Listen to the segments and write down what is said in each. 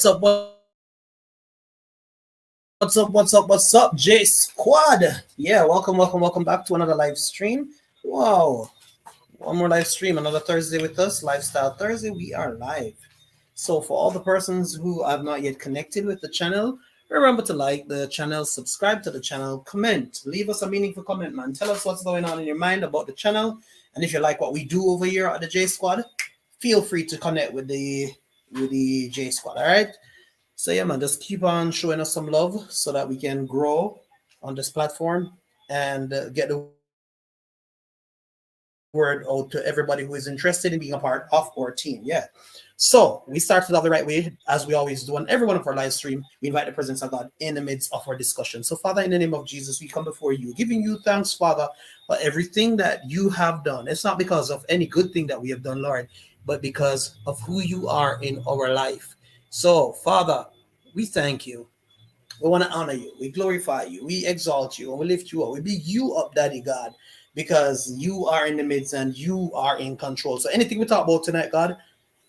up? What's up, J Squad? Yeah, welcome back to another live stream. Wow, one more live stream, another Thursday with us, Lifestyle Thursday. We are live. So, for all the persons who have not yet connected with the channel, remember to like the channel, subscribe to the channel, comment, leave us a meaningful comment, man. Tell us what's going on in your mind about the channel, and if you like what we do over here at the J Squad, feel free to connect with the J Squad. All right. So yeah, man, just keep on showing us some love so that we can grow on this platform and get the word out to everybody who is interested in being a part of our team. Yeah. So we started off the right way, as we always do on every one of our live stream. We invite the presence of God in the midst of our discussion. So, Father, in the name of Jesus, we come before you, giving you thanks, Father, for everything that you have done. It's not because of any good thing that we have done, Lord, but because of who you are in our life. So, Father, we thank you. We want to honor you. We glorify you. We exalt you and we lift you up. We big you up, Daddy God, because you are in the midst and you are in control. So anything we talk about tonight, God,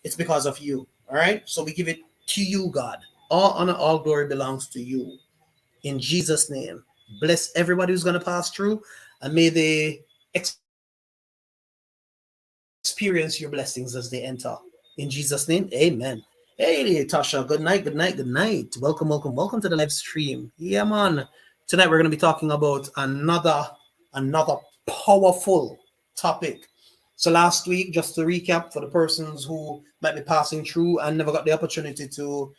it's because of you. All right. So we give it to you, God. All honor, all glory belongs to you. In Jesus' name. Bless everybody who's going to pass through, and may they experience your blessings as they enter. In Jesus' name, amen. Hey, Tasha, good night. Welcome to the live stream. Yeah, man. Tonight we're going to be talking about another powerful topic. So last week, just to recap for the persons who might be passing through and never got the opportunity to,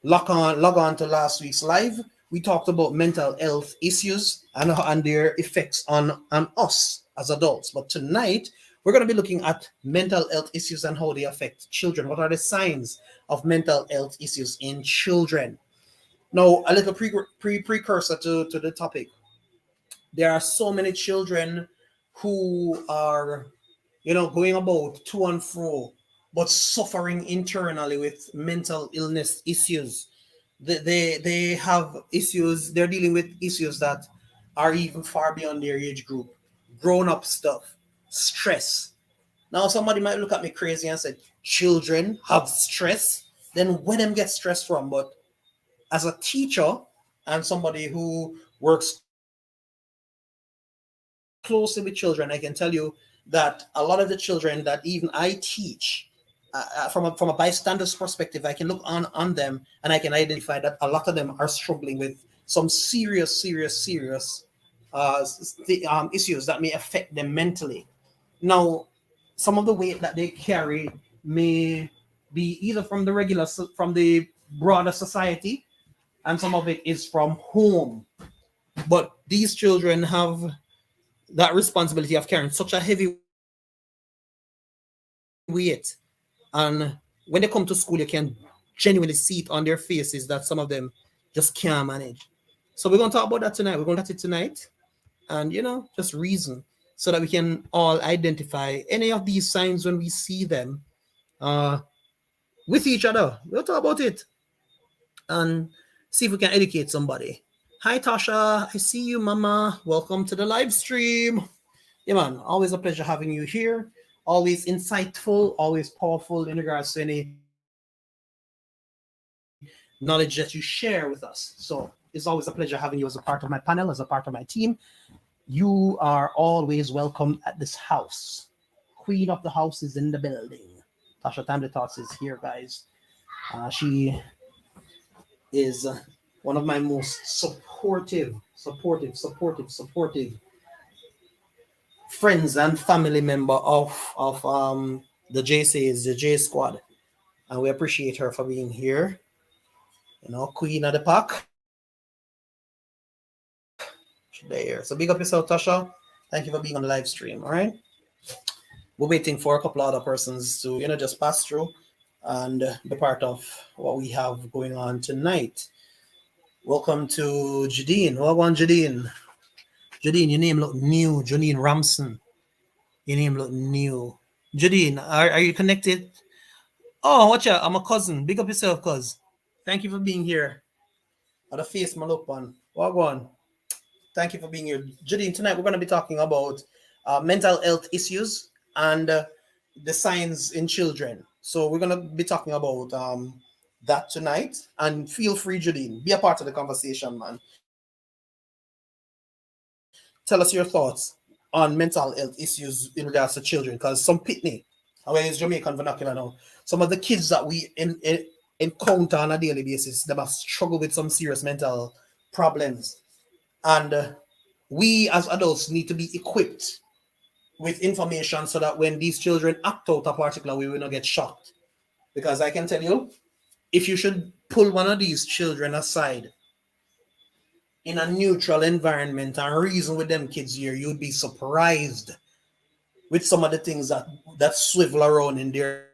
log on to last week's live, we talked about mental health issues and their effects on us as adults. But tonight, we're going to be looking at mental health issues and how they affect children. What are the signs of mental health issues in children? Now, a little precursor to the topic. There are so many children who are, going about to and fro, but suffering internally with mental illness issues. They have issues, they're dealing with issues that are even far beyond their age group. Grown up stuff, stress. Now, somebody might look at me crazy and say, children have stress. Then where them get stress from? But as a teacher and somebody who works closely with children, I can tell you that a lot of the children that even I teach, from a bystander's perspective, I can look on them and I can identify that a lot of them are struggling with some serious issues that may affect them mentally. Now, some of the weight that they carry may be either from the broader society, and some of it is from home. But these children have that responsibility of carrying such a heavy weight, and when they come to school, you can genuinely see it on their faces that some of them just can't manage. So we're going to talk about that tonight. We're going to talk it tonight, and just reason so that we can all identify any of these signs when we see them with each other. We'll talk about it and see if we can educate somebody. Hi, Tasha. I see you, Mama. Welcome to the live stream. Yeah, man. Always a pleasure having you here. Always insightful, always powerful in regards to any knowledge that you share with us. So it's always a pleasure having you as a part of my panel, as a part of my team. You are always welcome at this house. Queen of the house is in the building. Tasha Timely Thoughts is here, guys. She is one of my most supportive friends and family member of the JCs, the J Squad. And we appreciate her for being here. Queen of the pack. There. So big up yourself, Tasha. Thank you for being on the live stream. All right. We're waiting for a couple other persons to, just pass through and be part of what we have going on tonight. Welcome to Jadine. Welcome, Jadine. Jadine, your name look new. Jadine Ramson. Your name look new. Jadine, are you connected? Oh, watch out. I'm a cousin. Big up yourself, cuz. Thank you for being here. The face my look on. Welcome. Thank you for being here. Jadine, tonight we're going to be talking about mental health issues and the signs in children. So we're going to be talking about that tonight. And feel free, Judine, be a part of the conversation, man. Tell us your thoughts on mental health issues in regards to children, because some pitney, where is Jamaican vernacular now, some of the kids that we encounter on a daily basis, they must struggle with some serious mental problems. And we as adults need to be equipped with information so that when these children act out a particular way, we will not get shocked. Because I can tell you, if you should pull one of these children aside in a neutral environment and reason with them kids here, you'd be surprised with some of the things that swivel around in their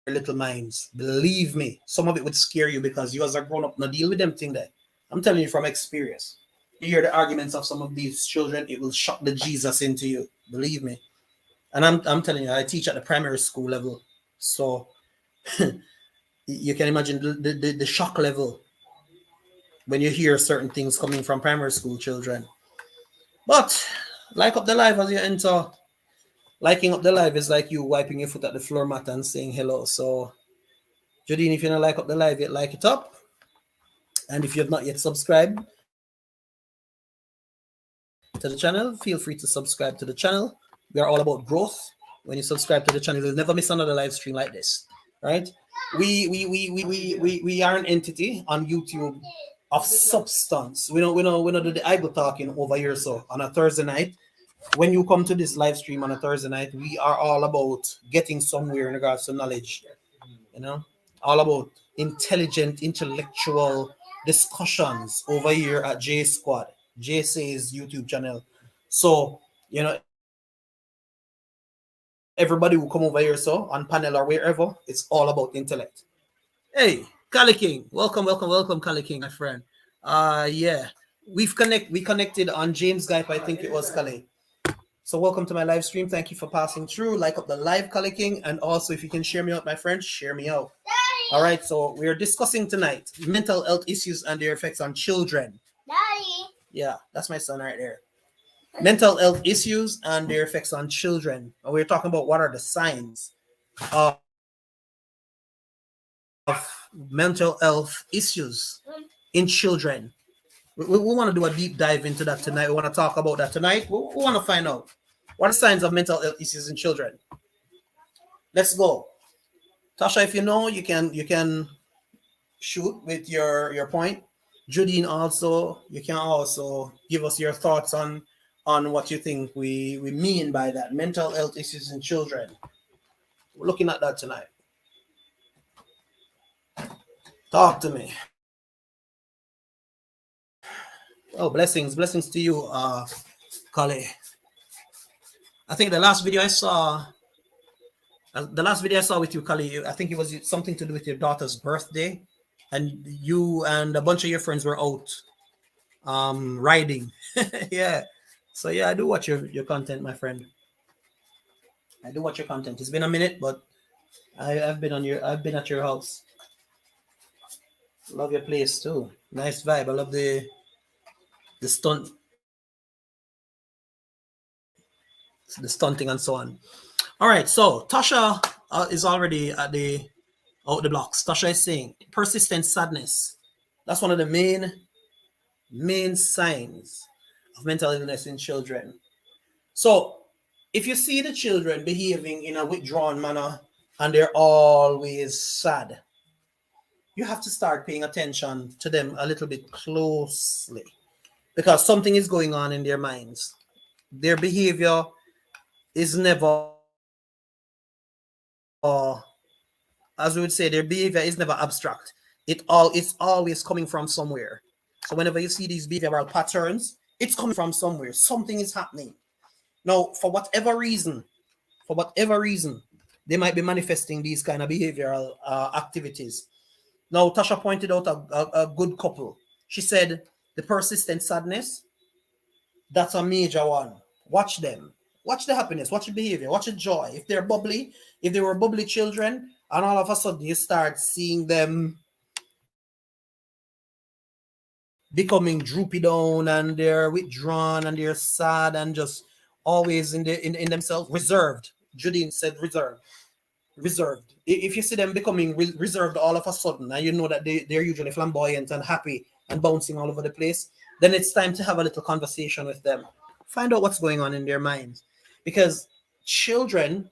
little minds. Believe me, some of it would scare you because you as a grown up not deal with them thing there. I'm telling you from experience. You hear the arguments of some of these children, it will shock the Jesus into you. Believe me. And I'm telling you, I teach at the primary school level. So you can imagine the shock level when you hear certain things coming from primary school children. But like up the live as you enter. Liking up the live is like you wiping your foot at the floor mat and saying hello. So, Jodine, if you don't like up the live yet, like it up. And if you have not yet subscribed to the channel, feel free to subscribe to the channel. We are all about growth. When you subscribe to the channel, you'll never miss another live stream like this, right? We are an entity on YouTube of substance. We don't do the idle talking over here. So on a Thursday night, when you come to this live stream on a Thursday night, we are all about getting somewhere in regards to knowledge, all about intelligent, intellectual discussions over here at J Squad, JSA's YouTube channel. So, everybody will come over here, so on panel or wherever, it's all about intellect. Hey, Kali King, welcome, Kali King, my friend. Yeah, we connected on James Gype, I think it was Kali. So welcome to my live stream. Thank you for passing through. Like up the live, Kali King, and also if you can share me out, my friend, share me out. Daddy. All right, so we are discussing tonight mental health issues and their effects on children. Daddy. Yeah, that's my son right there. Mental health issues and their effects on children. And we're talking about what are the signs of mental health issues in children. We want to do a deep dive into that tonight. We want to talk about that tonight. We want to find out what are the signs of mental health issues in children. Let's go. Tasha, if you know, you can shoot with your point. Judine also, you can also give us your thoughts on what you think we mean by that. Mental health issues in children. We're looking at that tonight. Talk to me. Oh, blessings to you, Kali. I think the last video I saw with you, Kali, I think it was something to do with your daughter's birthday, and you and a bunch of your friends were out riding. Yeah. So yeah, I do watch your content, my friend. I do watch your content. It's been a minute, but I've been at your house. Love your place too. Nice vibe. I love the stunting and so on. All right, so Tasha is already out the blocks. Tasha is saying persistent sadness. That's one of the main signs of mental illness in children. So if you see the children behaving in a withdrawn manner and they're always sad, you have to start paying attention to them a little bit closely, because something is going on in their minds. Their behavior is never, as we would say, their behavior is never abstract. It's always coming from somewhere. So whenever you see these behavioral patterns, it's coming from somewhere. Something is happening. Now, for whatever reason, they might be manifesting these kind of behavioral activities. Now, Tasha pointed out a good couple. She said the persistent sadness, that's a major one. Watch them. Watch the happiness. Watch the behavior. Watch the joy. If they're bubbly, if they were bubbly children, and all of a sudden you start seeing them becoming droopy down and they're withdrawn and they're sad and just always in themselves, reserved. Judine said reserved. reserved. If you see them becoming reserved all of a sudden, and you know that they're usually flamboyant and happy and bouncing all over the place, then it's time to have a little conversation with them. Find out what's going on in their minds. Because children,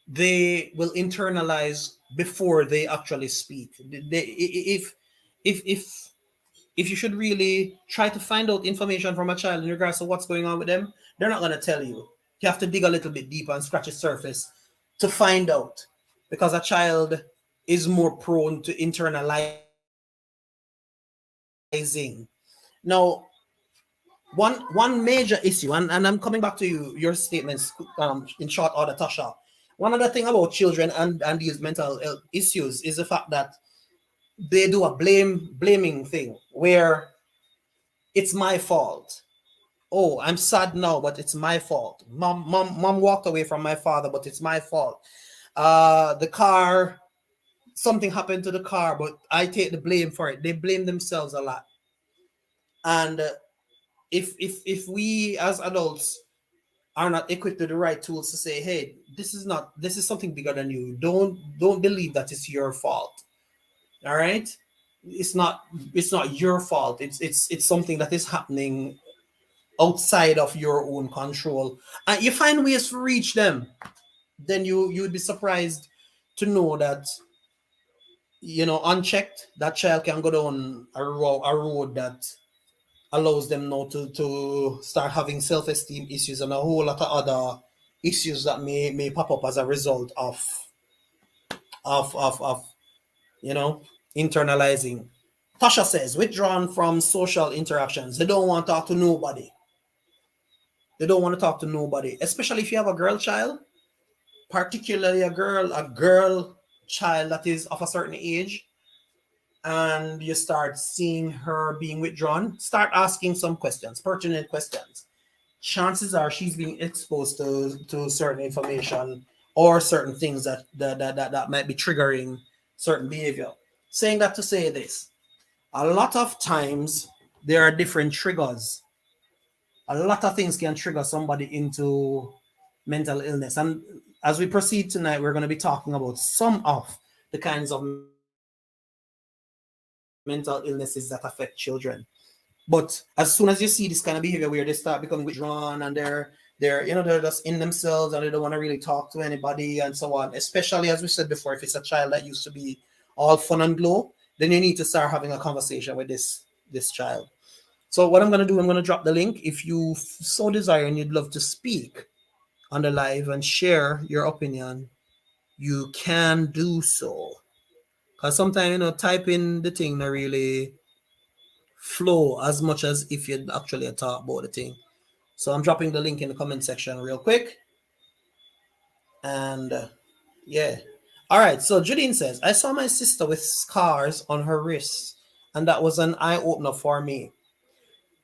they will internalize before they actually speak. If you should really try to find out information from a child in regards to what's going on with them, they're not going to tell you. You have to dig a little bit deeper and scratch the surface to find out, because a child is more prone to internalizing. Now, one major issue, and I'm coming back to your statements in short order, Tasha. One other thing about children and these mental health issues is the fact that they do a blaming thing where it's my fault. Oh, I'm sad now, but it's my fault. Mom walked away from my father, but it's my fault. The car, something happened to the car, but I take the blame for it. They blame themselves a lot. And if we as adults are not equipped with the right tools to say, hey, this is something bigger than you. Don't believe that it's your fault. All right? It's not your fault. It's something that is happening outside of your own control. And you find ways to reach them, then you'd be surprised to know that, unchecked, that child can go down a road that allows them now to start having self-esteem issues and a whole lot of other issues that may pop up as a result of internalizing. Tasha says, withdrawn from social interactions. They don't want to talk to nobody. They don't want to talk to nobody, especially if you have a girl child, particularly a girl child that is of a certain age, and you start seeing her being withdrawn. Start asking some questions, pertinent questions. Chances are she's being exposed to certain information or certain things that might be triggering certain behavior. Saying that to say this, a lot of times there are different triggers. A lot of things can trigger somebody into mental illness. And as we proceed tonight, we're going to be talking about some of the kinds of mental illnesses that affect children. But as soon as you see this kind of behavior where they start becoming withdrawn and they're just in themselves and they don't want to really talk to anybody and so on, especially as we said before, if it's a child that used to be all fun and glow, then you need to start having a conversation with this child. So what I'm going to do, I'm going to drop the link. If you so desire and you'd love to speak on the live and share your opinion, you can do so. Because sometimes, typing the thing not really flow as much as if you'd actually talk about the thing. So I'm dropping the link in the comment section real quick. And yeah. All right. So Judine says, I saw my sister with scars on her wrists, and that was an eye-opener for me.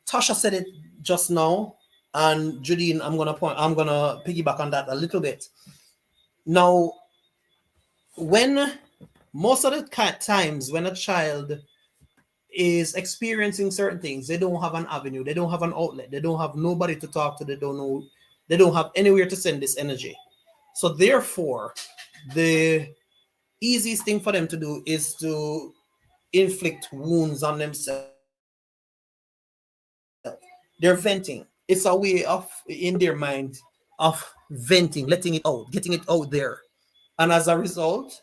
Tasha said it just now, and Judine, I'm gonna piggyback on that a little bit. Now, when most of the times when a child is experiencing certain things, they don't have an avenue, they don't have an outlet, they don't have nobody to talk to, they don't have anywhere to send this energy. So therefore, the easiest thing for them to do is to inflict wounds on themselves. They're venting. It's a way of, in their mind, of venting, letting it out, getting it out there. And as a result,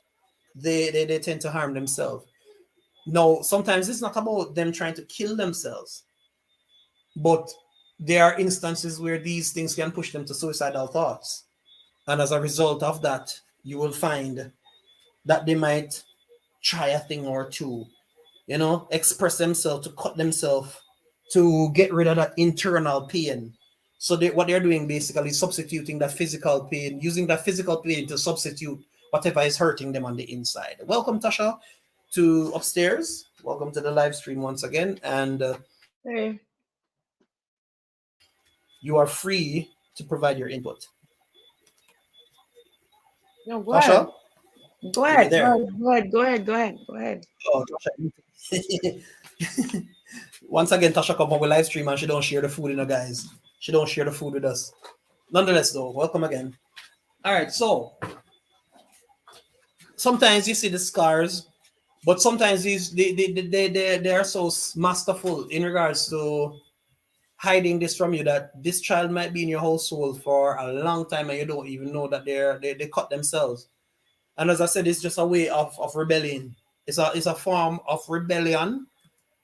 they tend to harm themselves. No, sometimes it's not about them trying to kill themselves, but there are instances where these things can push them to suicidal thoughts. And as a result of that, you will find that they might try a thing or two, express themselves, to cut themselves, to get rid of that internal pain. So what they're doing basically is substituting that physical pain, using that physical pain to substitute whatever is hurting them on the inside. Welcome, Tasha, to upstairs. Welcome to the live stream once again. And Hey. you are free to provide your input. No, go Tasha? ahead. Go Are you ahead. there? Go ahead. Oh, Tasha. Once again, Tasha come on with live stream and she don't share the food, guys. She don't share the food with us. Nonetheless, though, welcome again. All right, so sometimes you see the scars, but sometimes they are so masterful in regards to hiding this from you that this child might be in your household for a long time and you don't even know that they cut themselves. And as I said, it's just a way of rebellion. It's a form of rebellion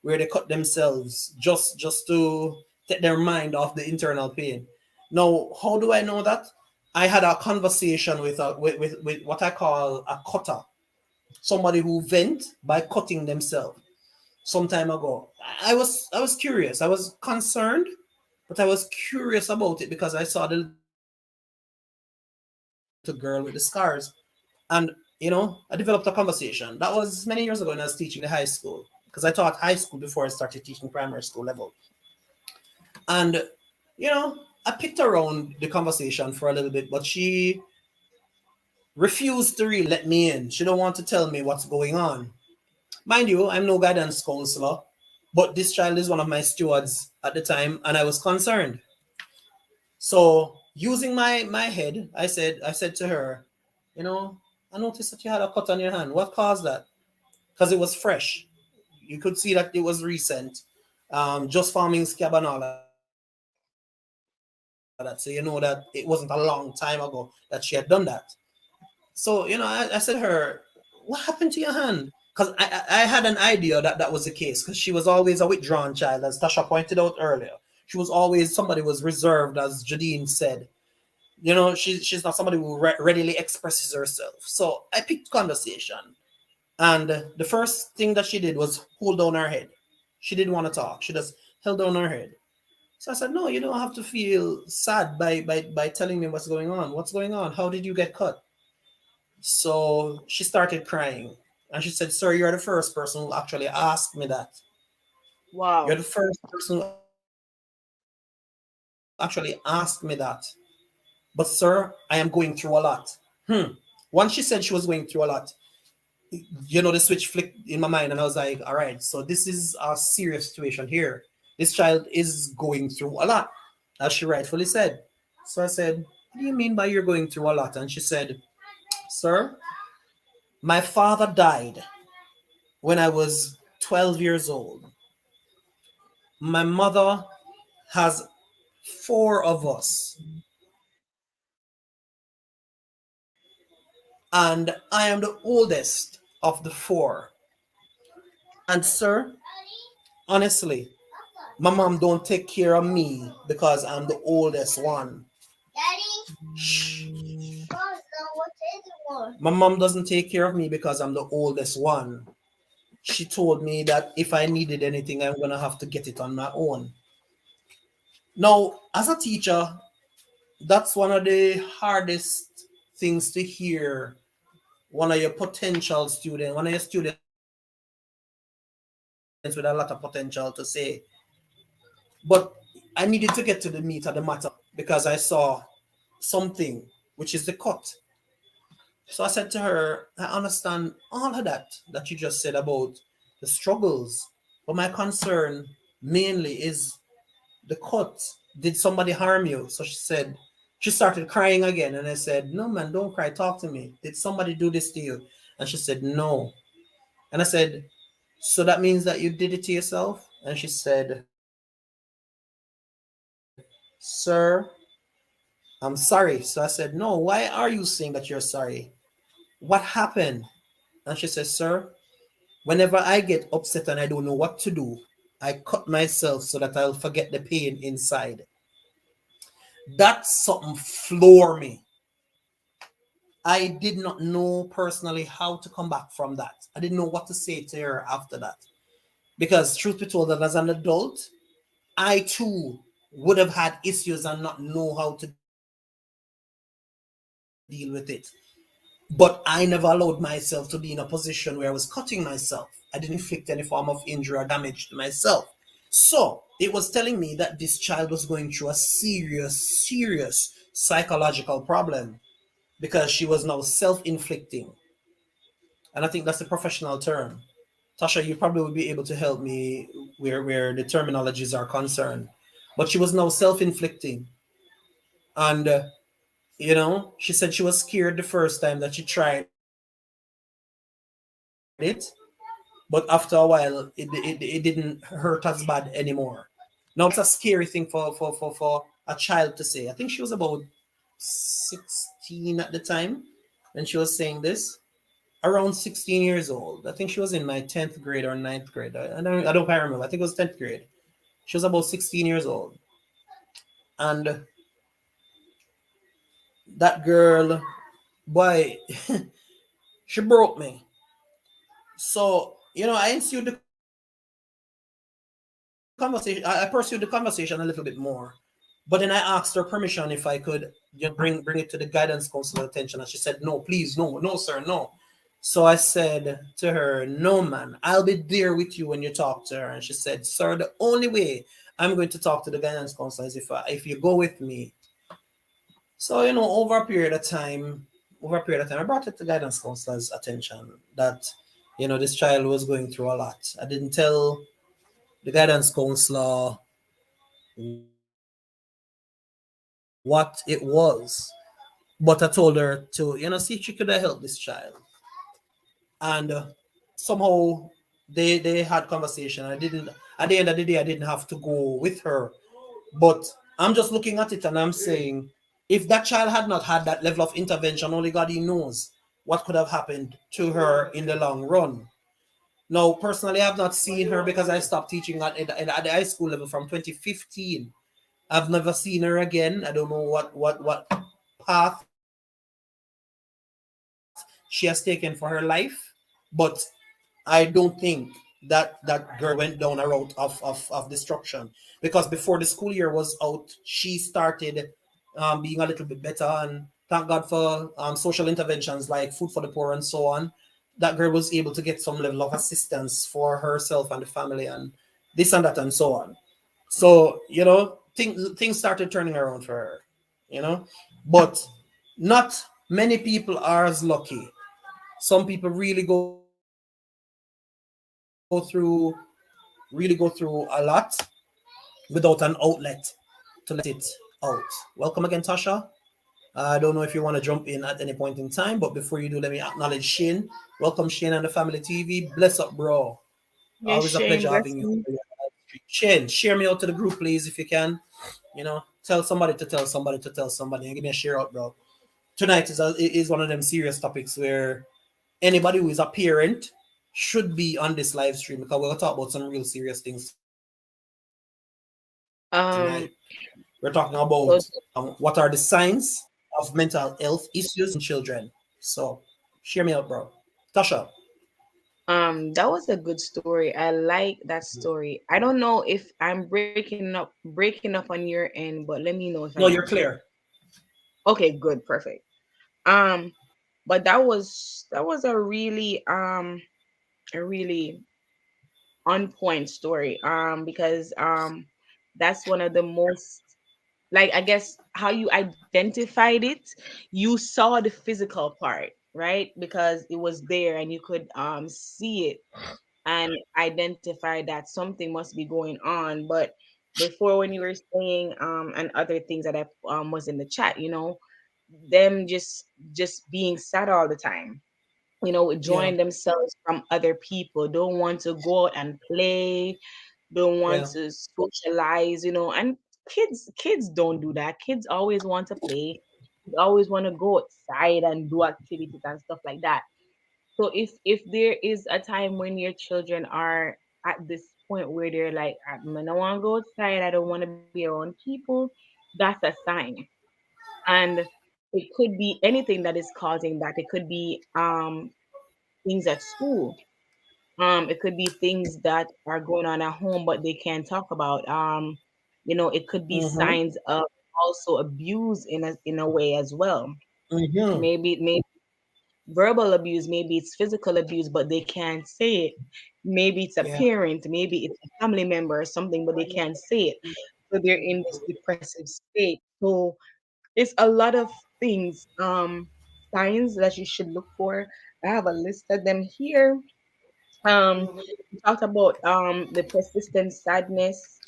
where they cut themselves just to take their mind off the internal pain. Now, how do I know that? I had a conversation with what I call a cutter, somebody who vent by cutting themselves some time ago. I was curious. I was concerned, but I was curious about it because I saw the little girl with the scars. And I developed a conversation. That was many years ago when I was teaching the high school, because I taught high school before I started teaching primary school level. And I picked around the conversation for a little bit, but she refused to really let me in. She don't want to tell me what's going on. Mind you, I'm no guidance counselor, but this child is one of my stewards at the time, and I was concerned. So using my head, I said to her, you know, I noticed that you had a cut on your hand. What caused that? Because it was fresh. You could see that it was recent. Just forming scab and all of that. So you know that it wasn't a long time ago that she had done that. So I said to her, what happened to your hand? Because I had an idea that was the case, because she was always a withdrawn child, as Tasha pointed out earlier. She was always somebody was reserved, as Jadine said. She's not somebody who readily expresses herself. So I picked conversation. And the first thing that she did was hold down her head. She didn't want to talk. She just held down her head. So I said, no, you don't have to feel sad by telling me what's going on. What's going on? How did you get cut? So she started crying. And she said, sir, you're the first person who actually asked me that. You're Wow. the first person who actually asked me that. But sir, I am going through a lot. Once she said she was going through a lot, the switch flicked in my mind, and I was like, all right, so this is a serious situation here. This child is going through a lot, as she rightfully said. So I said, what do you mean by you're going through a lot? And she said, sir, my father died when I was 12 years old. My mother has four of us, and I am the oldest of the four. And sir, honestly, my mom don't take care of me because I'm the oldest one. Shh. My mom doesn't take care of me because I'm the oldest one. She told me that if I needed anything, I'm gonna have to get it on my own. Now, as a teacher, that's one of the hardest things to hear one of your potential students, one of your students with a lot of potential to say. But I needed to get to the meat of the matter because I saw something, which is the cut. So I said to her, I understand all of that you just said about the struggles, but my concern mainly is the cut. Did somebody harm you? So she started crying again. And I said, no, man, don't cry. Talk to me. Did somebody do this to you? And she said, no. And I said, so that means that you did it to yourself? And she said, sir, I'm sorry. So I said, no, why are you saying that you're sorry? What happened? And she said, sir, whenever I get upset and I don't know what to do, I cut myself so that I'll forget the pain inside. That something floored me. I did not know personally how to come back from that. I didn't know what to say to her after that. Because truth be told, that as an adult, I too would have had issues and not know how to deal with it. But I never allowed myself to be in a position where I was cutting myself. I didn't inflict any form of injury or damage to myself. So it was telling me that this child was going through a serious psychological problem because she was now self-inflicting. And I think that's the professional term. Tasha, you probably would be able to help me where the terminologies are concerned. But she was now self-inflicting. And She said she was scared the first time that she tried it, but after a while, it didn't hurt as bad anymore. Now, that's a scary thing for a child to say. I think she was about 16 at the time when she was saying this. Around 16 years old. I think she was in my 10th grade or ninth grade. I don't quite remember. I think it was 10th grade. She was about 16 years old. And that girl, boy, she broke me. So, I ensued the conversation. I pursued the conversation a little bit more. But then I asked her permission if I could, bring it to the guidance counselor attention. And she said, no, please, no, sir, no. So I said to her, no, man, I'll be there with you when you talk to her. And she said, sir, the only way I'm going to talk to the guidance counselor is if you go with me. So, over a period of time, I brought it to guidance counselor's attention that, this child was going through a lot. I didn't tell the guidance counselor what it was, but I told her to, see if she could have helped this child. And somehow they had conversation. At the end of the day, I didn't have to go with her. But I'm just looking at it and I'm saying, if that child had not had that level of intervention, only God He knows what could have happened to her in the long run. Now, personally, I've not seen her because I stopped teaching at the high school level from 2015. I've never seen her again. I don't know what path she has taken for her life, but I don't think that girl went down a route of destruction, because before the school year was out, she started being a little bit better, and thank God for social interventions like food for the poor and so on. That girl was able to get some level of assistance for herself and the family and this and that and so on. So, things started turning around for her, you know, but not many people are as lucky. Some people really go through a lot without an outlet to let it out. Welcome again, Tasha. I don't know if you want to jump in at any point in time, but before you do, let me acknowledge Shane. Welcome, Shane and the Family TV. Bless up, bro. Always Yes, a pleasure Shane, having you. blessing. Shane, share me out to the group, please, if you can. Tell somebody to tell somebody to tell somebody and give me a share out, bro. Tonight is one of them serious topics where anybody who is a parent should be on this live stream, because we're going to talk about some real serious things tonight. We're talking about Um, what are the so signs of mental health issues in children. So share me out, bro. Tasha. that was a good story. I like that story. I don't know if I'm breaking up on your end, but let me know if I No, am. you're clear. Okay, good, perfect. Um, but that was a really on point story. Because that's one of the most, like, I guess how you identified it, you saw the physical part, right? Because it was there and you could see it and identify that something must be going on. But before, when you were saying and other things that I was in the chat, them just being sad all the time, Yeah, withdrawing themselves from other people, don't want to go out and play, don't want yeah. to socialize, and kids don't do that. Kids always want to play, kids always want to go outside and do activities and stuff like that. So if there is a time when your children are at this point where they're like, I don't want to go outside, I don't want to be around people, that's a sign. And it could be anything that is causing that. It could be things at school. It could be things that are going on at home, but they can't talk about. It could be Mm-hmm. signs of also abuse in a way as well. Mm-hmm. Maybe verbal abuse, maybe it's physical abuse, but they can't say it. Maybe it's a Yeah. parent, maybe it's a family member or something, but they can't say it. So they're in this depressive state. So it's a lot of things, signs that you should look for. I have a list of them here. We talked about the persistent sadness,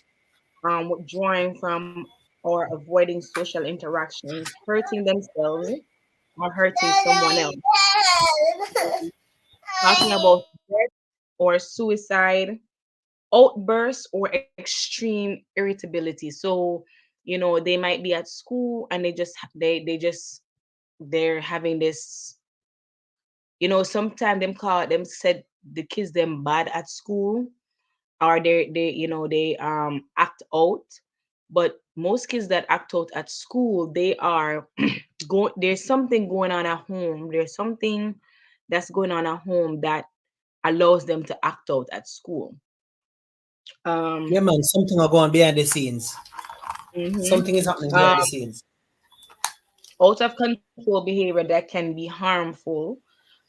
withdrawing from or avoiding social interactions, hurting themselves or hurting someone else. Talking about death or suicide, outbursts or extreme irritability. So, they might be at school and they're having this, sometimes them call them said the kids them bad at school, or they act out. But most kids that act out at school, they are there's something going on at home. There's something that's going on at home that allows them to act out at school. Yeah, Um, man, something are going behind the scenes. mhm. Something is happening Um, behind the scenes. Out of control behavior that can be harmful.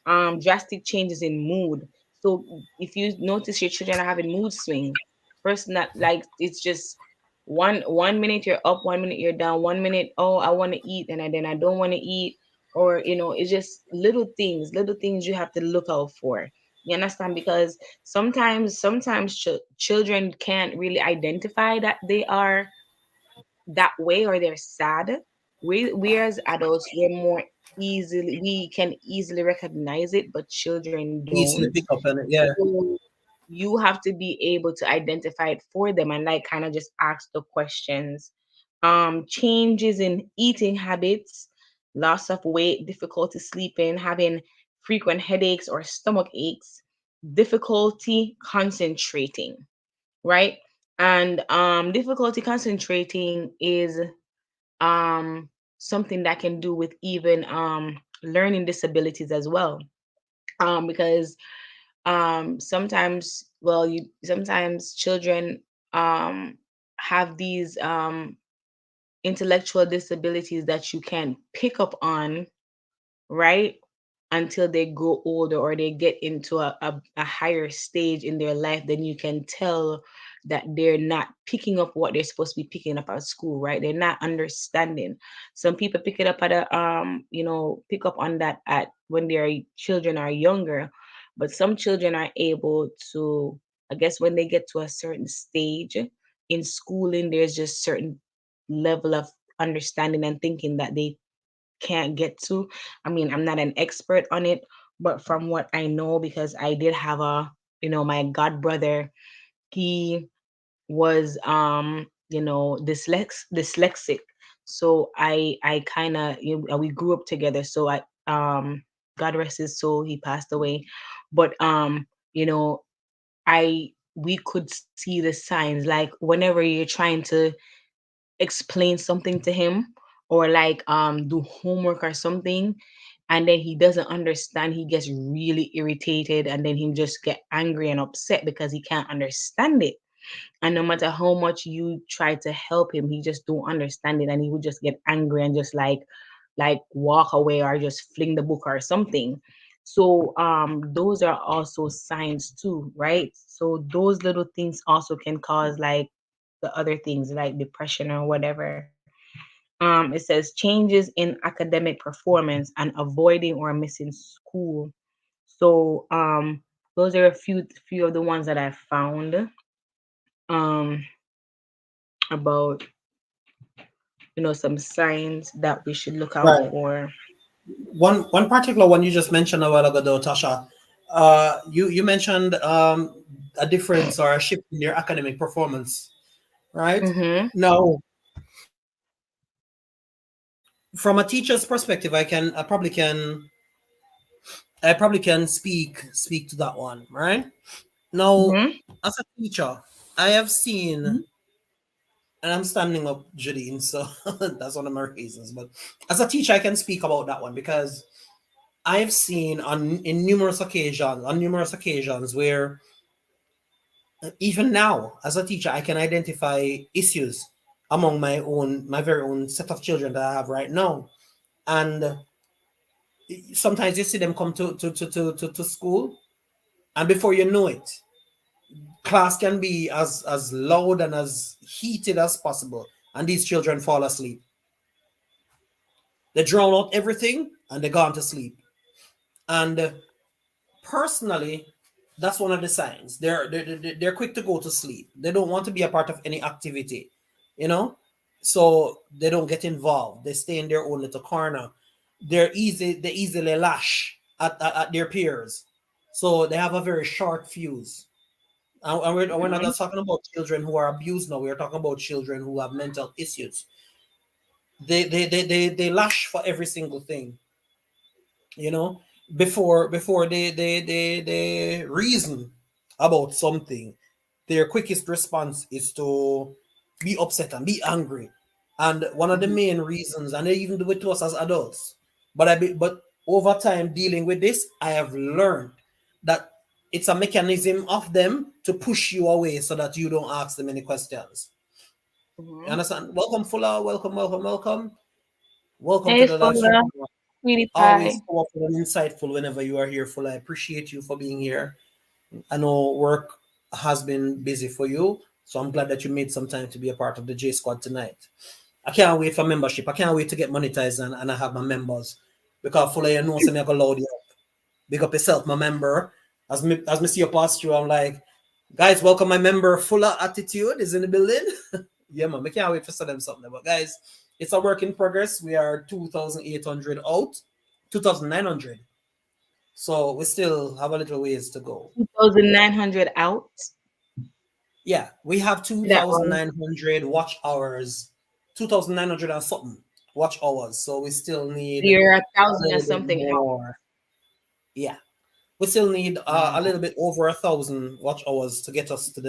Drastic changes in mood. So if you notice your children are having mood swings, first not like it's just one minute you're up, 1 minute you're down, 1 minute, oh, I want to eat, and then I don't want to eat, or it's just little things you have to look out for. You understand? Because sometimes children can't really identify that they are that way or they're sad. We as adults, we can easily recognize it, but children don't. Easily pick up on it. Yeah. So you have to be able to identify it for them and like kind of just ask the questions. Changes in eating habits, loss of weight, difficulty sleeping, having frequent headaches or stomach aches, difficulty concentrating, right? And difficulty concentrating is um something that can do with even learning disabilities as well. Because sometimes, well, you sometimes children um have these intellectual disabilities that you can pick up on, right? Until they grow older or they get into a higher stage in their life, then you can tell that they're not picking up what they're supposed to be picking up at school, right? They're not understanding. Some people pick it up at a pick up on that at when their children are younger, but some children are able to, I guess, when they get to a certain stage in schooling, there's just certain level of understanding and thinking that they can't get to. I mean, I'm not an expert on it, but from what I know, because I did have my god brother, he was dyslexic. So I kind of, we grew up together. So God rest his soul, he passed away. But you know, I we could see the signs, like whenever you're trying to explain something to him or like do homework or something, and then he doesn't understand, he gets really irritated, and then he just get angry and upset because he can't understand it. And no matter how much you try to help him, he just don't understand it, and he would just get angry and just like walk away or just fling the book or something. So those are also signs too, right? So those little things also can cause like the other things like depression or whatever. It says changes in academic performance and avoiding or missing school. So those are a few of the ones that I found um, about some signs that we should look out Right. for. One particular one you just mentioned a while ago, though, Tasha. You mentioned a difference or a shift in your academic performance, right? Mm-hmm. Now, from a teacher's perspective, I probably can speak to that one, right? Now, Mm-hmm. as a teacher, I have seen, and I'm standing up, Jadine, so that's one of my reasons. But as a teacher, I can speak about that one because I've seen on numerous occasions where even now, as a teacher, I can identify issues among my very own set of children that I have right now. And sometimes you see them come to school, and before you know it, class can be as loud and as heated as possible, and these children fall asleep. They drown out everything and they go on to sleep. And personally, that's one of the signs. They're quick to go to sleep. They don't want to be a part of any activity, you know. so they don't get involved. They stay in their own little corner. They easily lash at their peers, so they have a very short fuse. And we're not Mhm. just talking about children who are abused now. We're talking about children who have mental issues. They lash for every single thing, you know, before they reason about something. Their quickest response is to be upset and be angry. And one of the Mhm. main reasons, and they even do it to us as adults, but over time dealing with this, I have learned that it's a mechanism of them to push you away so that you don't ask them any questions. You Mhm. understand? Welcome, Fuller. Welcome, welcome, welcome. Welcome to Hey, the live stream. Fola, sweetie Always pie. powerful and insightful whenever you are here, Fuller. I appreciate you for being here. I know work has been busy for you, so I'm glad that you made some time to be a part of the J Squad tonight. I can't wait for membership. I can't wait to get monetized and I have my members. Because Fuller, you know, so I go loud you up. Big up yourself, my member. As me see your pass through, I'm like, guys, welcome my member. Fuller Attitude is in the building. Yeah, man, I can't wait to sell them something. But guys, it's a work in progress. We are 2,800 out, 2,900. So we still have a little ways to go. 2,900 out. Yeah, we have That one. 2,900 watch hours, 2,900 and something watch hours. So we still need You're a a thousand and little bit something out. more. Yeah, we still need a Wow. little bit over 1,000 watch hours to get us to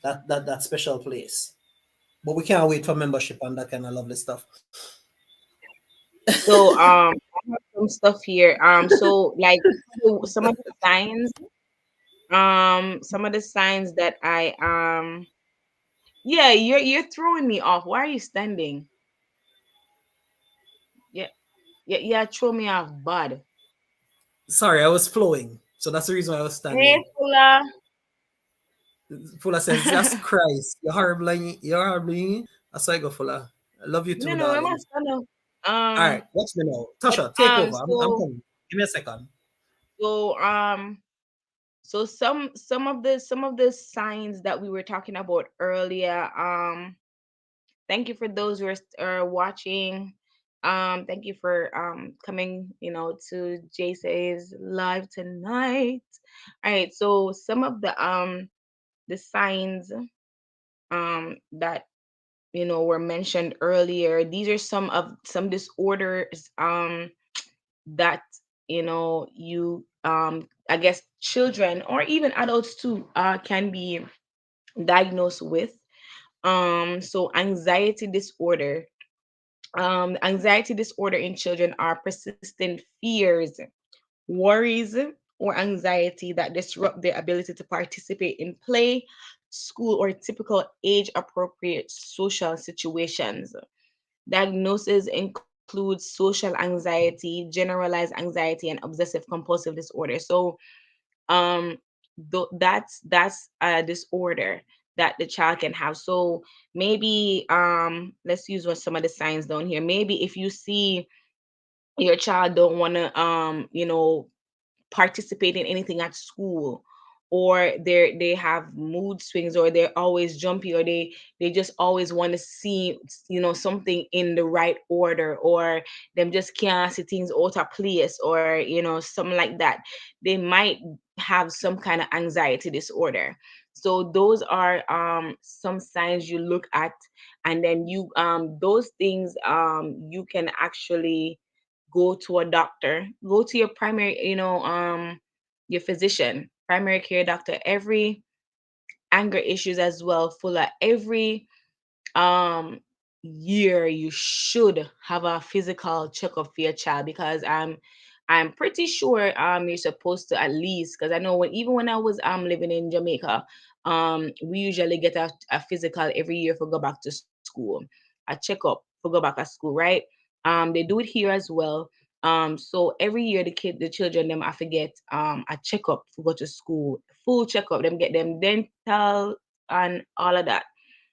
that special place. But we can't wait for membership and that kind of lovely stuff. So I have some stuff here. So like some of the signs, some of the signs that I yeah, you're throwing me off. Why are you standing? Yeah, yeah, throw me off, bud. Sorry, I was flowing. So that's the reason why I was Hey, standing. Fula. Fuller says, "Yes, Christ, you're horrible. You're horrible." That's why I go, Fuller. I love you No, too, no, I darling. must stand up. All right, watch me now. But Tasha, take over. I'm coming. Give me a second. so so some of the signs that we were talking about earlier. Thank you for those who are watching. Thank you for coming, to JSay's live tonight. All right, so some of the signs that were mentioned earlier. These are some disorders that you I guess children or even adults too can be diagnosed with. So anxiety disorder in children are persistent fears, worries, or anxiety that disrupt their ability to participate in play, school, or typical age appropriate social situations. Diagnosis includes social anxiety, generalized anxiety, and obsessive compulsive disorder. So, um, that's a disorder that the child can have. So maybe let's use some of the signs down here. Maybe if you see your child don't want to participate in anything at school, or they have mood swings, or they're always jumpy, or they just always want to see something in the right order, or them just can't see things out of place, or something like that. They might have some kind of anxiety disorder. So those are some signs you look at, and then you those things you can actually go to a doctor, go to your primary, your physician, primary care doctor. Every anger issues as well, full of every um year you should have a physical checkup for your child, because I'm pretty sure you're supposed to, at least, because I know when I was living in Jamaica, we usually get a physical every year for go back to school, a checkup for go back at school, right? They do it here as well. So every year the children them I forget a checkup for go to school, full checkup, them get them dental and all of that,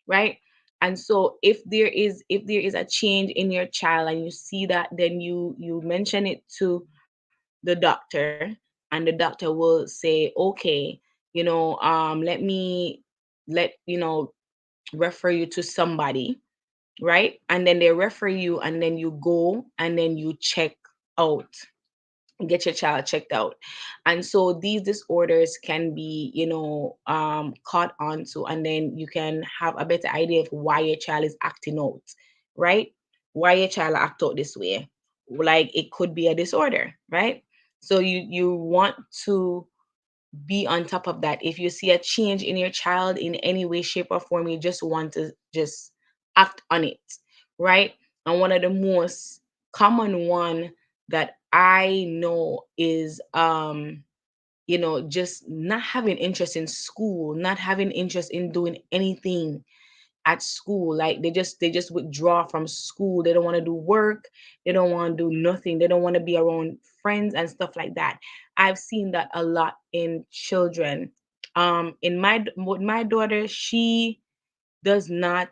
right? And so if there is a change in your child and you see that, then you mention it to the doctor, and the doctor will say, okay, let me let refer you to somebody, right? And then they refer you, and then you go and then you check out, get your child checked out. And so these disorders can be, caught onto, and then you can have a better idea of why your child is acting out, right? Why your child act out this way. Like it could be a disorder, right? So you want to be on top of that. If you see a change in your child in any way, shape, or form, you just want to just act on it, right? And one of the most common one that I know is just not having interest in school, not having interest in doing anything at school. Like they just withdraw from school. They don't want to do work. They don't want to do nothing. They don't want to be around friends and stuff like that. I've seen that a lot in children. In my daughter, she does not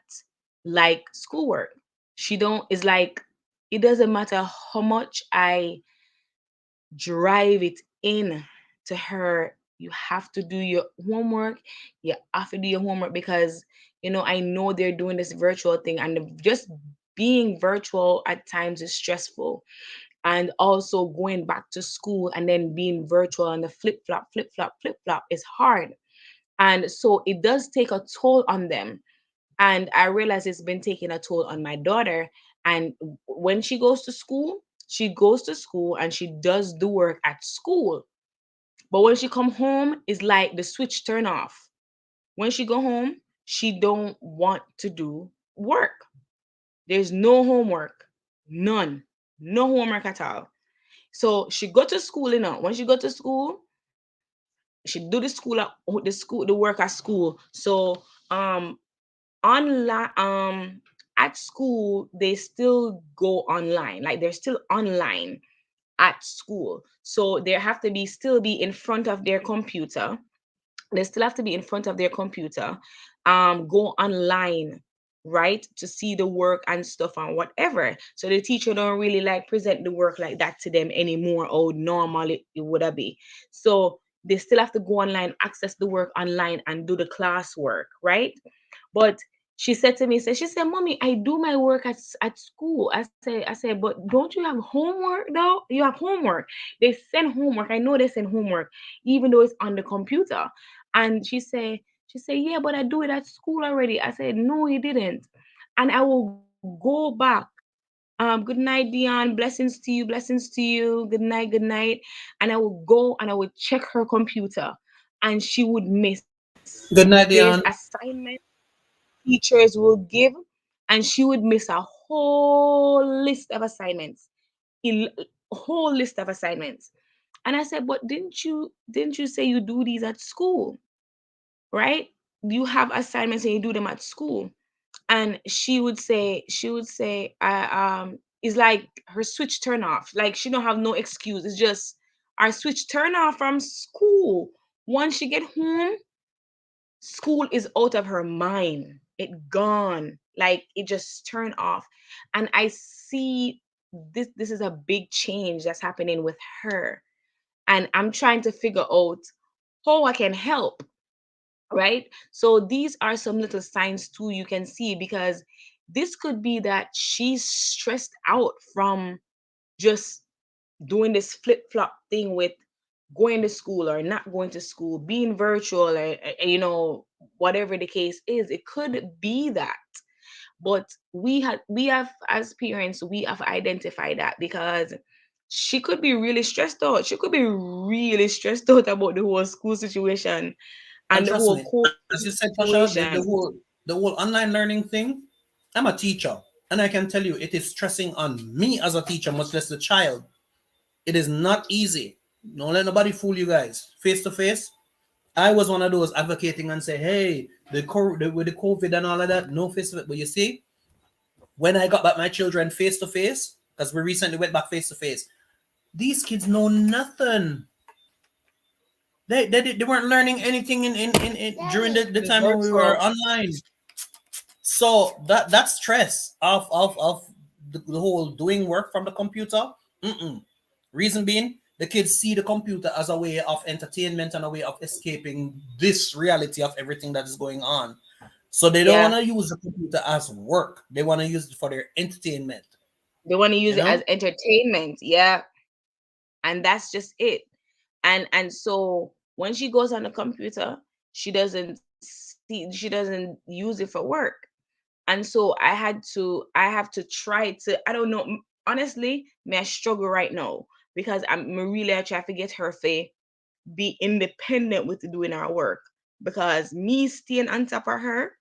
like schoolwork. She don't. It's like it doesn't matter how much I drive it in to her. You have to do your homework. You have to do your homework because I know they're doing this virtual thing, and just being virtual at times is stressful. And also going back to school and then being virtual and the flip flop is hard. And so it does take a toll on them. And I realize it's been taking a toll on my daughter. And when she goes to school and she does the work at school. But when she come home, it's like the switch turn off. When she go home, she don't want to do work. There's no homework, none, no homework at all. So she go to school, When she go to school, she do the work at school. So um online at school they still go online, like they're still online at school, so they have to be still be in front of their computer. They still have to be in front of their computer, go online, right, to see the work and stuff and whatever. So the teacher don't really like present the work like that to them anymore, or normally it would have be. So they still have to go online, access the work online, and do the classwork, right? But she said to me, she said, "Mommy, I do my work at school." I said, "But don't you have homework though? You have homework. They send homework. I know they send homework, even though it's on the computer." And she said, "Yeah, but I do it at school already." I said, "No, you didn't." And I will go back. Good night, Dion. Blessings to you. Blessings to you. Good night. Good night. And I will go and I would check her computer, and she would miss. Good night, There's Dion. assignment teachers will give, and she would miss a whole list of assignments, a whole list of assignments. And I said, "But didn't you say you do these at school, right? You have assignments and you do them at school." And she would say, it's like her switch turn off. Like she don't have no excuse. It's just our switch turn off from school. Once she get home, school is out of her mind. It gone. Like it just turned off. And I see this is a big change that's happening with her. And I'm trying to figure out how I can help, right? So these are some little signs too you can see, because this could be that she's stressed out from just doing this flip flop thing with going to school or not going to school, being virtual, or whatever the case is. It could be that. But we have as parents, we have identified that, because she could be really stressed out. She could be really stressed out about the whole school situation And and the trust whole me, COVID as you said, Tasha, situation. the whole online learning thing. I'm a teacher, and I can tell you, it is stressing on me as a teacher, much less the child. It is not easy. Don't let nobody fool you guys. Face to face, I was one of those advocating and say, "Hey, with the COVID and all of that, no face to face." But you see, when I got back my children face to face, because we recently went back face to face, these kids know nothing. They weren't learning anything in during the It's time when we were virtual. online. So that stress of the whole doing work from the computer. Mm-mm. Reason being, the kids see the computer as a way of entertainment and a way of escaping this reality of everything that is going on. So they don't want Yeah. to use the computer as work. They want to use it for their entertainment. They want to You use it know? as entertainment. Yeah. And that's just it. And so when she goes on the computer, she doesn't use it for work. And so I have to try to, I don't know, honestly, may I struggle right now because I'm really I try to get her to be independent with doing our work, because me staying on top of her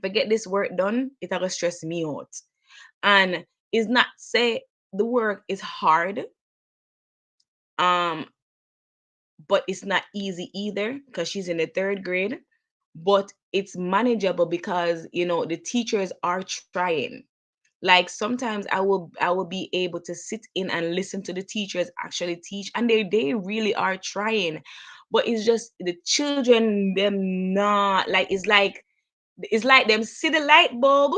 to get this work done, it will stress me out. And it's not say the work is hard, um but it's not easy either because she's in the third grade. But it's manageable because the teachers are trying. Like sometimes I will be able to sit in and listen to the teachers actually teach, and they really are trying. But it's just the children, them not like, it's like them see the light bulb,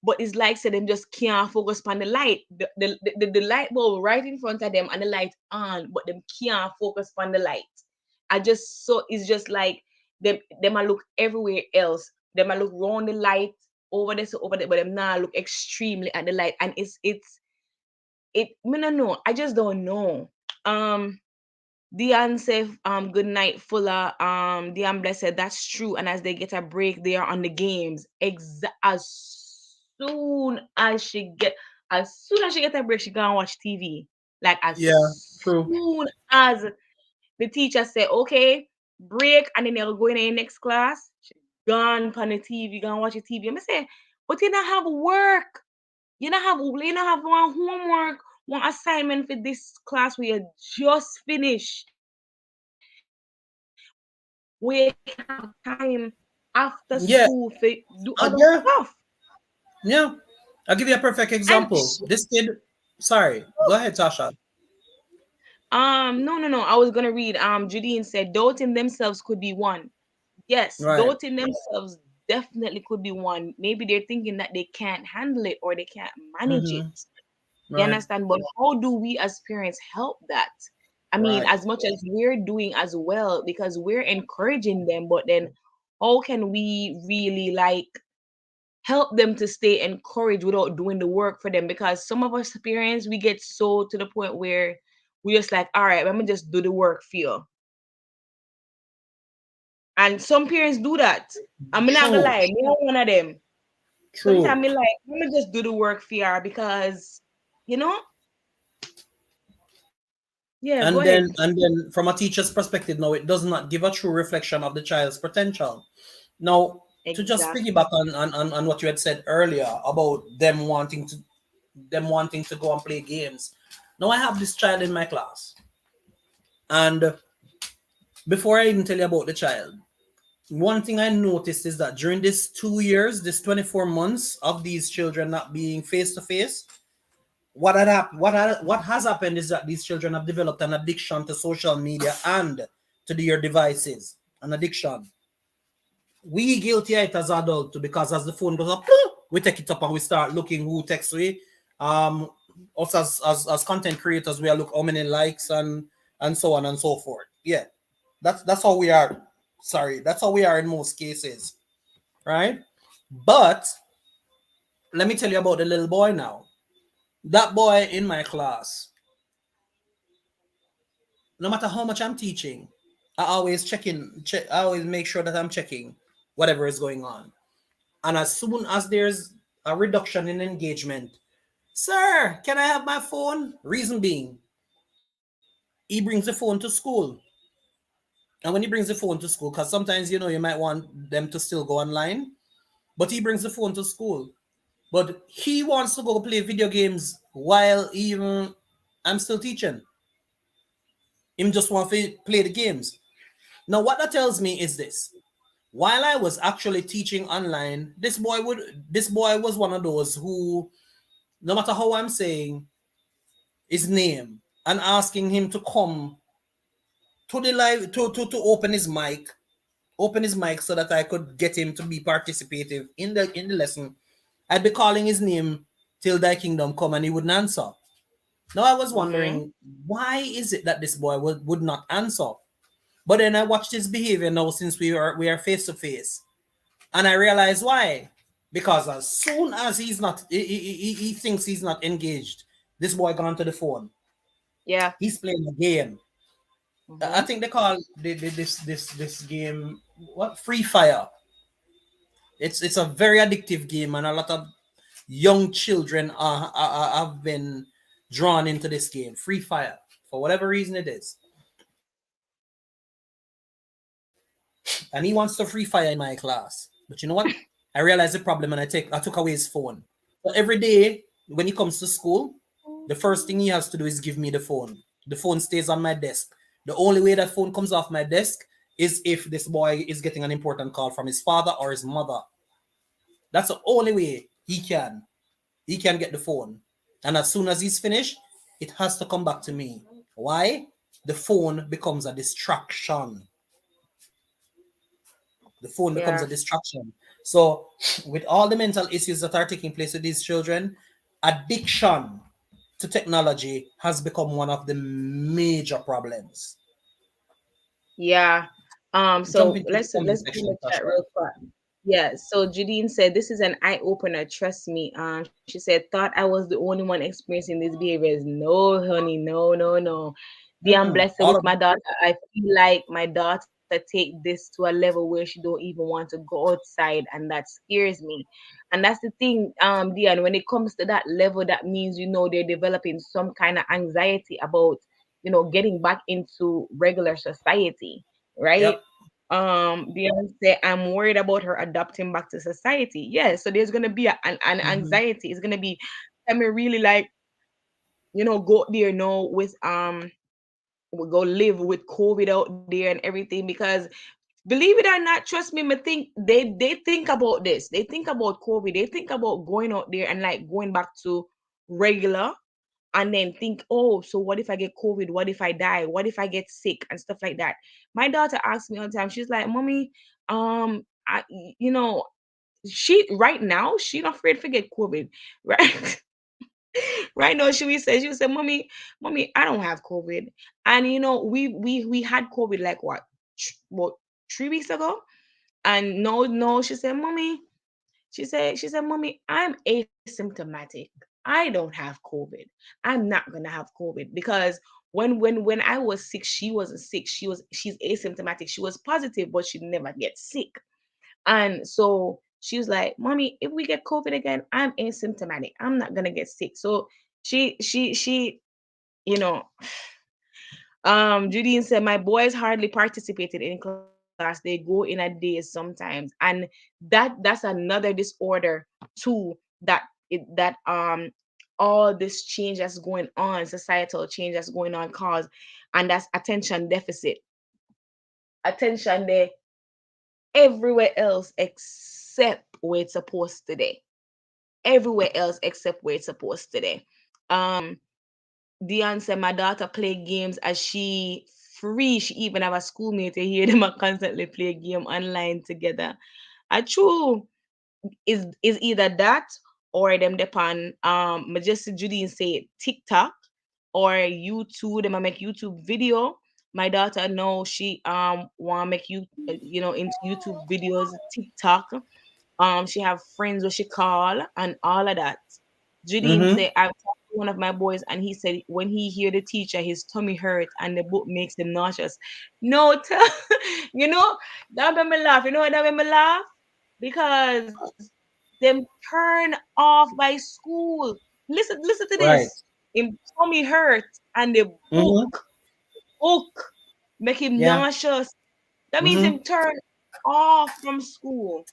but it's like say them just can't focus on the light. The light bulb right in front of them and the light on, but them can't focus on the light. I just so it's just like them I look everywhere else. Them I look round the light over this over there, but them now look extremely at the light. And it me no know. I just don't know. Um Dion said, good night, Fuller. Dion Bless said that's true. And as they get a break, they are on the games. Soon as she get as soon as she get a break, she gonna watch TV. Like Yeah, as true. soon as the teacher say, okay, break, and then they'll go in the next class, she gone on the TV, gonna watch the TV. I'm say, but you don't have work. You don't have one homework, one assignment for this class where you just finished, where you can have time after school for do other Yeah, stuff. yeah, yeah. I'll give you a perfect And example. This kid, sorry, go ahead, Tasha. no. I was gonna read. Judine said doubting themselves could be one. Yes, Right. doubting themselves definitely could be one. Maybe they're thinking that they can't handle it or they can't manage it. Mm-hmm. You Right. understand? But how do we as parents help that? I mean, Right. as much as we're doing as well, because we're encouraging them, but then how can we really like help them to stay encouraged without doing the work for them? Because some of us parents, we get so to the point where we just like, all right, let me just do the work for you. And some parents do that. I'm not gonna True. lie, me not one of them. True. Sometimes me like, let me just do the work for you because, you know, yeah, go ahead. And then from a teacher's perspective, now it does not give a true reflection of the child's potential. Now, to just Exactly. piggyback on what you had said earlier about them wanting to go and play games. Now I have this child in my class. And before I even tell you about the child, one thing I noticed is that during this 2 years, this 24 months of these children not being face to face, what has happened is that these children have developed an addiction to social media and to their devices. An addiction. We guilty it as adults because as the phone goes up, we take it up and we start looking who texts we. Um, us as content creators, we are look how many likes and so on and so forth. Yeah, that's how we are. Sorry, that's how we are in most cases, right? But let me tell you about the little boy now. That boy in my class, no matter how much I'm teaching, I always I always make sure that I'm checking whatever is going on. And as soon as there's a reduction in engagement, sir, can I have my phone? Reason being, he brings the phone to school. And when he brings the phone to school, because sometimes you might want them to still go online, but he brings the phone to school. But he wants to go play video games while even I'm still teaching. Him just want to play the games. Now, what that tells me is this: while I was actually teaching online, this boy was one of those who, no matter how I'm saying his name and asking him to come to the live to open his mic so that I could get him to be participative in the lesson. I'd be calling his name till thy kingdom come and he wouldn't answer. Now I was Mm-hmm. wondering, why is it that this boy would not answer? But then I watched his behavior now since we are face to face, and I realize why. Because as soon as he's not, he thinks he's not engaged. This boy gone to the phone. Yeah. He's playing a game. I Mm-hmm. think they call this game what, Free Fire. It's a very addictive game, and a lot of young children have been drawn into this game, Free Fire, for whatever reason it is. And he wants to Free Fire in my class. But you know what? I realized the problem, and I took away his phone. So every day when he comes to school, the first thing he has to do is give me the phone. The phone stays on my desk. The only way that phone comes off my desk is if this boy is getting an important call from his father or his mother. That's the only way he can get the phone. And as soon as he's finished, it has to come back to me. Why? The phone becomes a distraction. The phone becomes Yeah. a distraction. So, with all the mental issues that are taking place with these children, addiction to technology has become one of the major problems. Yeah. Jump So into the comment let's go in section, the chat Tasha. real quick. Yeah. So Judine said this is an eye opener. Trust me. She said thought I was the only one experiencing these behaviors. No, honey. No, no, no. The I'm Mm-mm. blessed All with of my daughter. I feel like my daughter take this to a level where she don't even want to go outside, and that scares me. And that's the thing, Dion. When it comes to that level, that means they're developing some kind of anxiety about getting back into regular society, right? yep. Beyonce, I'm worried about her adapting back to society. Yeah, so there's gonna be an Mm-hmm. anxiety. It's gonna be, let me really like, go there now with we go live with COVID out there and everything because believe it or not, trust me, I think they think about this. They think about COVID. They think about going out there and like going back to regular and then think, oh, so what if I get COVID? What if I die? What if I get sick and stuff like that? My daughter asks me all the time, she's like, Mommy, I, you know, she right now, she not afraid to get COVID, right? Right now, she would say, Mommy, I don't have COVID. And we had COVID like what 3 weeks ago? And no, she said, Mommy, she said, Mommy, I'm asymptomatic. I don't have COVID. I'm not gonna have COVID because when I was sick, she wasn't sick. She's asymptomatic. She was positive, but she never gets sick. And so she was like, Mommy, if we get COVID again, I'm asymptomatic. I'm not gonna get sick. So she, you know, Judy said, my boys hardly participated in class. They go in a day sometimes. And that's another disorder too that all this change that's going on, societal change that's going on cause, and that's attention deficit. Attention there everywhere else except where it's supposed to be. Everywhere else except where it's supposed to be. Um Dion said my daughter play games as she free. She even have a schoolmate. You hear them a constantly play game online together. A true is either that or them depend Majestic Judy say TikTok or YouTube. Them a make YouTube video. My daughter know she wanna make into YouTube videos, TikTok. She have friends where she call and all of that. Judine Mm-hmm. say I've talked to one of my boys and he said when he hear the teacher, his tummy hurt and the book makes him nauseous. No, you know that made me laugh. You know what that made me laugh? Because them turn off by school. Listen to Right. this. Him tummy hurt and the Mm-hmm. book make him Yeah. nauseous. That means Mm-hmm. him turn off from school.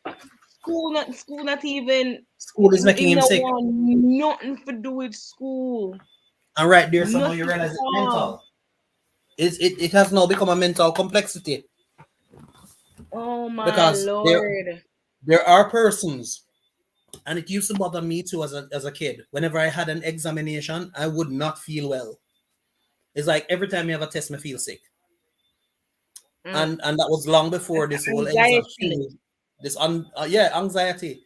School not even School is making him him not sick. want nothing to do with school. And right there, somehow you Nothing at realize it's all. mental. It has now become a mental complexity Oh my because lord. there are persons, and it used to bother me too as a kid. Whenever I had an examination, I would not feel well. It's like every time you have a test, me feel sick, Mm. and that was long before this whole exam Anxiety. thing. Anxiety.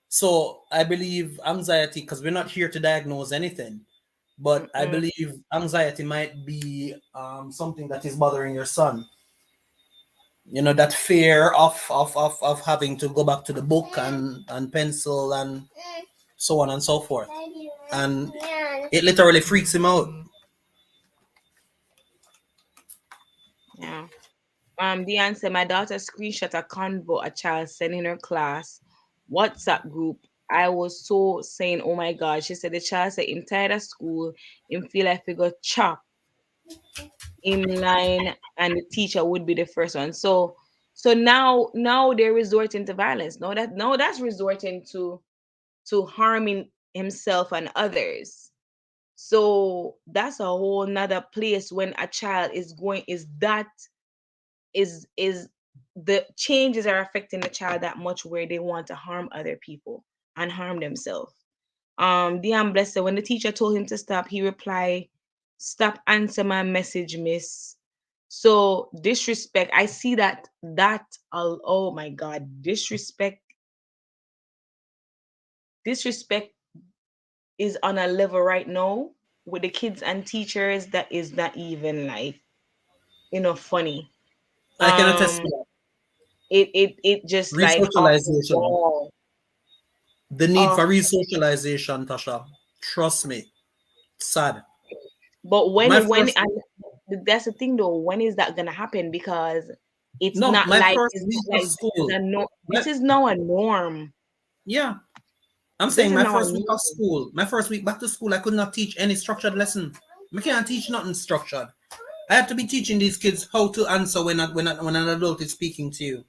So I believe anxiety, because we're not here to diagnose anything, but I Mm-mm. believe anxiety might be something that is bothering your son. that fear of having to go back to the book and pencil and so on and so forth, and it literally freaks him out. Yeah. The answer, my daughter screenshot a convo a child sent in her class WhatsApp group. I was so saying, oh my God. She said the child said him tired of school, him feel like he got chop in line and the teacher would be the first one. So now they're resorting to violence. No, that's resorting to harming himself and others. So that's a whole nother place when a child is going is the changes are affecting the child that much where they want to harm other people and harm themselves. Dion Blessed, when the teacher told him to stop, he replied, "Stop answer my message, miss." So disrespect, I see that oh my God, disrespect is on a level right now with the kids and teachers that is not even like funny. I can attest to Um that. it just like off the Resocialization, wall. the need for Off. resocialization, Tasha. Trust me, sad. But My when first and that's the thing though, when is that gonna happen? Because no, my first it's week not of like this is school. a no, My, this is now a norm. yeah, I'm This saying is my now a first week of norm. school, my first week back to school, I could not teach any structured lesson. I can't teach nothing structured. I had to be teaching these kids how to answer when an adult is speaking to you.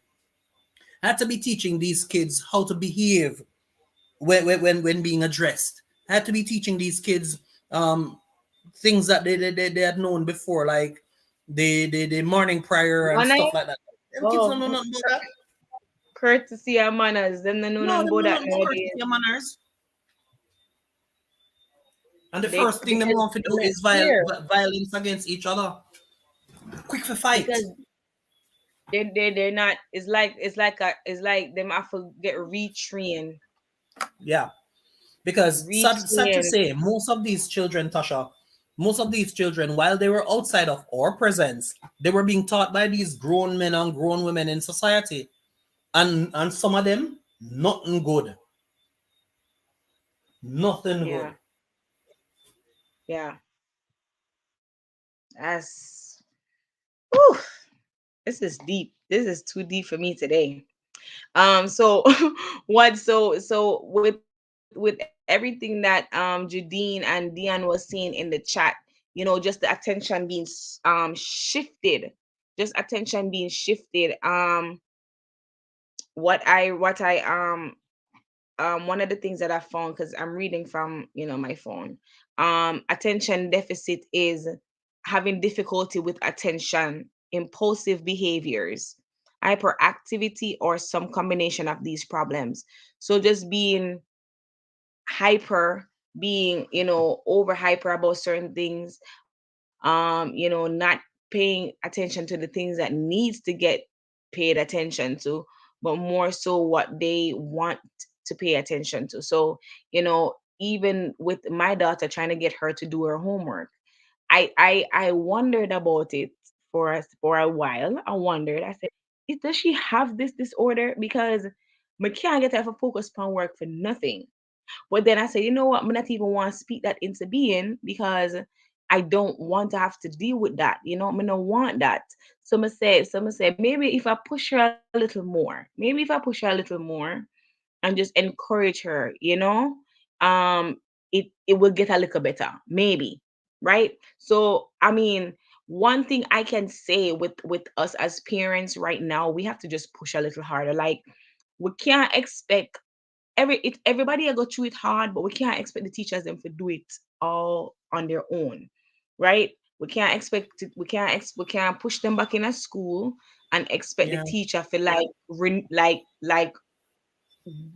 I had to be teaching these kids how to behave when being addressed. I had to be teaching these kids um, things that they had known before, like the morning prayer and One stuff night, like that. Them kids don't oh, know nothing about that. courtesy and manners, them they know No, nothing them about don't know that nothing about courtesy nowadays. and manners. And the They first thing they because want to do them are is scared violence against each other. Quick for fight. because they're not. It's like them have to get retrained, Yeah. Because sad to retrained. say, most of these children, Tasha, most of these children, while they were outside of our presence, they were being taught by these grown men and grown women in society. And some of them, nothing good. Nothing Yeah, good. yeah. That's. Whew, this is deep. This is too deep for me today. So with everything that Judine and Dion was saying in the chat, just the attention being shifted, just attention being shifted. What I one of the things that I found, because I'm reading from my phone, attention deficit is having difficulty with attention, impulsive behaviors, hyperactivity, or some combination of these problems. So just being hyper, being over hyper about certain things, not paying attention to the things that needs to get paid attention to, but more so what they want to pay attention to. So even with my daughter, trying to get her to do her homework, I wondered about it for a while. I wondered. I said, Does she have this disorder?" Because me can't get her to focus on work for nothing. But then I said, you know what? I'm not even want to speak that into being because I don't want to have to deal with that. I don't want that. So I said, maybe if I push her a little more, and just encourage her, um, it will get a little better, maybe, right? So I mean, one thing I can say with us as parents right now, we have to just push a little harder. Like we can't expect everybody will go through it hard, but we can't expect the teachers them to do it all on their own, right? We can't push them back in a school and expect the Yeah. teacher to like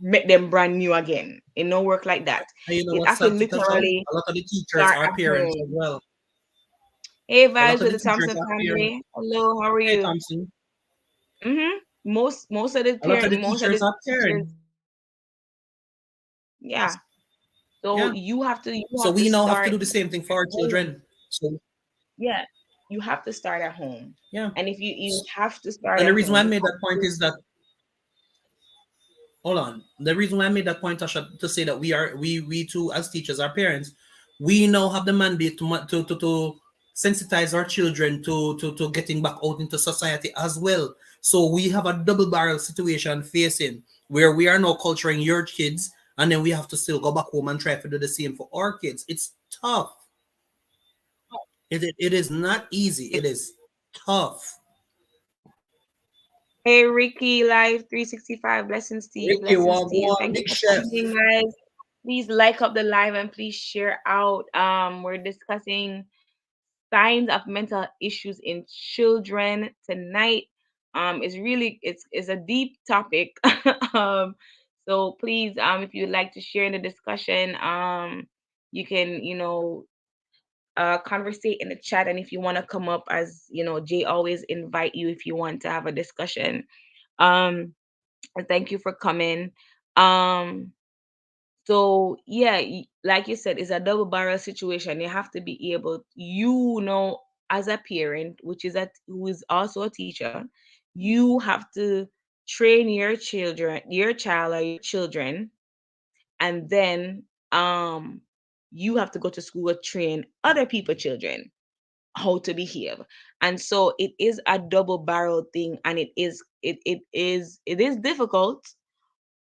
make them brand new again. It no work like that. And you know It what's have to sad, Tasha? literally A lot of the teachers start are at parents as home. well. Hey, A lot vibes of with the the teachers Thompson are parents. family. Hello, how are Hey, you? Thompson. Mm-hmm. Most of the A lot of parent the most of teachers the are teachers, parents. yeah. So Yeah. you have to So we now have to start do the same thing for at our home. children. So Yeah. you have to start at home. Yeah. And if you have to start And the at reason why home, I you made that have point to. is that, hold on. The reason why I made that point, Tasha, to say that we too as teachers, our parents, we now have the mandate to sensitize our children to getting back out into society as well. So we have a double barrel situation facing where we are now culturing your kids, and then we have to still go back home and try to do the same for our kids. It's tough. It is not easy. It is tough. Hey Ricky, live 365, Ricky blessings to you. Wagwan, Thank you big for chef. coming, guys. Please like up the live and please share out. We're discussing signs of mental issues in children tonight. It's a deep topic. um, so please, if you'd like to share in the discussion, you can, conversate in the chat. And if you want to come up, as you know, Jay always invite you if you want to have a discussion. Um, and thank you for coming. Um, so yeah, like you said, it's a double barrel situation. You have to be able, as a parent, who is also a teacher, you have to train your child or your children, and then you have to go to school to train other people children how to behave. And so it is a double barrel thing, and it is difficult.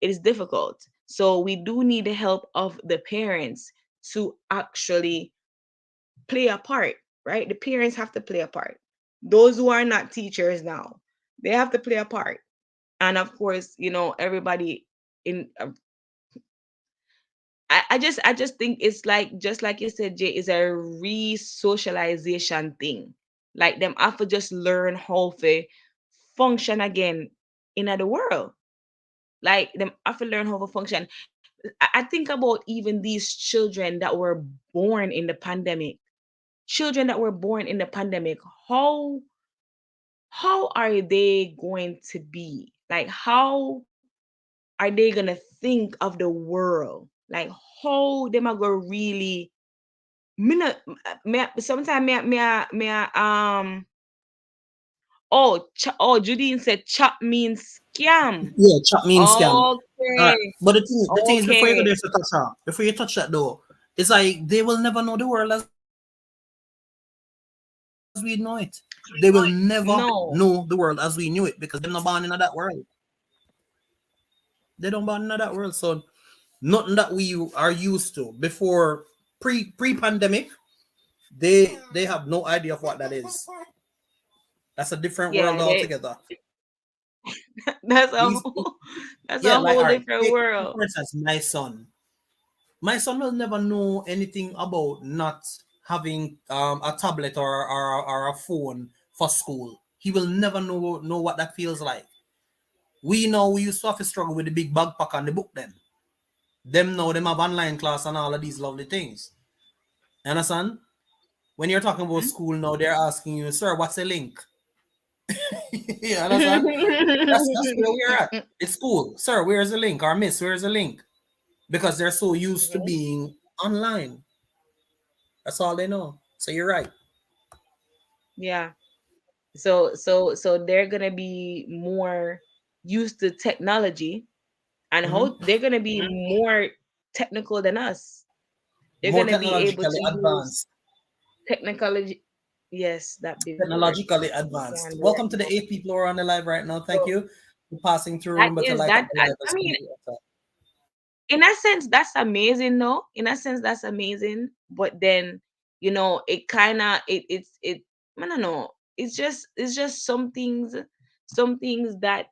It is difficult. So we do need the help of the parents to actually play a part, right? The parents have to play a part. Those who are not teachers now, they have to play a part. And of course, everybody in I just think it's like, just like you said, Jay, is a re-socialization thing. Like them have to just learn how to function again in the world. Like them have to learn how to function. I think about even these children that were born in the pandemic. Children that were born in the pandemic. How are they going to be? Like how are they gonna think of the world? Like how them are gonna really me not me sometimes oh Judine said chop means scam. Yeah, chat means scam. All right, Okay. but the thing is, before you go Okay. there, so Tasha, before you touch that though, it's like they will never know the world as we know it. They will never know the world as we knew it because No. them not born into that world. They don't born into that world, so nothing that we are used to before pre-pandemic. They have no idea of what that is. That's a different world Yeah, altogether. that's a These, whole that's yeah, a like whole all right, different take world. for instance, my son will never know anything about not having a tablet or a phone for school. He will never know what that feels like. We know we used to have to struggle with the big backpack and the book them now them have online class and all of these lovely things. You understand? When you're talking about Mhm. school now, they're asking you, sir, what's a link? You understand? That's where we're at. It's school. Sir, where's the link? Or miss, where's the link? Because they're so used to Mhm. being online. That's all they know. So you're right. Yeah. So they're gonna be more used to technology, and Hmm. how they're gonna be more technical than us. They're More gonna be able technologically to use advanced. technology. Yes, that big word. Technologically You advanced. can do it. Welcome to the 8 people who are on the live right now. Thank So you for passing through. that Remember to is like up that. the I, live I as mean, well. in a sense, that's amazing. No, in a sense, that's amazing. But then, it kind of it. I don't know. It's just some things that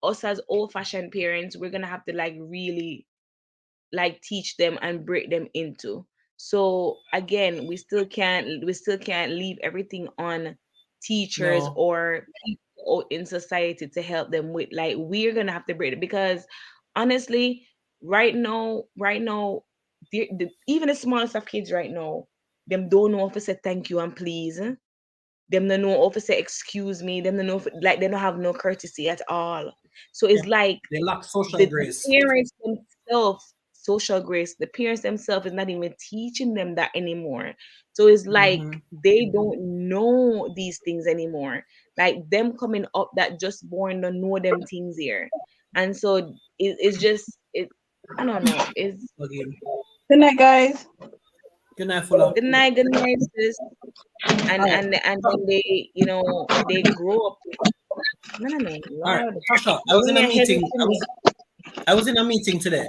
us as old fashioned parents, we're gonna have to like really like teach them and break them into. So again, we still can't leave everything on teachers No. or people in society to help them with, like, we're gonna have to break it, because honestly, right now, even the smallest of kids right now, them don't know how to say thank you and please. Them don't know how to say excuse me. Them don't know like they don't have no courtesy at all. So Yeah. it's like They lack social the grace. parents themselves social grace, the parents themselves is not even teaching them that anymore. So it's like Mm-hmm. they don't know these things anymore. Like them coming up that just born don't know them things here. And so it's just it I don't know. It's Again. Good night, guys. Good night, Fuller. good night, sis. All right. And then they they grow up. No, no, no, All right. Lord. Tasha, Bring your heavy to me. I was in a meeting today.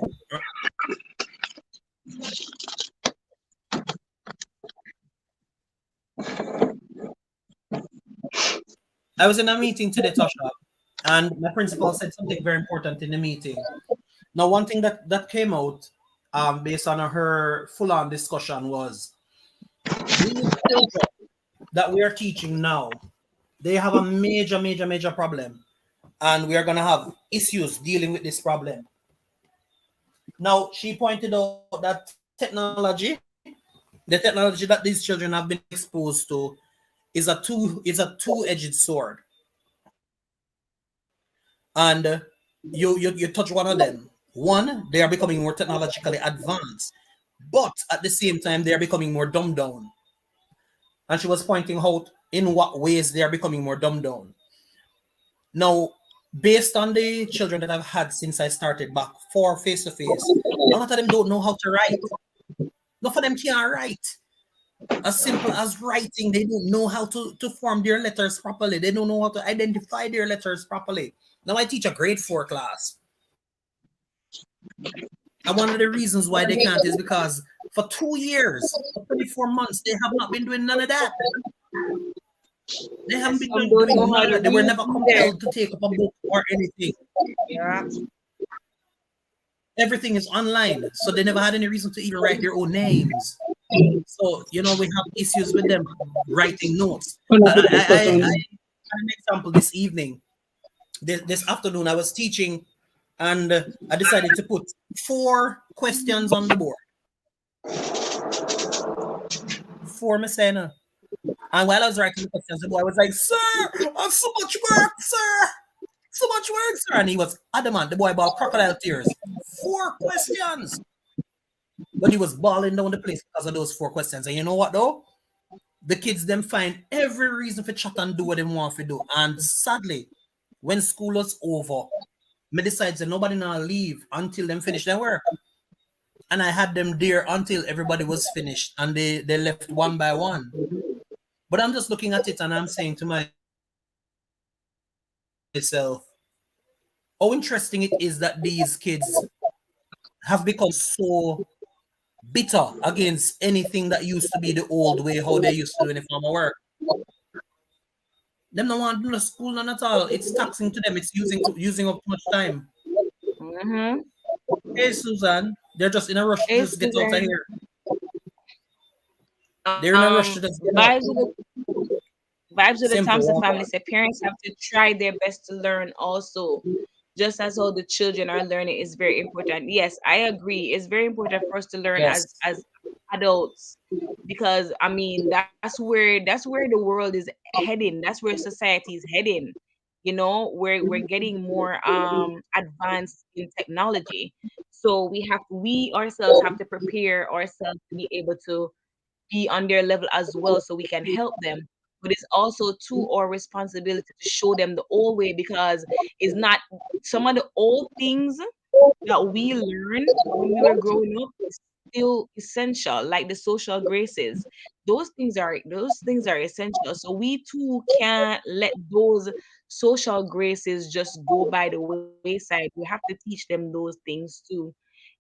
I was in a meeting today, Tasha, and my principal said something very important in the meeting. Now, one thing that came out, based on her full-on discussion was these children that we are teaching now, they have a major, major, major problem, and we are gonna have issues dealing with this problem. Now, she pointed out that technology, the technology that these children have been exposed to, is a two-edged sword, and you touch one of them. One, they are becoming more technologically advanced, but at the same time, they are becoming more dumbed down. And she was pointing out in what ways they are becoming more dumbed down. Now, based on the children that I've had since I started back for face to face, a lot of them don't know how to write. None of them can't write. As simple as writing, they don't know how to form their letters properly. They don't know how to identify their letters properly. Now I teach a grade 4 class. And one of the reasons why they can't is because for 2 years, for 24 months, they have not been doing none of that. They haven't been Some don't doing know none how of to that. They were read never either. compelled to take up a book or anything. Yeah. Everything is online. So they never had any reason to even write their own names. So, we have issues with them writing notes. We're not I, for the I, I, I discussion. had an example this evening. This afternoon, I was teaching, and I decided to put 4 questions on the board. 4 Messena. And while I was writing the questions, the boy was like, "Sir, I have so much work, sir. So much work, sir." And he was adamant. The boy about crocodile tears. 4 questions. But he was bawling down the place because of those 4 questions. And you know what, though? The kids then find every reason for chat and do what they want to do. And sadly, when school was over, me decided that nobody now leave until them finish their work. And I had them there until everybody was finished. And they left one by one. But I'm just looking at it and I'm saying to myself, how interesting it is that these kids have become so bitter against anything that used to be the old way, how they used to do uniform work. Them don't want to do the school none at all. It's taxing to them. It's using up too much time. Mm-hmm. Hey Susan, they're just in a rush to Hey, just get out of Susan. here. They're in a rush to just get out. Vibes with the Simple. Thompson Walk family on. say parents have to try their best to learn also. Just as how the children are learning is very important. Yes, I agree. It's very important for us to learn Yes. as adults because I mean that's where the world is heading. That's where society is heading. We're getting more advanced in technology. So we ourselves have to prepare ourselves to be able to be on their level as well so we can help them. But it's also to our responsibility to show them the old way because it's not some of the old things that we learned when we were growing up is still essential, like the social graces. Those things are essential. So we too can't let those social graces just go by the wayside. We have to teach them those things too.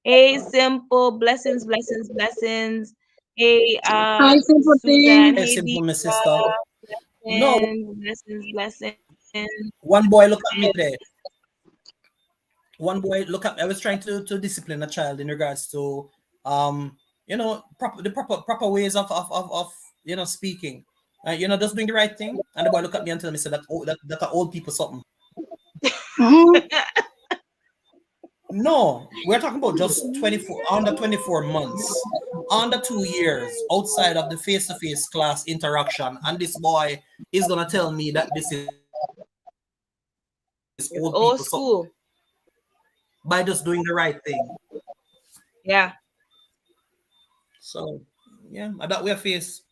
Hey, simple blessings, blessings, blessings. Hey, Hi, Susan. sympathy. Hey, Hey, simple, my Diva. sister. No, Blessings, blessings. one boy look at me today. One boy look at. I was trying to discipline a child in regards to the proper ways of speaking. Just doing the right thing. And the boy look at me and tell me say that are old people something. Mhm. No, we're talking about just 24 under 24 months, under 2 years outside of the face-to-face class interaction, and this boy is gonna tell me that this is old people something It's by old just doing the school. right thing. Yeah. So yeah, that we face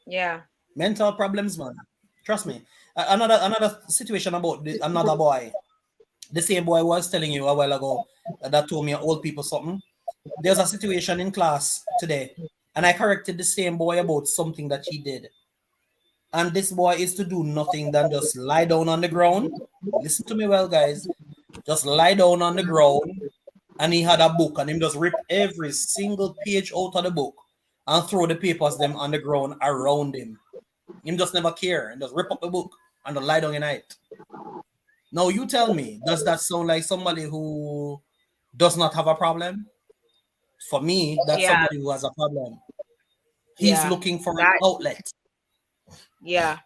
Yeah. mental problems, man. Trust me. Another situation about another boy. The same boy was telling you a while ago that told me old people something. There's a situation in class today, and I corrected the same boy about something that he did. And this boy is to do nothing than just lie down on the ground. Listen to me well, guys. Just lie down on the ground, and he had a book, and him just rip every single page out of the book and throw the papers them on the ground around him. Him just never care and just rip up the book and just lie down in it. Now you tell me, does that sound like somebody who does not have a problem? For me, that's Yeah. somebody who has a problem. He's Yeah. looking for an That. outlet. Yeah.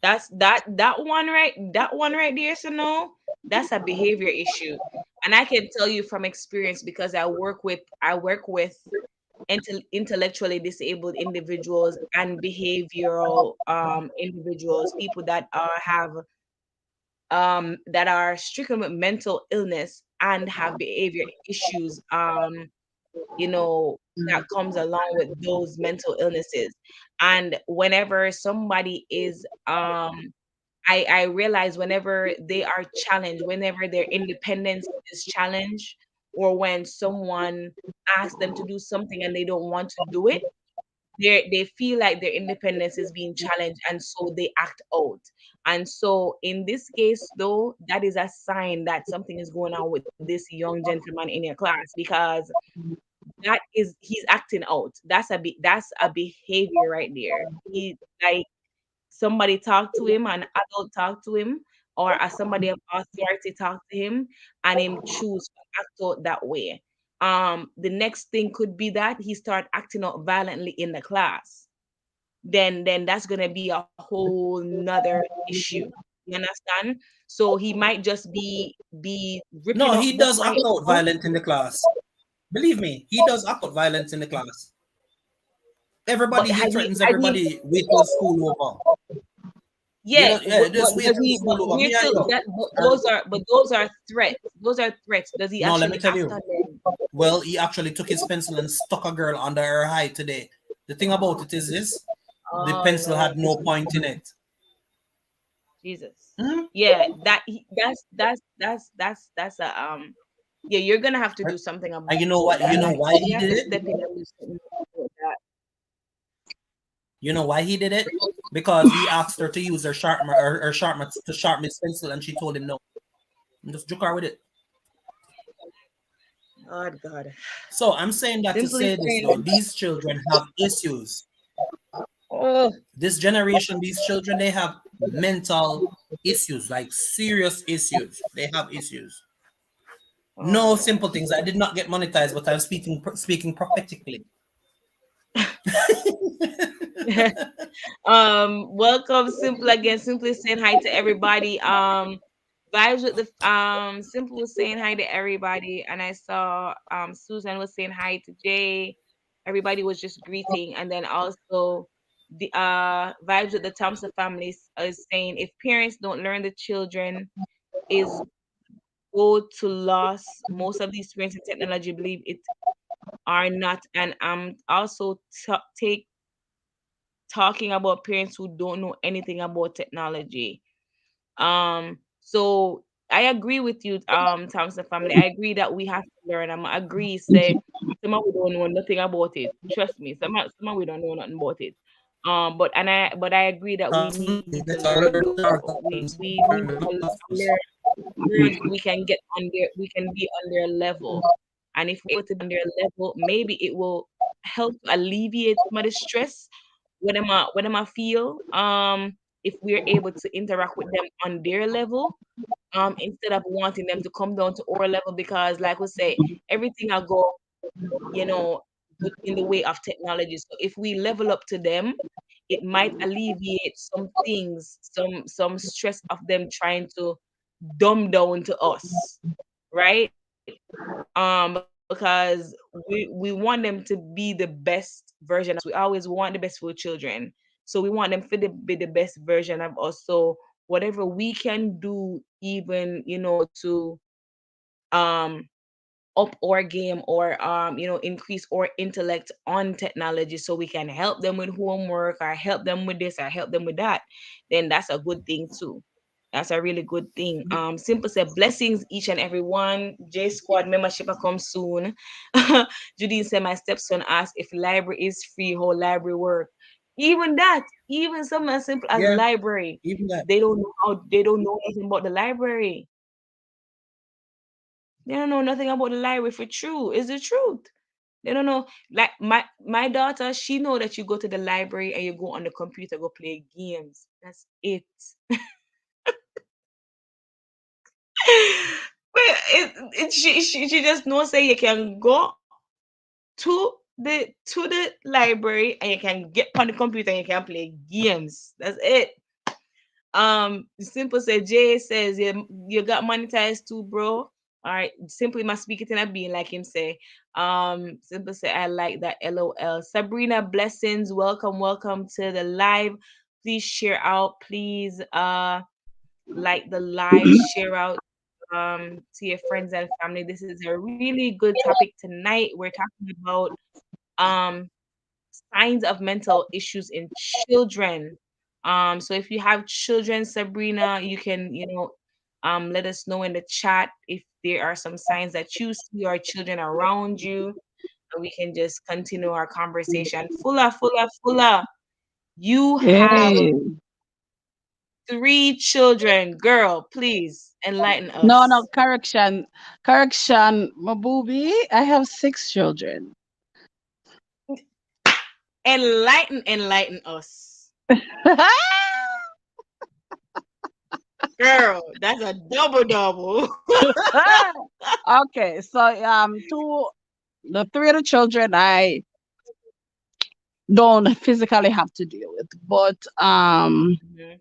That one right there, so no, that's a behavior issue. And I can tell you from experience because I work with intellectually disabled individuals and behavioral individuals, people that are stricken with mental illness and have behavior issues, that comes along with those mental illnesses. And whenever somebody is I realize whenever they are challenged, whenever their independence is challenged, or when someone asks them to do something and they don't want to do it, they feel like their independence is being challenged, and so they act out. And so in this case, though, that is a sign that something is going on with this young gentleman in your class, because he's acting out. That's a behavior right there. He like somebody talk to him, an adult talk to him, or somebody of authority talk to him, and him choose to act out that way. The next thing could be that he start acting out violently in the class. Then that's gonna be a whole nother issue. You understand? So he might just be ripping No, up he book does right act out now. violent in the class. Believe me, he does act out violence in the class. But Everybody, he has he threatens has he everybody. Wait till school over. You Yeah, know, yeah, but just wait does till he? But school over. we're Me and still you. that. But those are threats. Those are threats. Does he No, let me actually tell act you. on them? Well, he actually took his pencil and stuck a girl under her eye today. The thing about it is this: the Oh pencil Lord, had no point in it. Jesus. Hmm? Yeah, that's a Yeah, you're gonna have to do something And you about know what? You that. know Like why he you have did to it? step in and do something about that. You know why he did it? Because he asked her to use her sharpener to sharpen his pencil, and she told him no. And just joke her with it. God. So I'm saying that to Simply say this though: saying, these children have issues. oh, This generation, these children, they have mental issues, like serious issues. They have issues. oh No my simple God. things. I did not get monetized, but I'm speaking prophetically. Welcome, Simple again. Simply saying hi to everybody. Vibes with the Simple was saying hi to everybody, and I saw Susan was saying hi to Jay. Everybody was just greeting, and then also the Vibes with the Thompson family is saying if parents don't learn the children is go to loss. Most of these parents in technology believe it are not, and also take talking about parents who don't know anything about technology. So I agree with you, Thompson family. I agree that we have to learn. I agree, say some we don't know nothing about it. Trust me, some we don't know nothing about it. But I agree that we need to learn though. We need to learn so we can be on their level. And if we're able to be on their level, maybe it will help alleviate some of the stress when I feel if we're able to interact with them on their level, instead of wanting them to come down to our level, because like we say, everything I go, you know, in the way of technology. So if we level up to them, it might alleviate some things, some stress of them trying to dumb down to us, right? Because we want them to be the best version of us. We always want the best for children. So we want them be the best version of us. So whatever we can do, even to um up our game, or increase our intellect on technology, so we can help them with homework, or help them with this, or help them with that, then that's a good thing too. That's a really good thing. Simple said, blessings each and every one. J Squad membership will come soon. Judy said, my stepson asked if library is free, how library work. Even that, even something as simple as Yeah, library, even that. they don't know nothing about the library. They don't know nothing about the library. For true, is the truth. They don't know. Like my daughter, she know that you go to the library and you go on the computer, go play games. That's it. But she just know say you can go to the library and you can get on the computer and you can play games. That's it. Simple said, Jay says, you got monetized too, bro. All right, simply must speak it in a being, like him say. Simple say, I like that. LOL. Sabrina, blessings. Welcome to the live. Please share out. Please like the live, share out to your friends and family. This is a really good topic tonight. We're talking about um signs of mental issues in children. So if you have children, Sabrina, you can, let us know in the chat if there are some signs that you see or children around you, and we can just continue our conversation. Fulla. You have Hey. 3 children. Girl, please enlighten No, us. correction. Correction, Mabubi. I have 6 children. Enlighten us. Girl, that's a double. Okay, so the 3 of the children I don't physically have to deal with, but Mhm.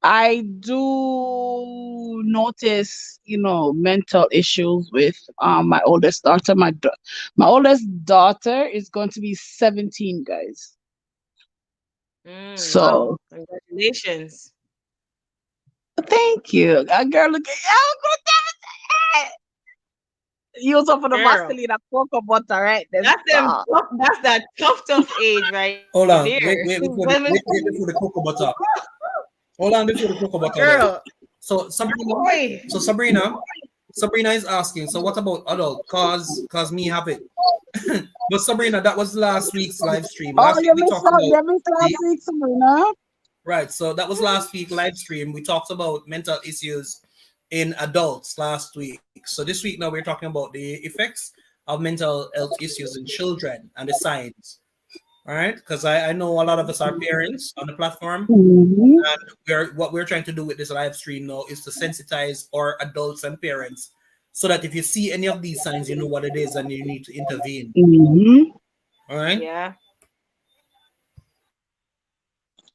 I do notice, mental issues with my oldest daughter. My oldest daughter is going to be 17, guys. So Wow. Congratulations. thank you. Girl, look at you. Use up for the Girl. Vaseline and cocoa butter, right? Then That's them stop. that's that tough age right Hold there. on, wait before the Women, wait before the cocoa butter. Hold on before the cocoa butter there. girl. So Sabrina, Boy. so Sabrina, Sabrina is asking. So what about adult? Cause me have it. But Sabrina, that was last week's live stream. Oh, Last week we talked about you missed last the week, Sabrina. right. So that was last week live stream. We talked about mental issues in adults last week. So this week now we're talking about the effects of mental health issues in children and the signs. All right, because I know a lot of us are parents on the platform, Mhm. and what we're trying to do with this live stream now is to sensitize our adults and parents so that if you see any of these signs, you know what it is and you need to intervene. Mhm. All right. Yeah.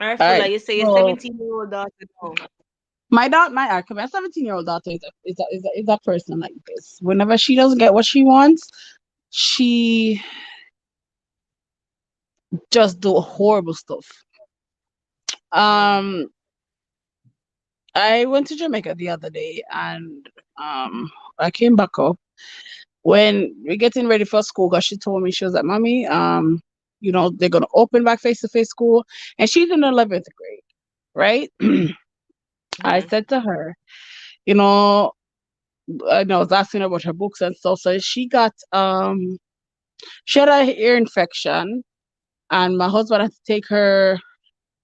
All right, All Fulla, right. you say your So 17-year-old daughter now. my 17-year-old daughter is a person like this. Whenever she doesn't get what she wants, she just do horrible stuff. Mm. Um, I went to Jamaica the other day, and I came back up when we're getting ready for school. Cause she told me, she was like, "Mommy, they're gonna open back face-to-face school," and she's in 11th grade, right? I Mhm. said to her, you know, and I was asking her about her books and stuff. So she had a ear infection, and my husband had to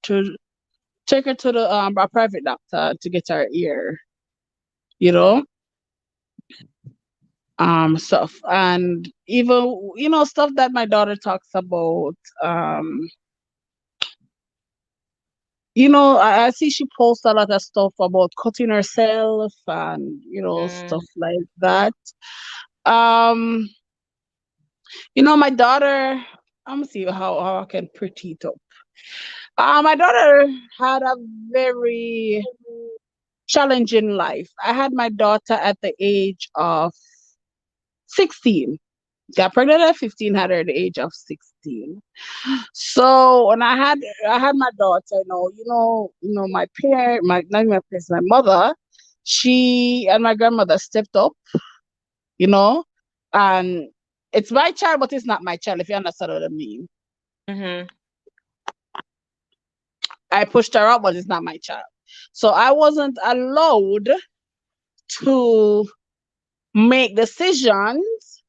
to take her to the a private doctor to get her ear, you Mhm. know, stuff. And even, stuff that my daughter talks about. Um, I see she posts a lot of stuff about cutting herself and, stuff Mm. like that. Um, my daughter, I'm gonna see how I can pretty it up. My daughter had a very challenging life. I had my daughter at the age of 16. Got pregnant at 15, had her at the age of 16. So when I had my daughter, my parent, my not my parents, my mother, she and my grandmother stepped up, you know. And it's my child, but it's not my child, if you understand what I mean. Mhm. I pushed her out, but it's not my child. So I wasn't allowed to make decisions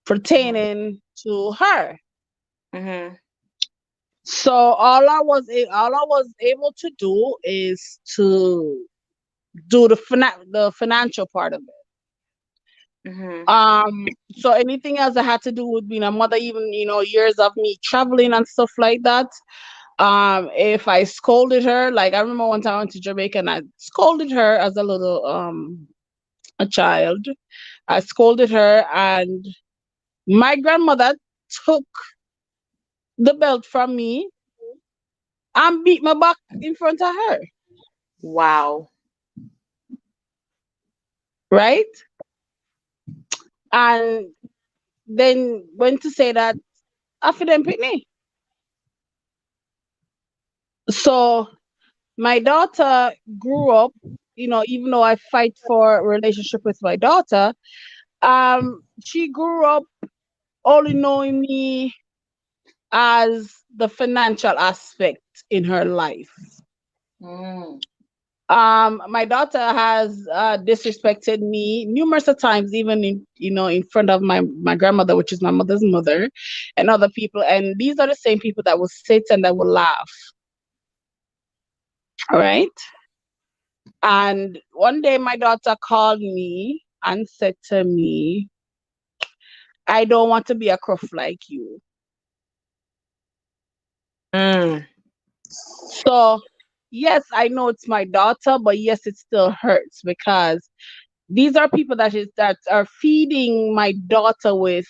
pertaining to her. Mhm. So all I was able to do is to do the financial part of it. Mhm. So anything else I had to do with being a mother, even years of me traveling and stuff like that. If I scolded her, like I remember one time I went to Jamaica and I scolded her as a little a child. I scolded her, and my grandmother took the belt from me and beat my back in front of her. Wow. Right? And then went to say that after them pick me. So my daughter grew up, even though I fight for a relationship with my daughter, she grew up only knowing me as the financial aspect in her life. Mm. My daughter has disrespected me numerous of times, even in front of my grandmother, which is my mother's mother, and other people. And these are the same people that will sit and that will laugh. All right. And one day my daughter called me and said to me, "I don't want to be a crook like you." Mm. So yes, I know it's my daughter, but yes, it still hurts because these are people that are feeding my daughter with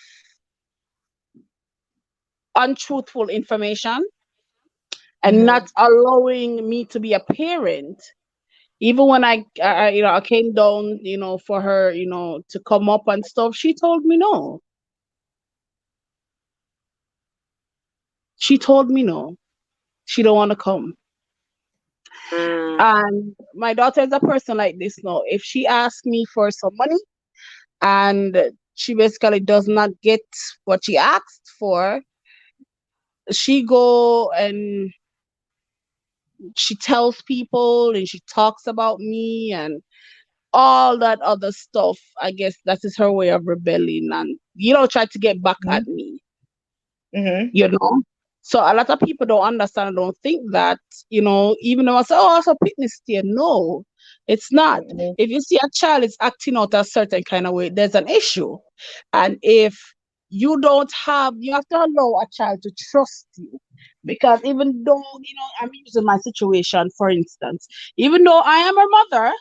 untruthful information and not Mhm. allowing me to be a parent. Even when I came down, for her, to come up and stuff, she told me no. She told me no. She don't want to come. Mm. And my daughter is a person like this now. If she asks me for some money and she basically does not get what she asked for, she go and she tells people and she talks about me and all that other stuff. I guess that is her way of rebelling and try to get back at Mhm. me. Mhm. you know. So a lot of people don't understand, don't think that, even though I say, oh, it's a fitness steer. No, it's not. Mhm. If you see a child is acting out a certain kind of way, there's an issue. And if you have to allow a child to trust you. Because even though, I'm using my situation, for instance, even though I am her mother,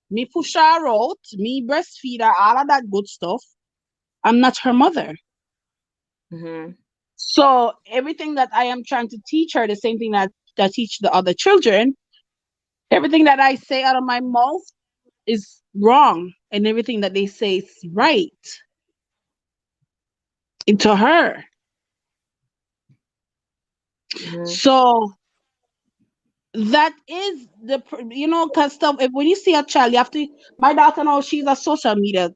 me push her out, me breastfeed her, all of that good stuff, I'm not her mother. Mhm. So everything that I am trying to teach her, the same thing that teach the other children, everything that I say out of my mouth is wrong, and everything that they say is right into her. Mhm. So that is because stuff. If when you see a child, you have to. My daughter now, she's a social media.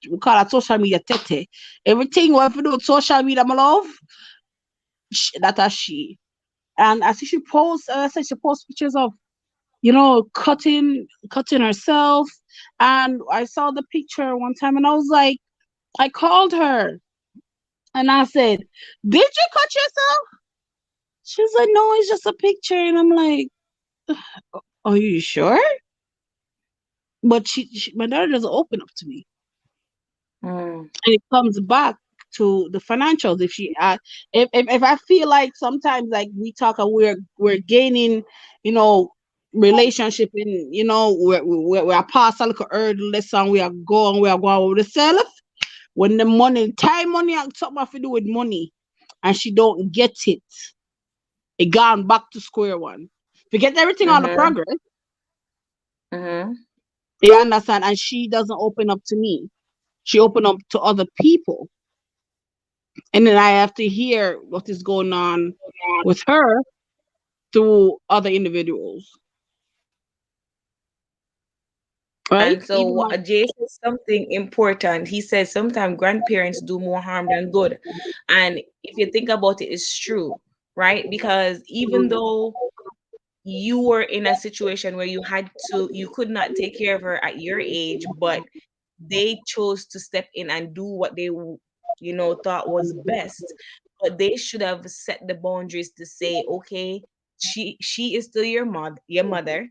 We call her social media tete. Everything we have to do with social media, my love, that is she. And I see she posts. I say she posts pictures of cutting herself. And I saw the picture one time and I was like, I called her and I said, "Did you cut yourself?" She's like, "No, it's just a picture." And I'm like, "Are you sure?" But my daughter doesn't open up to me. Mm. And it comes back to the financials. If I feel like sometimes like we talk and we're gaining, you know, relationship in, we're past a little hurdle lesson, we are going with the self. When the money and something have to do with money and she don't get it, it gone back to square one. Forget everything on the Mhm. progress, Mhm. you understand? And she doesn't open up to me. She open up to other people. And then I have to hear what is going on with her through other individuals, right? And so Even my Jay says something important. He says sometimes grandparents do more harm than good. And if you think about it, it's true, right? Because even though you were in a situation where you could not take care of her at your age, but they chose to step in and do what they thought was best. But they should have set the boundaries to say, okay, she is still your mother.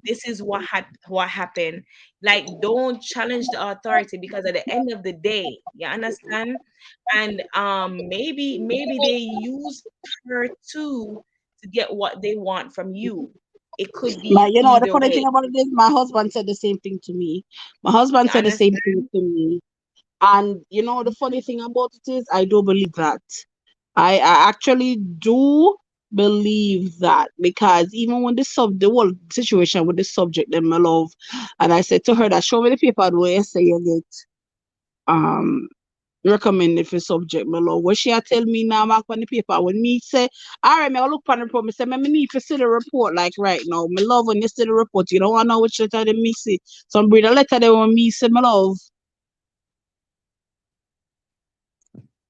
This is what happened. Like, don't challenge the authority, because at the end of the day, you understand. And maybe they use her to get what they want from you. It could be the either funny thing way. about it is my husband said the same thing to me. My husband You said the same understand? thing to me. And the funny thing about it is I do believe that. I actually do believe that, because even when the whole situation with the subject, then my love, and I said to her that show me the paper where you say you get um recommended for subject, my love. What she a tell me now, mark on the paper. When me say, all right, me I look on the report, me say, me need to see the report like right now. My love, when you see the report, you don't want to know which letter they me see. Some breed a letter they want me say, my love.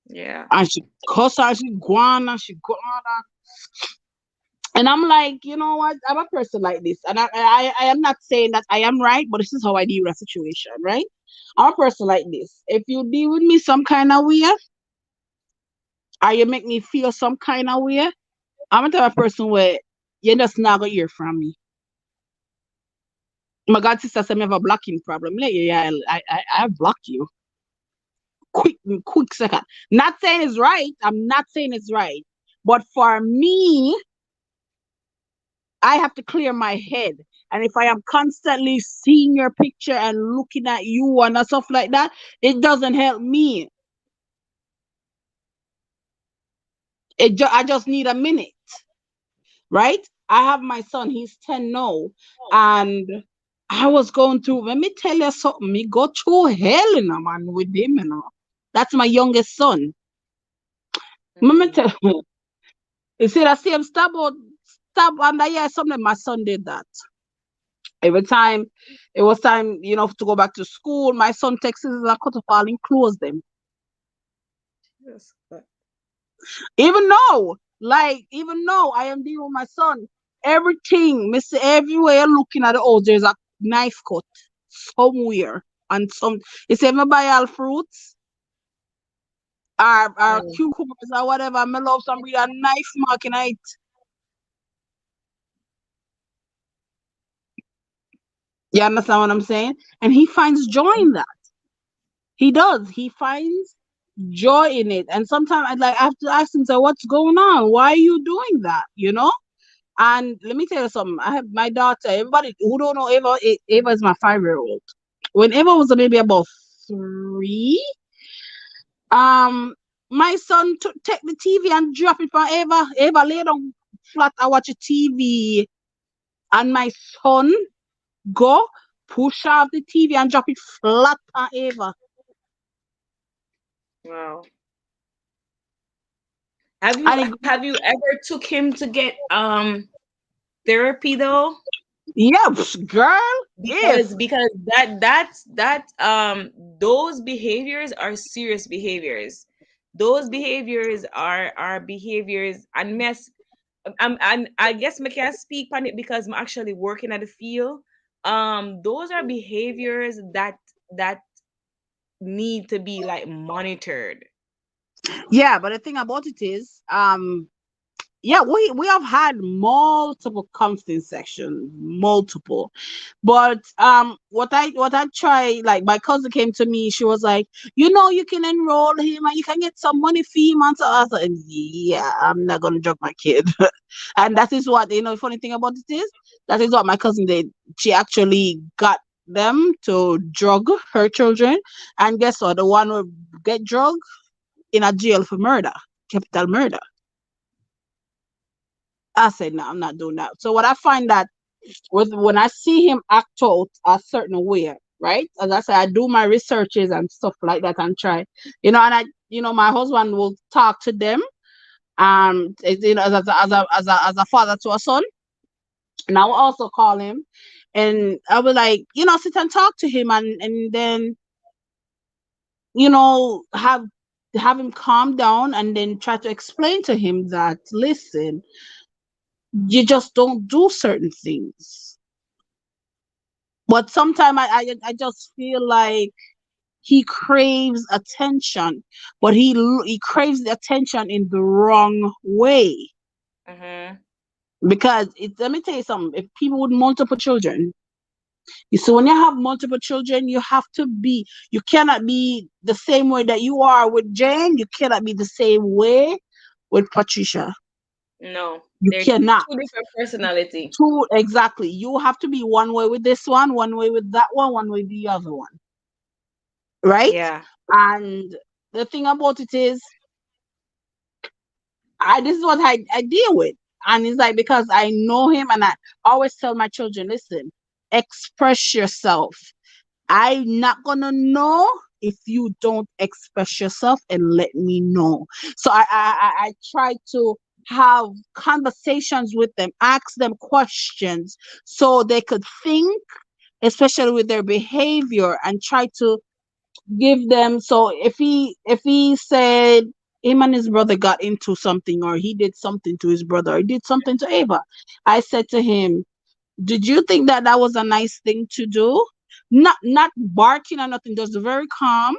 Yeah. And she cuss her, she go on and she go on. And I'm like, you know what? I'm a person like this. And I am not saying that I am right, but this is how I deal with a situation, right? I'm a person like this. If you deal with me some kind of way, or you make me feel some kind of way, I'm a type of person where you're just not gonna hear from me. My God, sister said me have a blocking problem. Like, yeah, I block you. Quick second. Not saying it's right. I'm not saying it's right. But for me, I have to clear my head. And if I am constantly seeing your picture and looking at you and stuff like that, it doesn't help me. I just need a minute, right? I have my son, he's 10 now. And I was going through, let me tell you something, me go through hell in a man with him. That's my youngest son. Let me Mm. tell you, you see that same stab under yeah, something my son did that. Every time it was time, to go back to school, my son texts us a cut off all and close them. Yes. Even though I am dealing with my son, everything, Mr. Everywhere looking at the house, there's a knife cut somewhere. And you say, me buy all fruits or Mm. cucumbers or whatever, I love some with a knife mark in it. You understand what I'm saying? And he finds joy in that. He does. He finds joy in it. And sometimes I have to ask him, so what's going on? Why are you doing that? And let me tell you something. I have my daughter. Everybody who don't know Ava, Ava is my 5-year-old. When Ava was maybe about 3, um, my son take the TV and drop it from Ava. Ava lay down flat. I watch a TV, and my son go push off the TV and drop it flat on Ava. Wow. Have you And it, have you ever took him to get therapy though? yeah, girl, if Because those behaviors are serious behaviors. Those behaviors are behaviors, and mess. And I guess I can't speak on it because I'm actually working at the field. Those are behaviors that need to be like monitored. yeah, but the thing about it is, yeah, we have had multiple counseling sections, multiple. But what I try, like my cousin came to me, she was like, you can enroll him and you can get some money for him and so I said, yeah, I'm not gonna drug my kid. And that is what the funny thing about it is, that is what my cousin did. She actually got them to drug her children, and guess what? The one who get drug in a jail for murder, capital murder. I said, no, I'm not doing that. So what I find that when I see him act out a certain way, right? As I say, I do my researches and stuff like that and try, my husband will talk to them, as a father to a son, and I will also call him And I would like, sit and talk to him, and then, have him calm down, and then try to explain to him that, listen, you just don't do certain things. But sometimes I just feel like he craves attention, but he craves the attention in the wrong way. Mm-hmm. Because let me tell you something. If people with multiple children, you see, when you have multiple children, you cannot be the same way that you are with Jane. You cannot be the same way with Patricia. No, You they're cannot. two different personality. Two, exactly. You have to be one way with this one way with that one way with the other one. Right? Yeah. And the thing about it is, this is what I deal with. And it's like, because I know him, and I always tell my children, listen, express yourself. I'm not gonna know if you don't express yourself and let me know. So I try to have conversations with them, ask them questions so they could think, especially with their behavior, and try to give them. So if he said him and his brother got into something, or he did something to his brother, or he did something to Ava, I said to him, did you think that that was a nice thing to do? Not barking or nothing, just very calm.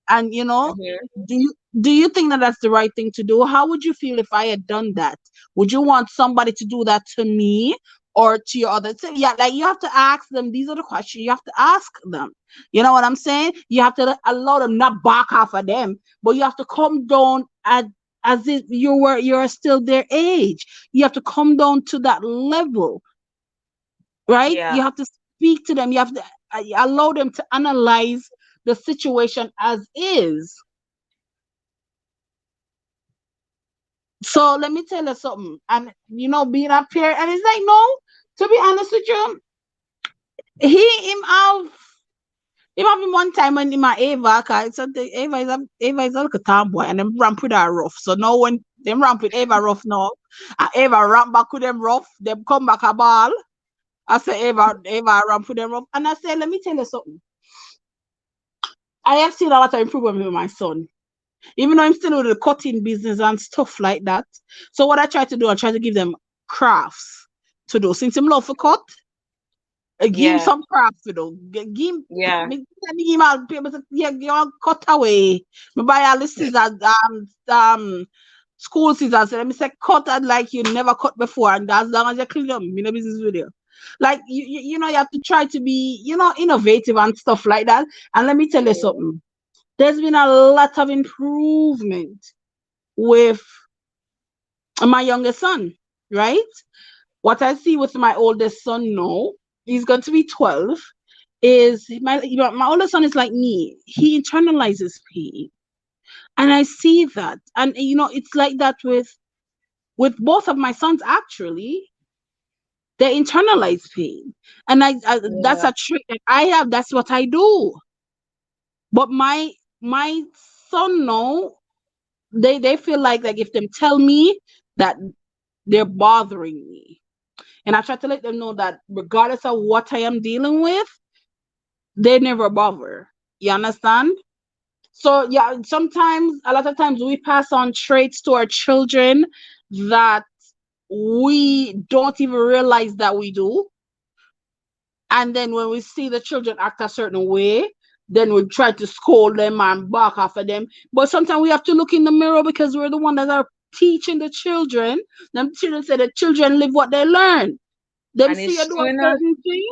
And Mm-hmm. do you think that that's the right thing to do? How would you feel if I had done that? Would you want somebody to do that to me, or to your other? So yeah, like, you have to ask them. These are the questions you have to ask them. You know what I'm saying? You have to allow them, not bark off of them, but you have to come down as if you're still their age. You have to come down to that level, right? You Yeah. have to speak to them. You have to allow them to analyze the situation as is. So let me tell you something. And being a parent, and it's like, no, to be honest with you, he him have him one time when him a Ava, cause Ava is a little tomboy, and them ramp with her rough. So now when them ramp with Ava rough now, and Ava ramp back with them rough, them come back a ball. I say Ava ramp with them rough. And I say, let me tell you something. I have seen a lot of improvement with my son. Even though I'm still with the cutting business and stuff like that. So what I try to do, I try to give them crafts to do. Since him love for cut, give him Yeah. some crafts to do. Give him, Yeah. give him all people say, yeah, you all cut away. Me buy all the scissors, school scissors. Let me say, cut it like you never cut before, and as long as you clean them, me no business with you. Like, you have to try to be, innovative and stuff like that. And let me tell you Mm-hmm. something. There's been a lot of improvement with my youngest son, right? What I see with my oldest son now, he's going to be 12, is my oldest son is like me. He internalizes pain. And I see that. And it's like that with both of my sons, actually. They internalize pain. And I that's Yeah. a trait that I have. That's what I do. But my son now, they feel like if them tell me that they're bothering me. And I try to let them know that regardless of what I am dealing with, they never bother. You understand? So yeah, sometimes, a lot of times, we pass on traits to our children that we don't even realize that we do. And then when we see the children act a certain way, then we try to scold them and bark after them. But sometimes we have to look in the mirror, because we're the one that are teaching the children. Them children say the children live what they learn. Them And see you it's do true a enough. certain thing,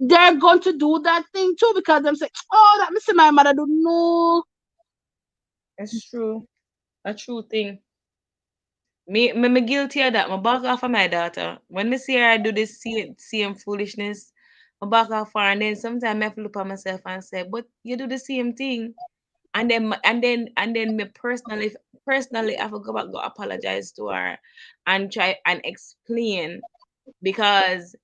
they're going to do that thing too, because them say, oh, that me see my mother do. No. It's true. A true thing. Me guilty of that. My back off of my daughter. When me see her I do this same foolishness, my back off her, and then sometimes I have to look at myself and say, but you do the same thing. And then me personally I have to go back, go apologize to her and try and explain, because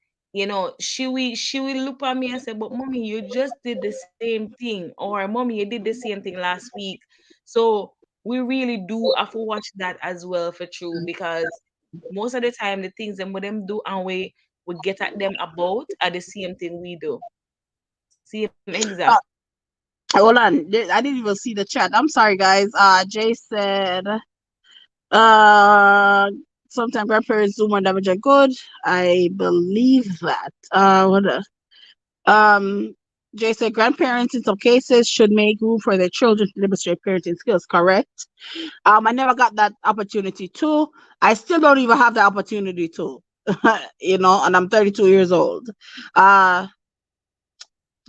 she will look at me and say, but mommy, you just did the same thing, or mommy, you did the same thing last week. So we really do have to watch that as well, for true, because most of the time the things them what them do, and we get at them about are the same thing we do. Same exact. Uh, hold on. I didn't even see the chat. I'm sorry, guys. Jay said, uh, sometimes grandparents do more damage than good. I believe that. What else? Um, Jay said grandparents in some cases should make room for their children to demonstrate parenting skills. Correct. I never got that opportunity too. I still don't even have the opportunity to. And I'm 32 years old. Uh,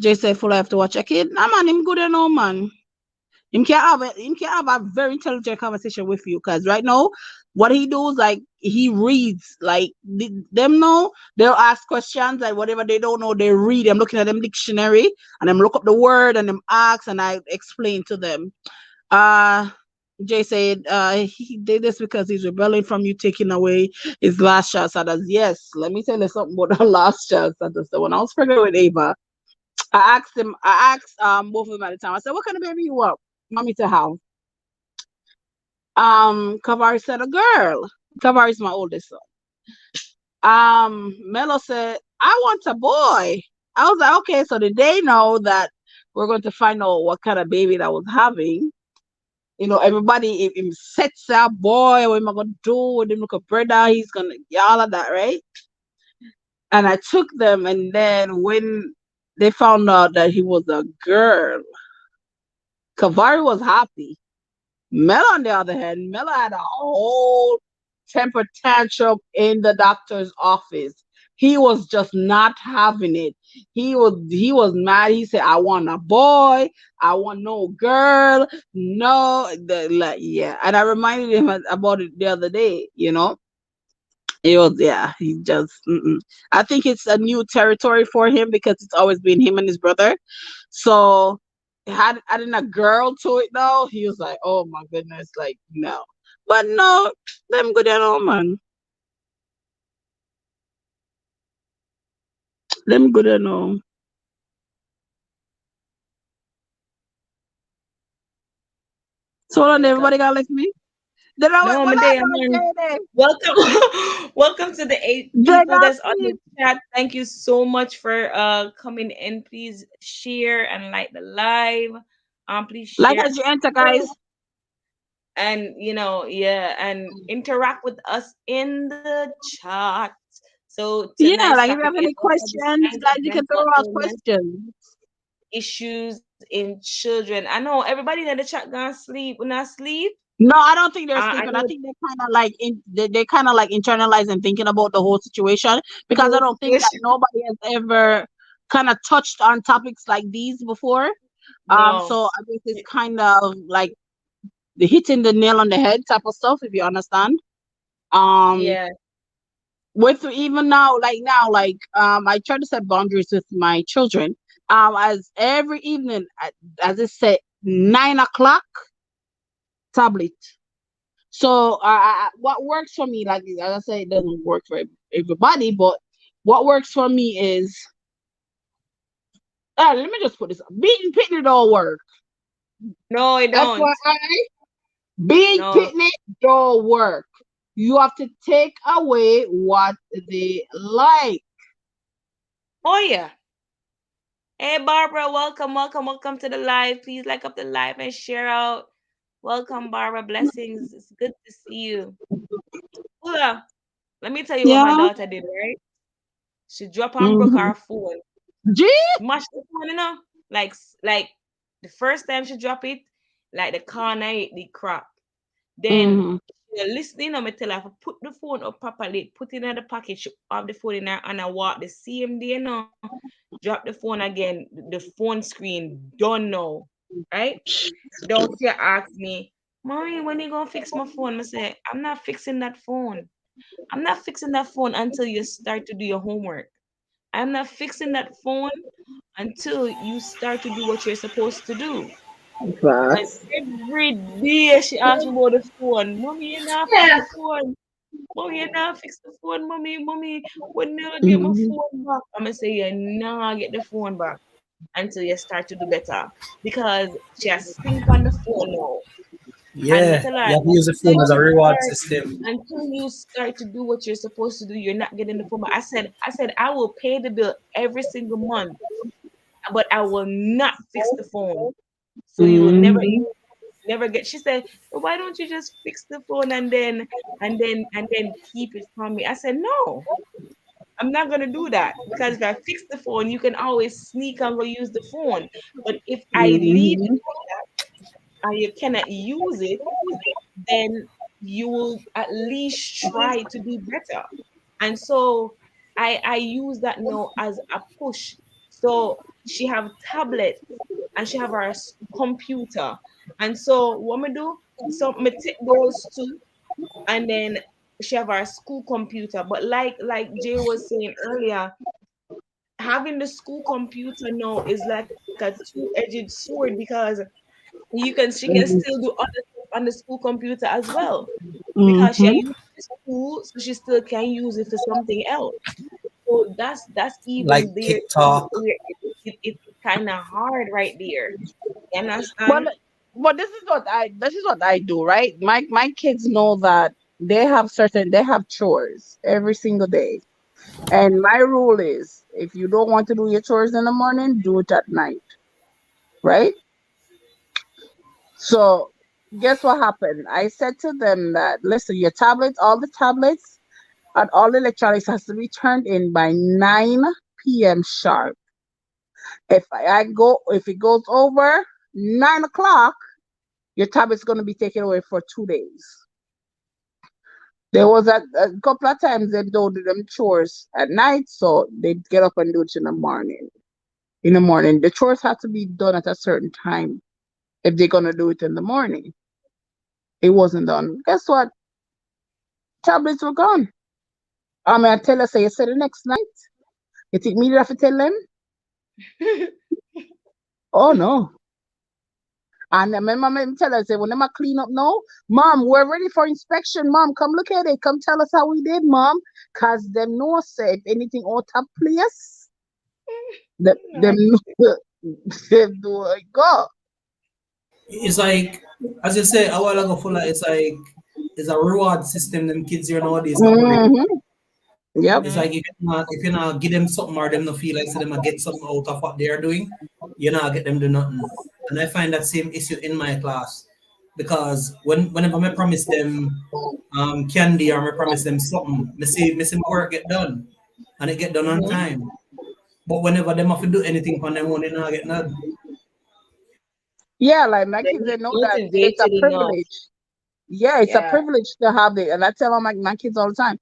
Jay said, "Full I have to watch a kid. Nah, man, him good and all, man. Him can have a very intelligent conversation with you. Cause right now, what he do is like he reads. Like them know they'll ask questions like whatever they don't know, they read. I'm looking at them dictionary and them look up the word and them ask and I explain to them. Uh Jay said he did this because he's rebelling from you taking away his last chance at us. Yes, let me tell you something about the last chance at us. So when I was pregnant with Ava, I asked both of them at the time. I said, "What kind of baby you want me to have?" Kavari said a girl. Kavari is my oldest son. Mello said, "I want a boy." I was like, okay, so did they know that we're going to find out what kind of baby that I was having? Everybody if sets that boy, what am I gonna do with him? Look a brother, he's gonna all of that, right? And I took them, and then when they found out that he was a girl, Kavari was happy. Mel, on the other hand, Mel had a whole temper tantrum in the doctor's office. He was just not having it. He was mad. He said, "I want a boy. I want no girl. No, like yeah." And I reminded him about it the other day. It was yeah. He just. I think it's a new territory for him because it's always been him and his brother. So had adding a girl to it now, he was like, "Oh my goodness, like no." But no, let me go down on man. Let me go down on. So hold on, My God. everybody got left me. Then I went, No, well, I Medea, man. know Jay. Welcome, welcome to the 8 people Got that's on the sleep. chat. Thank you so much for coming in. Please share and like the live. Please Like share as you enter, guys. and yeah, and interact with us in the chat. So tonight's Yeah, like if topic you have is any what are the questions, signs of guys, you can throw mental out illness questions. issues in children. I know everybody in the chat gonna sleep. When I sleep, No, I don't think they're I sleeping. I know think they're kind of like they kind of like internalizing thinking about the whole situation the because I whole don't think that situation. nobody has ever kind of touched on topics like these before. No, So I think it's kind of like the hitting the nail on the head type of stuff, if you understand. Um, yeah. with even like I try to set boundaries with my children. As every evening, as I said, 9 o'clock tablet. So what works for me, like as I say, it doesn't work for everybody, but what works for me is let me just put this up. Beating pitney don't work. No, I That's why don't. being No. pitney don't work. You have to take away what they like. Oh yeah. Hey Barbara, welcome, welcome, welcome to the live. Please like up the live and share out. Welcome, Barbara. Blessings. It's good to see you. Ula, let me tell you what my Yeah. daughter did, right? She dropped and broke Mm-hmm. her phone. Gee. Smashed the phone, like the first time she dropped it, like the corner it the crack. Then Mm-hmm. she listening, I'm tell her to put the phone up properly, put it in the package, of the phone in her and I walk the same day, drop the phone again, the phone screen done now. Right? Don't she ask me, Mommy, when you gonna fix my phone? I say, I'm not fixing that phone. I'm not fixing that phone until you start to do your homework. I'm not fixing that phone until you start to do what you're supposed to do. And Facts. every day she asks me about the phone. Mommy, you not fix the phone. Mommy, you not fix the phone. Mommy, when you get my Mm-hmm. phone back? I'm gonna say you nah get the phone back until you start to do better. Because she has think on the phone now. And me Yeah, tell her, you have to use the phone as a reward system. until you start to do what you're supposed to do, you're not getting the phone. I said, I will pay the bill every single month, but I will not fix the phone. So you will never Mm-hmm. never get. She said, "Well, why don't you just fix the phone and then keep it from me?" I said, "No, I'm not gonna do that, because if I fix the phone, you can always sneak and go use the phone. But if I leave it Mm-hmm. and you cannot use it, then you will at least try to do better." And so I use that now as a push. So she have tablet and she have her computer. And so what me do? So me take those two, and then she have her school computer. But like Jay was saying earlier, having the school computer now is like a two-edged sword, because she can still do other stuff on the school computer as well, because she Mm-hmm. used the school, so she still can use it for something else. So that's Like even there TikTok. where it's kind of hard right there. You But understand? but this is what I do, right? My kids know that they have chores every single day. And my rule is if you don't want to do your chores in the morning, do it at night, right? So guess what happened? I said to them that listen, your tablets, all the tablets and all the electronics has to be turned in by 9 p.m. sharp. If it goes over 9 o'clock, your tablet's gonna be taken away for 2 days. There was a couple of times they don't do them chores at night, so they get up and do it in the morning. In the morning, the chores have to be done at a certain time. If they're gonna do it in the morning, it wasn't done. Guess what? Tablets were gone. I tell her, say you said the next night. You think me have to tell them? Oh no. And my mom even tell her, say, when I clean up now, mom, we're ready for inspection. Mom, come look at it. Come tell us how we did, mom. Cause them know say if anything out of place, them know them do it go. It's like, as you say a while ago, Fuller, it's like, it's a reward system them kids here nowadays operate. Mm-hmm. Yep. It's like Mhm. if you not give them something or them no feel like so them get something out of what they're doing, you not get them do nothing. And I find that same issue in my class because whenever I promise them candy or I promise them something, me see my work get done and it get done on Mhm. time. But whenever them have to do anything on them own, they not get none. Yeah, like my They're kids, they not know that it's a motivated enough. privilege. Yeah, it's a Yeah. privilege to have it. And I tell all my kids all the time,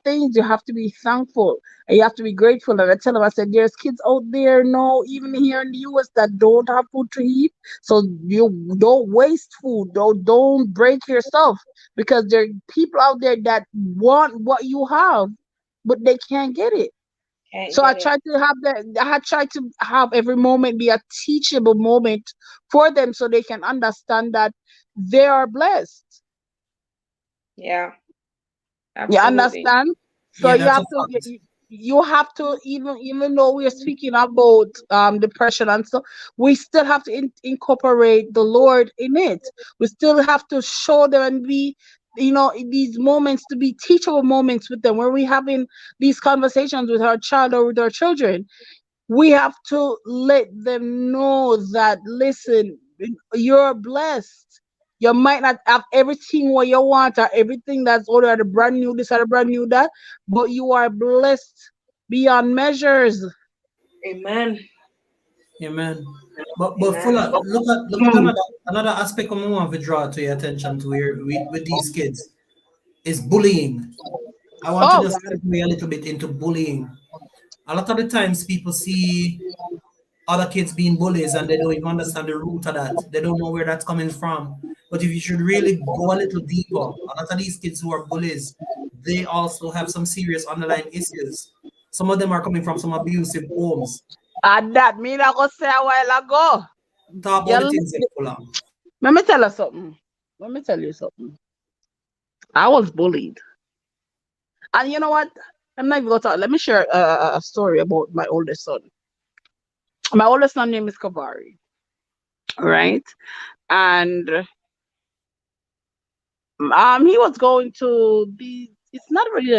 things you have to be thankful and you have to be grateful. And I tell them, I said, there's kids out there, no, even here in the US that don't have food to eat. So you don't waste food. Don't break yourself because there are people out there that want what you have, but they can't get it. Can't So I get it. try to have that. I try to have every moment be a teachable moment for them, so they can understand that they are blessed. Yeah. You Absolutely. understand? So Yeah, you that's a have to fact. you have to even though we're speaking about depression and stuff, we still have to incorporate the Lord in it. We still have to show them and be in these moments to be teachable moments with them when we having these conversations with our child or with our children. We have to let them know that listen, you're blessed. You might not have everything what you want or everything that's already brand new this or brand new that, but you are blessed beyond measures. Amen. Amen. But Amen. Fuller, look at another aspect I want to draw to your attention to here with these kids is bullying. I want to Oh just God. segue a little bit into bullying. A lot of the times people see other kids being bullies and they don't even understand the root of that. They don't know where that's coming from. But if you should really go a little deeper, a lot of these kids who are bullies, they also have some serious underlying issues. Some of them are coming from some abusive homes. And that me I go say a while ago. Talk about You the things they listen. pull on. Let me tell you something. Let me tell you something. I was bullied. And you know what? I'm not even gonna talk. Let me share a story about my oldest son. My oldest son name is Kavari, right? And He was going to the. It's not really.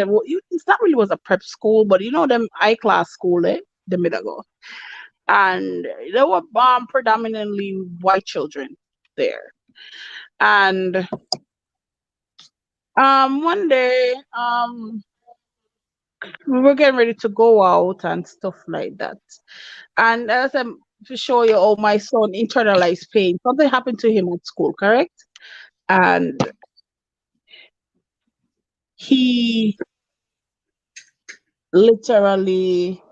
It's not really was a prep school, but you know them high class school, the middle go, and there were predominantly white children there. And one day we were getting ready to go out and stuff like that. And as I'm to show you, oh, my son internalized pain. Something happened to him at school, correct? And he literally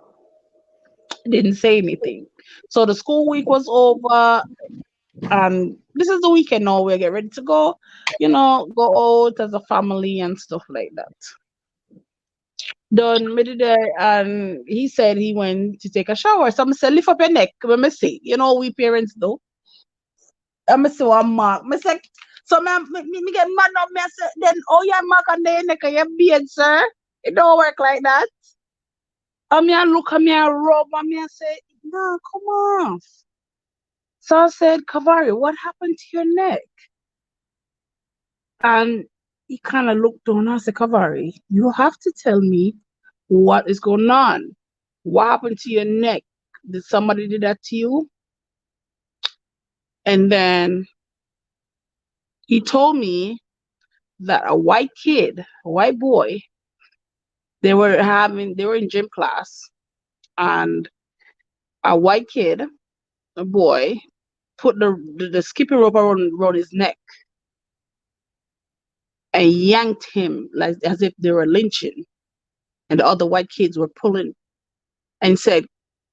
didn't say anything. So the school week was over, and this is the weekend now. We're getting ready to go, go out as a family and stuff like that. Done mid there, and he said he went to take a shower. So I said, lift up your neck. Let me see. You know, we parents do. I'm say one mark. Me say, so me get mad up. Me say, then oh yeah, mark on the neck of your beard, sir. It don't work like that. And me a look at me a rub and me a say, no, come off. So I said, Kavari, what happened to your neck? And he kind of looked down and I said, Kavari, you have to tell me what is going on. What happened to your neck? Did somebody do that to you? And then he told me that a white kid, a white boy, they were in gym class, and a white kid, a boy, put the skipping rope around his neck and yanked him like as if they were lynching, and the other white kids were pulling and said,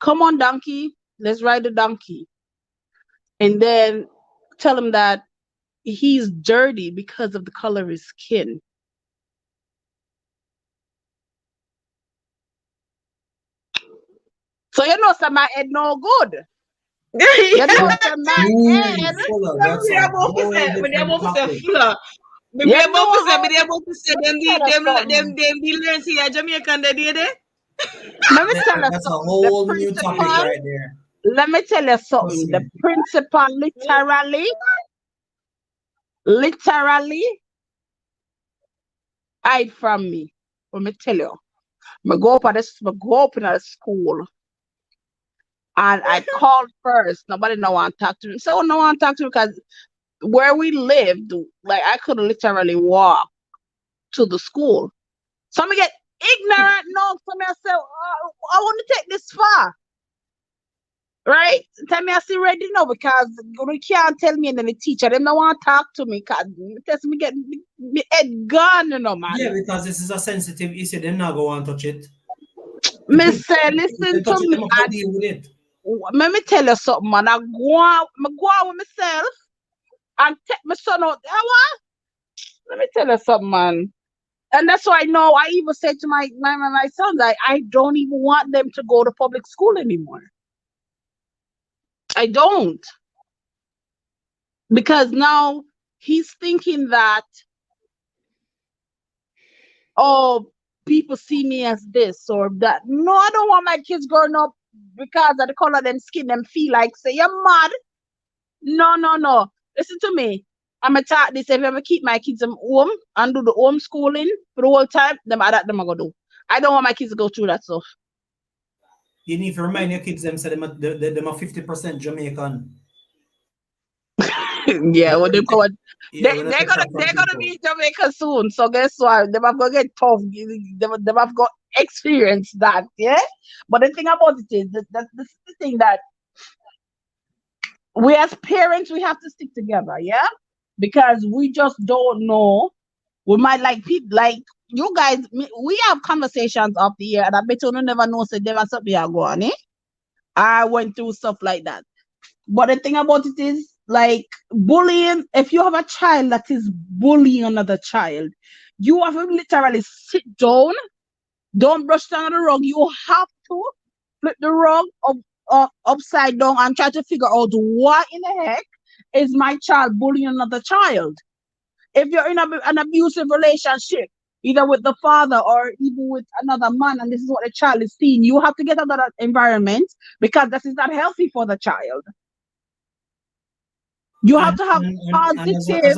"Come on, donkey, let's ride the donkey," and then tell him that he's dirty because of the color of his skin. So you know, some my head no good. You know, Yeah. some my Ooh, head. fuller. When That's they a about to whole say, when they different about to say topic. fuller, when You they know about to say, how. when they about to say, Let me tell you something. them the learn here Jamaican they did it. Let me tell you That's a something. The whole new topic principal. right there. Let me tell you Trust something. The me. principal literally hide from me. Let me tell you. I go up in the school and I called first. Nobody no want to talk to me. So no one talk to me because where we lived, like I could literally walk to the school. So I get ignorant now. So I say, I want to take this far. Right? Tell me I see ready now because you can't tell me and then the teacher them don't want to talk to me because test me get me head gone, Yeah, man. because this is a sensitive issue. They're not going to touch it. Me say, If listen they to touch it, me they have to and deal with it. let me tell you something, man. I go out with myself and take my son out. You know what? Let me tell you something, man. And that's why now I even said to my sons, like, I don't even want them to go to public school anymore. I don't. Because now he's thinking that, oh, people see me as this or that. No, I don't want my kids growing up because of the color of them skin, them feel like, say, you're mad. No, no, no. Listen to me. I'm going to talk this. If I ever keep my kids home and do the homeschooling for the whole time, them are that them are going to do. I don't want my kids to go through that stuff. You need to remind your kids them say them are 50% Jamaican. Yeah, when they come, Yeah, when I they're take gonna that from be people. in Jamaica soon. So guess what? They have gonna get tough. They have got experience that. Yeah, but the thing about it is that this is the thing that we as parents we have to stick together. Yeah, because we just don't know. We might like people like you guys. We have conversations up the year, and I bet you never know. So there was something go on. Eh? I went through stuff like that. But the thing about it is, like bullying, if you have a child that is bullying another child, you have to literally sit down, don't brush down the rug. You have to flip the rug upside down and try to figure out what in the heck is my child bullying another child. If you're in an abusive relationship, either with the father or even with another man, and this is what the child is seeing, you have to get out of that environment because this is not healthy for the child. You have to have And positive. as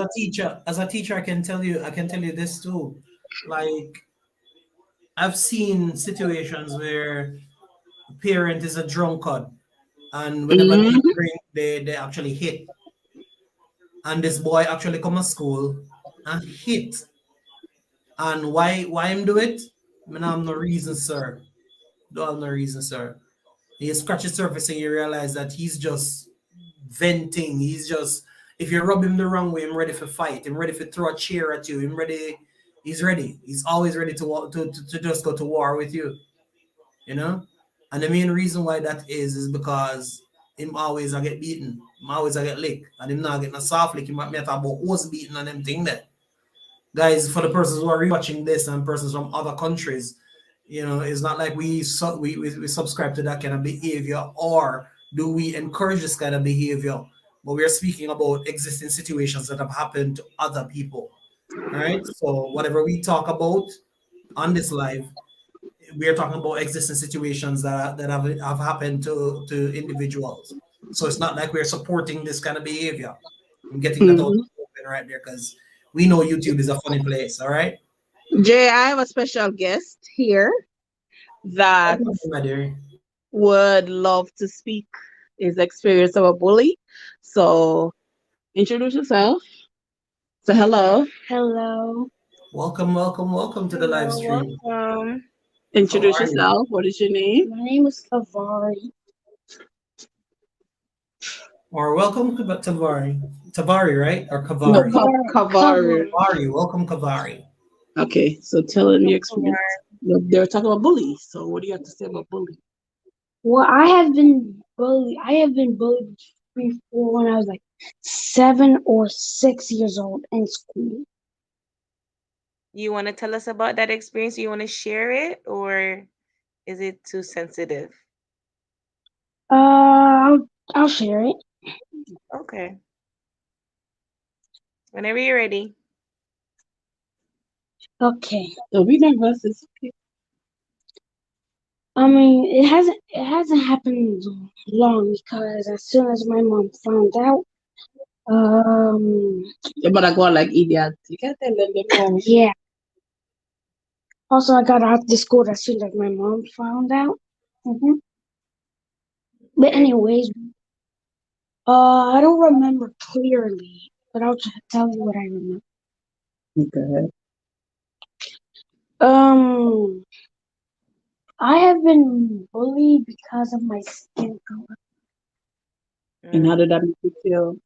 a teacher, I can tell you this too. Like I've seen situations where a parent is a drunkard, and whenever they Mhm. drink, they actually hit. And this boy actually come to school and hit. And why him do it? I mean, I have no reason, sir. Don't have no reason, sir. He scratch the surface and you realize that he's just venting. He's just if you rub him the wrong way, I'm ready for fight. I'm ready for throw a chair at you. I'm ready. He's ready. He's always ready to to just go to war with you. You know. And the main reason why that is because him always I get beaten. Him always I get licked. And him not getting a soft lick. He might me talk about was beaten and them thing there. Guys, for the persons who are watching this and persons from other countries, you know, it's not like we subscribe to that kind of behavior or do we encourage this kind of behavior, but we are speaking about existing situations that have happened to other people. All right. So whatever we talk about on this live, we are talking about existing situations that have happened to individuals. So it's not like we're supporting this kind of behavior. I'm getting that out Mhm. open right there because we know YouTube is a funny place. All right. Jay, I have a special guest here that Welcome, my dear. would love to speak his experience of a bully. So introduce yourself. Say hello. Hello. Welcome, welcome, welcome to the live Hello, stream. welcome. How Introduce are you? yourself. What is your name? My name is Kavari. Or welcome Tavari. Tavari, right? Or No, Kavari? Kavar. Kavari, welcome Kavari. Okay, so tell him your experience. Kavari. They were talking about bullies. So what do you have to say about bullying? Well, I have been bullied. I have been bullied before when I was like 7 or 6 years old in school. You want to tell us about that experience? You want to share it, or is it too sensitive? I'll share it. Okay. Whenever you're ready. Okay. Don't be nervous. It's okay. I mean, it hasn't happened long because as soon as my mom found out, um, You're gonna go like idiot. You can't tell them the wrong. yeah. Also, I got out of the school as soon as my mom found out. But Okay. anyways, I don't remember clearly, but I'll just tell you what I remember. Okay. Um, I have been bullied because of my skin color. And how Mm. did that make you feel?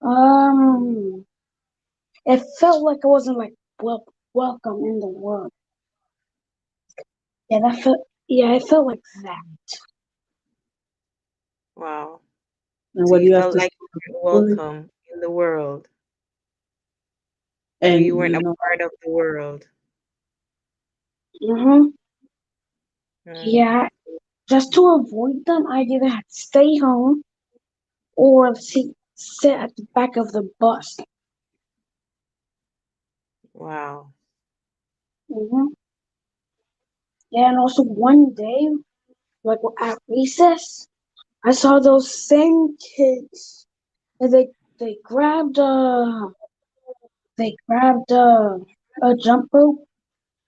Um, it felt like I wasn't like welcome in the world. Yeah, that felt. Yeah, it felt like that. Wow. And So what do you you have felt to say like you about weren't bullying? welcome in the world, or And you weren't you a know, part of the world. Mhm. Mm. Yeah, just to avoid them, I either had to stay home or sit at the back of the bus. Wow. Mhm. Yeah, and also one day, like at recess, I saw those same kids, and they grabbed a jump rope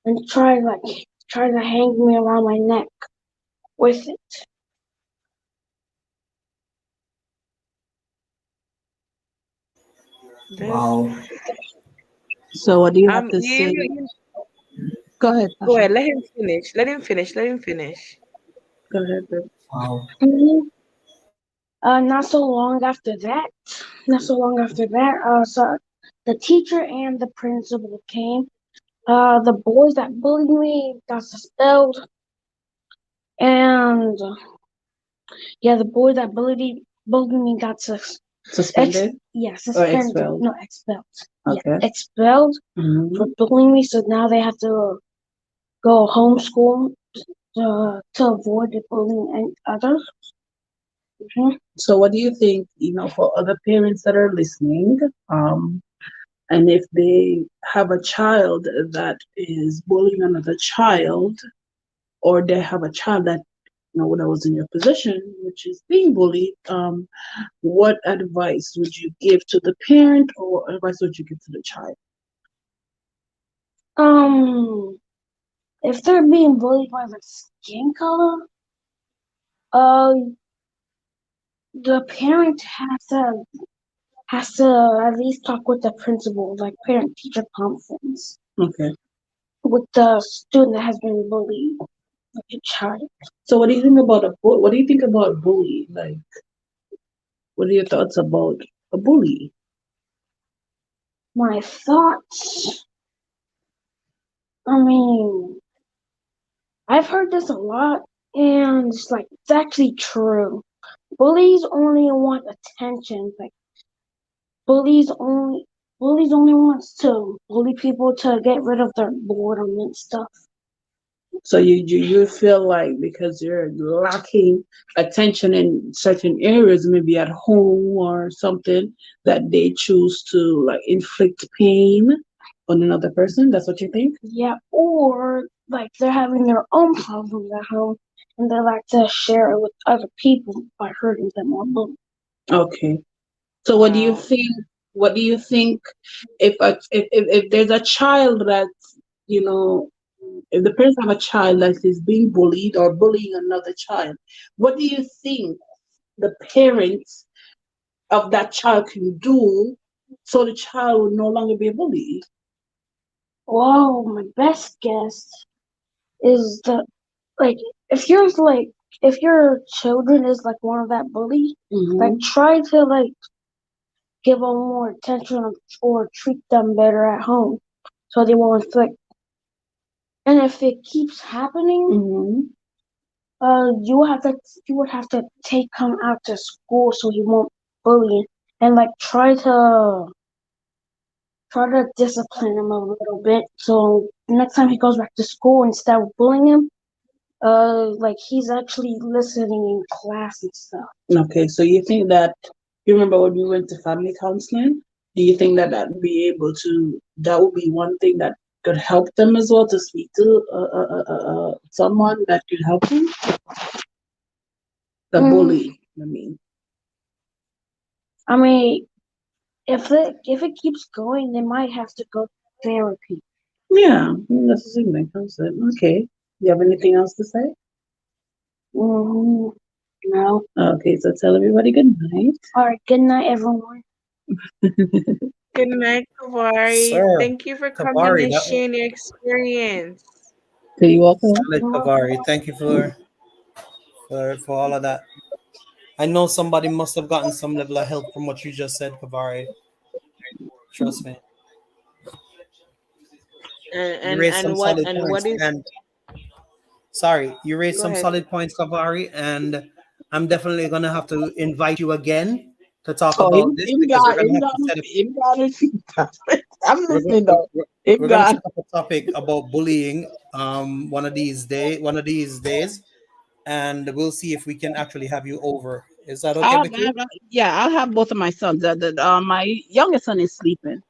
and tried to hang me around my neck with it. This. Wow. so what do you have to You, say? you Go ahead, go Tasha. ahead. Let him finish. Let him finish. Let him finish. Go ahead, babe. Wow. Mhm. Not so long after that, so the teacher and the principal came. The boys that bullied me got expelled, and yeah, the boys that bullied me got Suspended or suspended, expelled? no, expelled. Yeah, Okay. expelled for Hmm. bullying me. So now they have to go homeschool to avoid the bullying and others. Mhm. So what do you think, for other parents that are listening, and if they have a child that is bullying another child, or they have a child that Now, when I was in your position, which is being bullied, what advice would you give to the parent, or what advice would you give to the child? Um, if they're being bullied by their skin color, uh, the parent has to at least talk with the principal, like parent teacher conference, Okay. with the student that has been bullied, like a child. So, what do you think about what do you think about bully? Like, what are your thoughts about a bully? My thoughts. I mean, I've heard this a lot, and it's actually true. Bullies only want attention. Like bullies only bullies only wants to bully people to get rid of their boredom and stuff. So you feel like because you're lacking attention in certain areas, maybe at home or something, that they choose to like inflict pain on another person. That's what you think? Yeah, or like they're having their own problems at home, and they like to share it with other people by hurting them or bullying. Okay. So what do you Wow. think? What do you think if there's a child that you know if the parents have a child that is being bullied or bullying another child, what do you think the parents of that child can do so the child will no longer be bullied? Well, my best guess is that like if your children is like one of that bully, like Mm-hmm. try to like give them more attention or treat them better at home so they won't inflict. And if it keeps happening, Mm-hmm. you would have to take him out to school so he won't bully and like try to discipline him a little bit so next time he goes back to school instead of bullying him, like he's actually listening in class and stuff. Okay, so you think that you remember when we went to family counseling? Do you think that that would be one thing that could help them as well to speak to someone that could help them? The Mm, bully, I mean. I mean, if it keeps going, they might have to go to therapy. Yeah, that's the same thing. Okay. You have anything else to say? Mm, no. Okay, so tell everybody good night. All right. Good night, everyone. Good night, Kavari. Sir, Thank you for coming Kavari, and that sharing your experience. So you welcome. solid Kavari. Thank you for all of that. I know somebody must have gotten some level of help from what you just said, Kavari. Trust me. And You and raised some and what solid and what points. is And sorry, you raised go some ahead. solid points, Kavari. And I'm definitely gonna have to invite you again to talk Oh, about this because we're gonna have to set up him got it. I'm we're, listening go- though. we're, Him we're gonna got. set up a topic about bullying one of these days, and we'll see if we can actually have you over. Is that okay with you? Yeah, I'll have both of my sons. My youngest son is sleeping.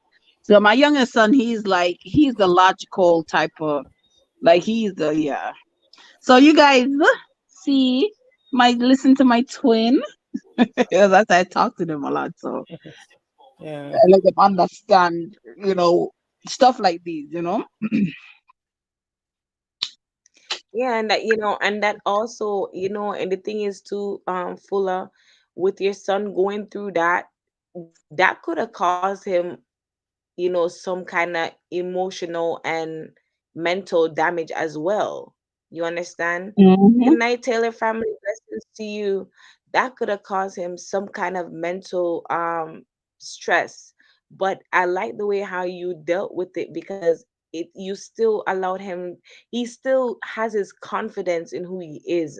So my youngest son, he's the logical type of like he's the yeah. So you guys see listen to my twin. Because I talk to them a lot, so Yeah. I let them understand, stuff like these. Yeah, and that also, and the thing is too, Fuller, with your son going through that, that could have caused him, some kind of emotional and mental damage as well. You understand? Hmm. Good night, Taylor family. Blessings to you. That could have caused him some kind of mental stress. But I like the way how you dealt with it because you still allowed him, he still has his confidence in who he is.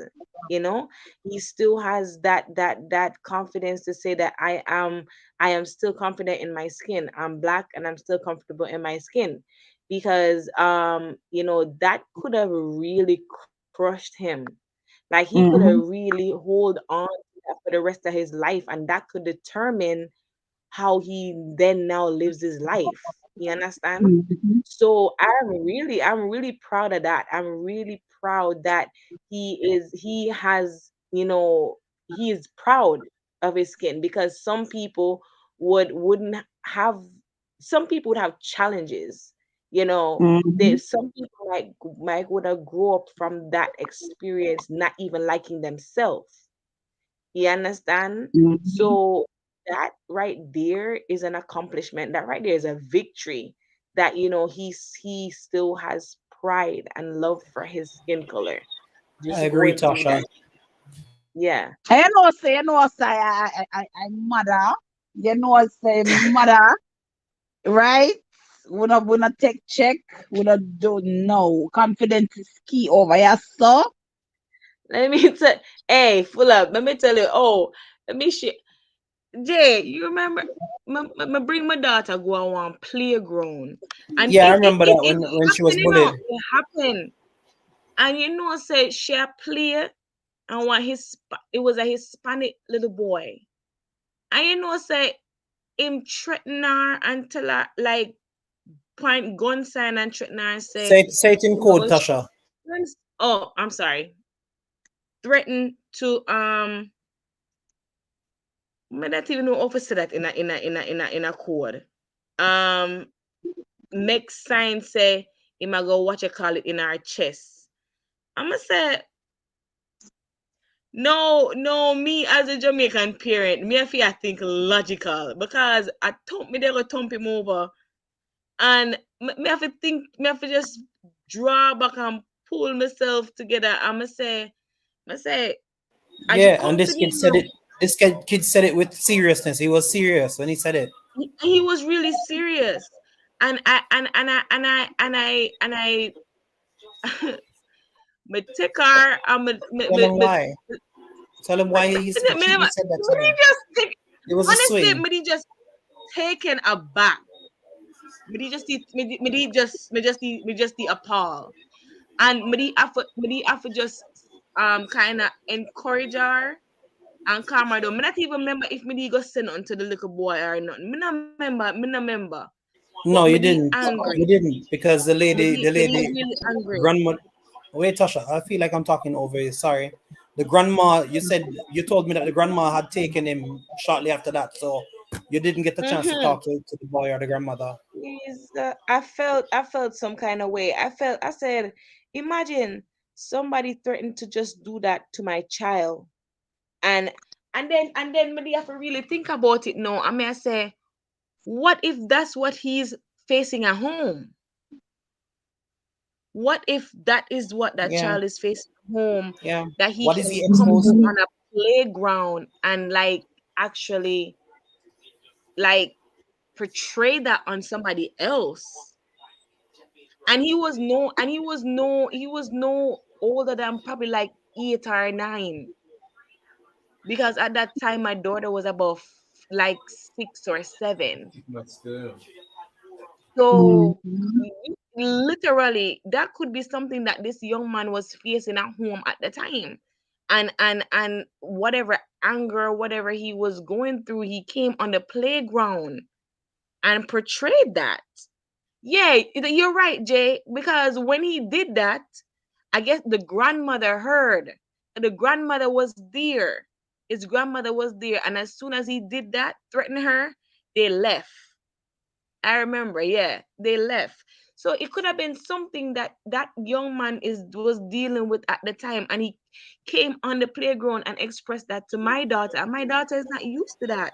You know, he still has that confidence to say that I am still confident in my skin. I'm black and I'm still comfortable in my skin because that could have really crushed him. Like he could have Hmm. really hold on to that for the rest of his life, and that could determine how he then now lives his life. You understand? Mhm. So I'm really proud of that. I'm really proud that he has, he is proud of his skin, because wouldn't have some people would have challenges. Mhm. Some people might would have grow up from that experience not even liking themselves. You understand? Mhm. So that right there is an accomplishment. That right there is a victory, that he still has pride and love for his skin color. I Just agree, going through Tasha. that. Yeah. Say, I mother. Say mother, right? We not take check. We not do no. Confidence is key over here, so. Let me tell hey, full up. Let me tell you. Oh, let me share. Jay, you remember? Me bring my daughter go on one playground, and Yeah, I it it remember it, that it when she was happened, bullied. it happened. And say she a play, and it was a Hispanic little boy. And say him threaten her and tell her, like, point gun sign and threaten her and say, Say it in him a code, go Tasha. oh, I'm sorry. Threaten to I don't even know how to say that in a code. Um make sign say him a go what you call it in our chest. I'ma say no, no, me as a Jamaican parent, me I feel I think logical, because I thump me they go thump him over, and me have to think, me have to just draw back and pull myself together. I say as you Yeah, and come to this me kid said now, it. This kid said it with seriousness. He was serious when he said it. he was really serious, and I me take her, Tell him why. Tell him why he said that to him. just take, It was a honestly, swing. me just taken aback. Me just the appall, and me just kind of encourage her and calm her down. Me not even remember if me go send nothing to the little boy or nothing. Me not remember. But No, me you the didn't. You angry. didn't because the Me the lady, really angry. grandma. Wait, Tasha. I feel like I'm talking over you. Sorry. The grandma. You told me that the grandma had taken him shortly after that, so you didn't get the chance to Mm-hmm. talk to the boy or the grandmother. I felt some kind of way. I said, imagine somebody threatened to just do that to my child. And and then maybe I have to really think about it now. I say, what if that's what he's facing at home? What if that is what that Yeah, child is facing at home, yeah. that he What is can he come to exposed to? on a playground and like actually like portray that on somebody else? And he was no older than probably like 8 or 9, because at that time my daughter was about like 6 or 7. So Mhm. literally that could be something that this young man was facing at home at the time. And whatever anger, whatever he was going through, he came on the playground and portrayed that. Yeah, you're right, Jay, because when he did that, I guess the grandmother heard. The grandmother was there. His grandmother was there, and as soon as he did that, threatened her, they left. I remember, yeah, they left. So it could have been something that that young man is was dealing with at the time, and he came on the playground and expressed that to my daughter, and my daughter is not used to that.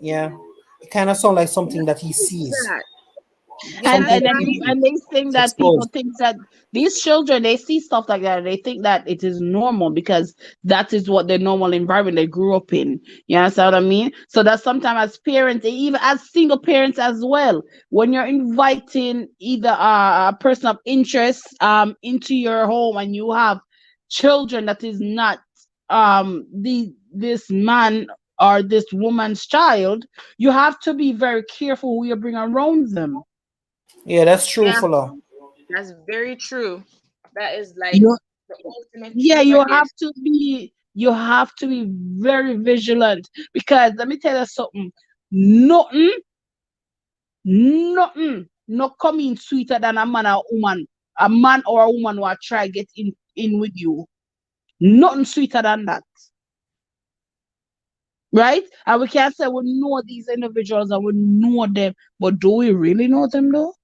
Yeah, it kind of sounds like Not something that he used to sees, that. You and something and that and, understand? peop- he and they think is that people exposed. think that these children, they see stuff like that and they think that it is normal because that is what their normal environment they grew up in. You understand what I mean? So that sometimes as parents, even as single parents as well, when you're inviting either a person of interest into your home and you have children that is not this man or this woman's child, you have to be very careful who you bring around them. Yeah, that's true, Yeah, fella. that's very true. That is like You the ultimate Yeah, truth you right there. have to be very vigilant because let me tell you something. Nothing Nothing no coming sweeter than a man or a woman will try get in with you. Nothing sweeter than that. Right? And we can't say we know these individuals and we know them, but do we really know them though?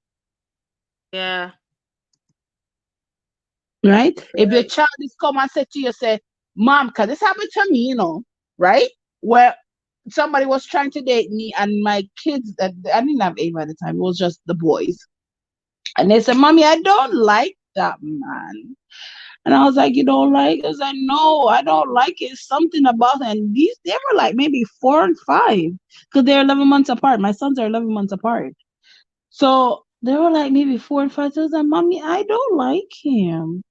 Yeah. Right? If your Right. child is come and say to you, say, Mom, because this happened to me, right? Where somebody was trying to date me and my kids, that I didn't have aim at the time, it was just the boys. And they said, Mommy, I don't like that man. And I was like, You don't like it? I was like, No, I don't like it. It's something about it. And they were like maybe 4 and 5 because they're 11 months apart. My sons are 11 months apart. So they were like maybe 4 and 5. So I was like, Mommy, I don't like him.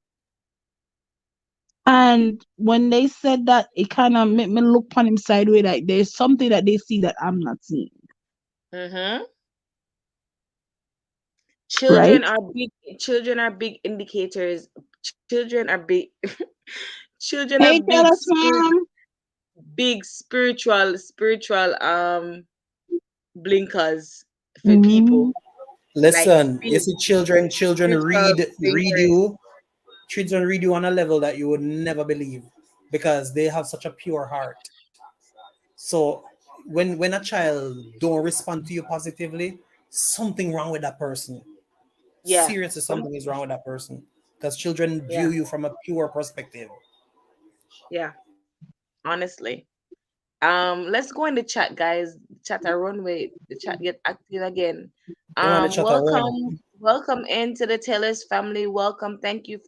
And when they said that, it kind of made me look on him sideways. Like there's something that they see that I'm not seeing. Mm-hmm. Right? Children are big indicators. Children are big children are Hey, tell us, ma'am. big spiritual blinkers for Mm-hmm. people. Like Listen, you big see, children spiritual read blinkers. you. Children read you on a level that you would never believe because they have such a pure heart. So when a child don't respond to you positively, something wrong with that person. Yeah. Seriously, Some something is wrong with that person because children yeah, view you from a pure perspective. yeah, honestly. Let's go in the chat, guys. Chat a runway. The chat get active again. You want to chat around. Welcome into the Taylor's family. Welcome. Thank you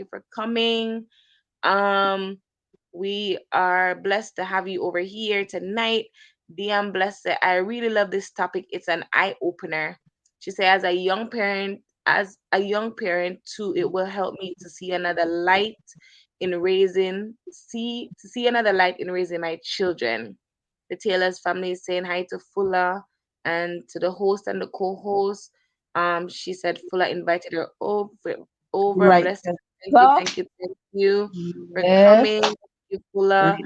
for coming. Um, we are blessed to have you over here tonight. Diane blessed. I really love this topic. It's an eye opener. She said, as a young parent too, it will help me to see another light to see another light in raising my children. The Taylor's family is saying hi to Fulla and to the host and the co-host. She said Fulla invited her over. Right. Blessed. So, Thank you for yes. coming. Thank you, Fulla.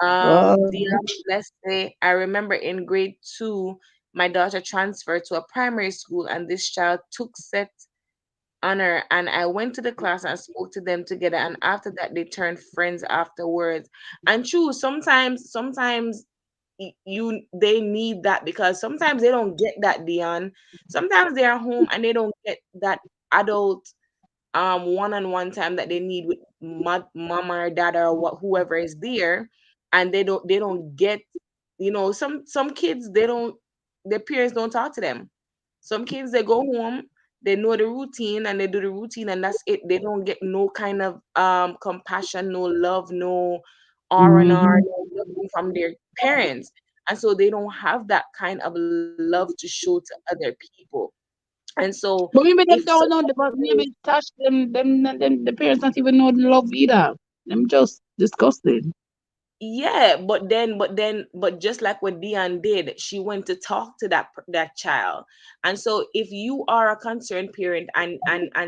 Oh, Dion, let's say I remember in grade two, my daughter transferred to a primary school, and this child took set honor, and I went to the class and spoke to them together, and after that they turned friends afterwards. And true, sometimes you they need that because sometimes they don't get that, Dion. Sometimes they are home and they don't get that adult one-on-one time that they need with mama or dad or whoever is there, and they don't get, some kids, they don't their parents don't talk to them. Some kids, they go home, they know the routine and they do the routine, and that's it. They don't get no kind of compassion, no love, no R&R, mm-hmm. no nothing from their parents. And so they don't have that kind of love to show to other people. And so But maybe if them don't know, but somebody, maybe touch them, the parents not even know the love either. Them just disgusted. yeah, but just like what Dion did, she went to talk to that child. And so if you are a concerned parent, and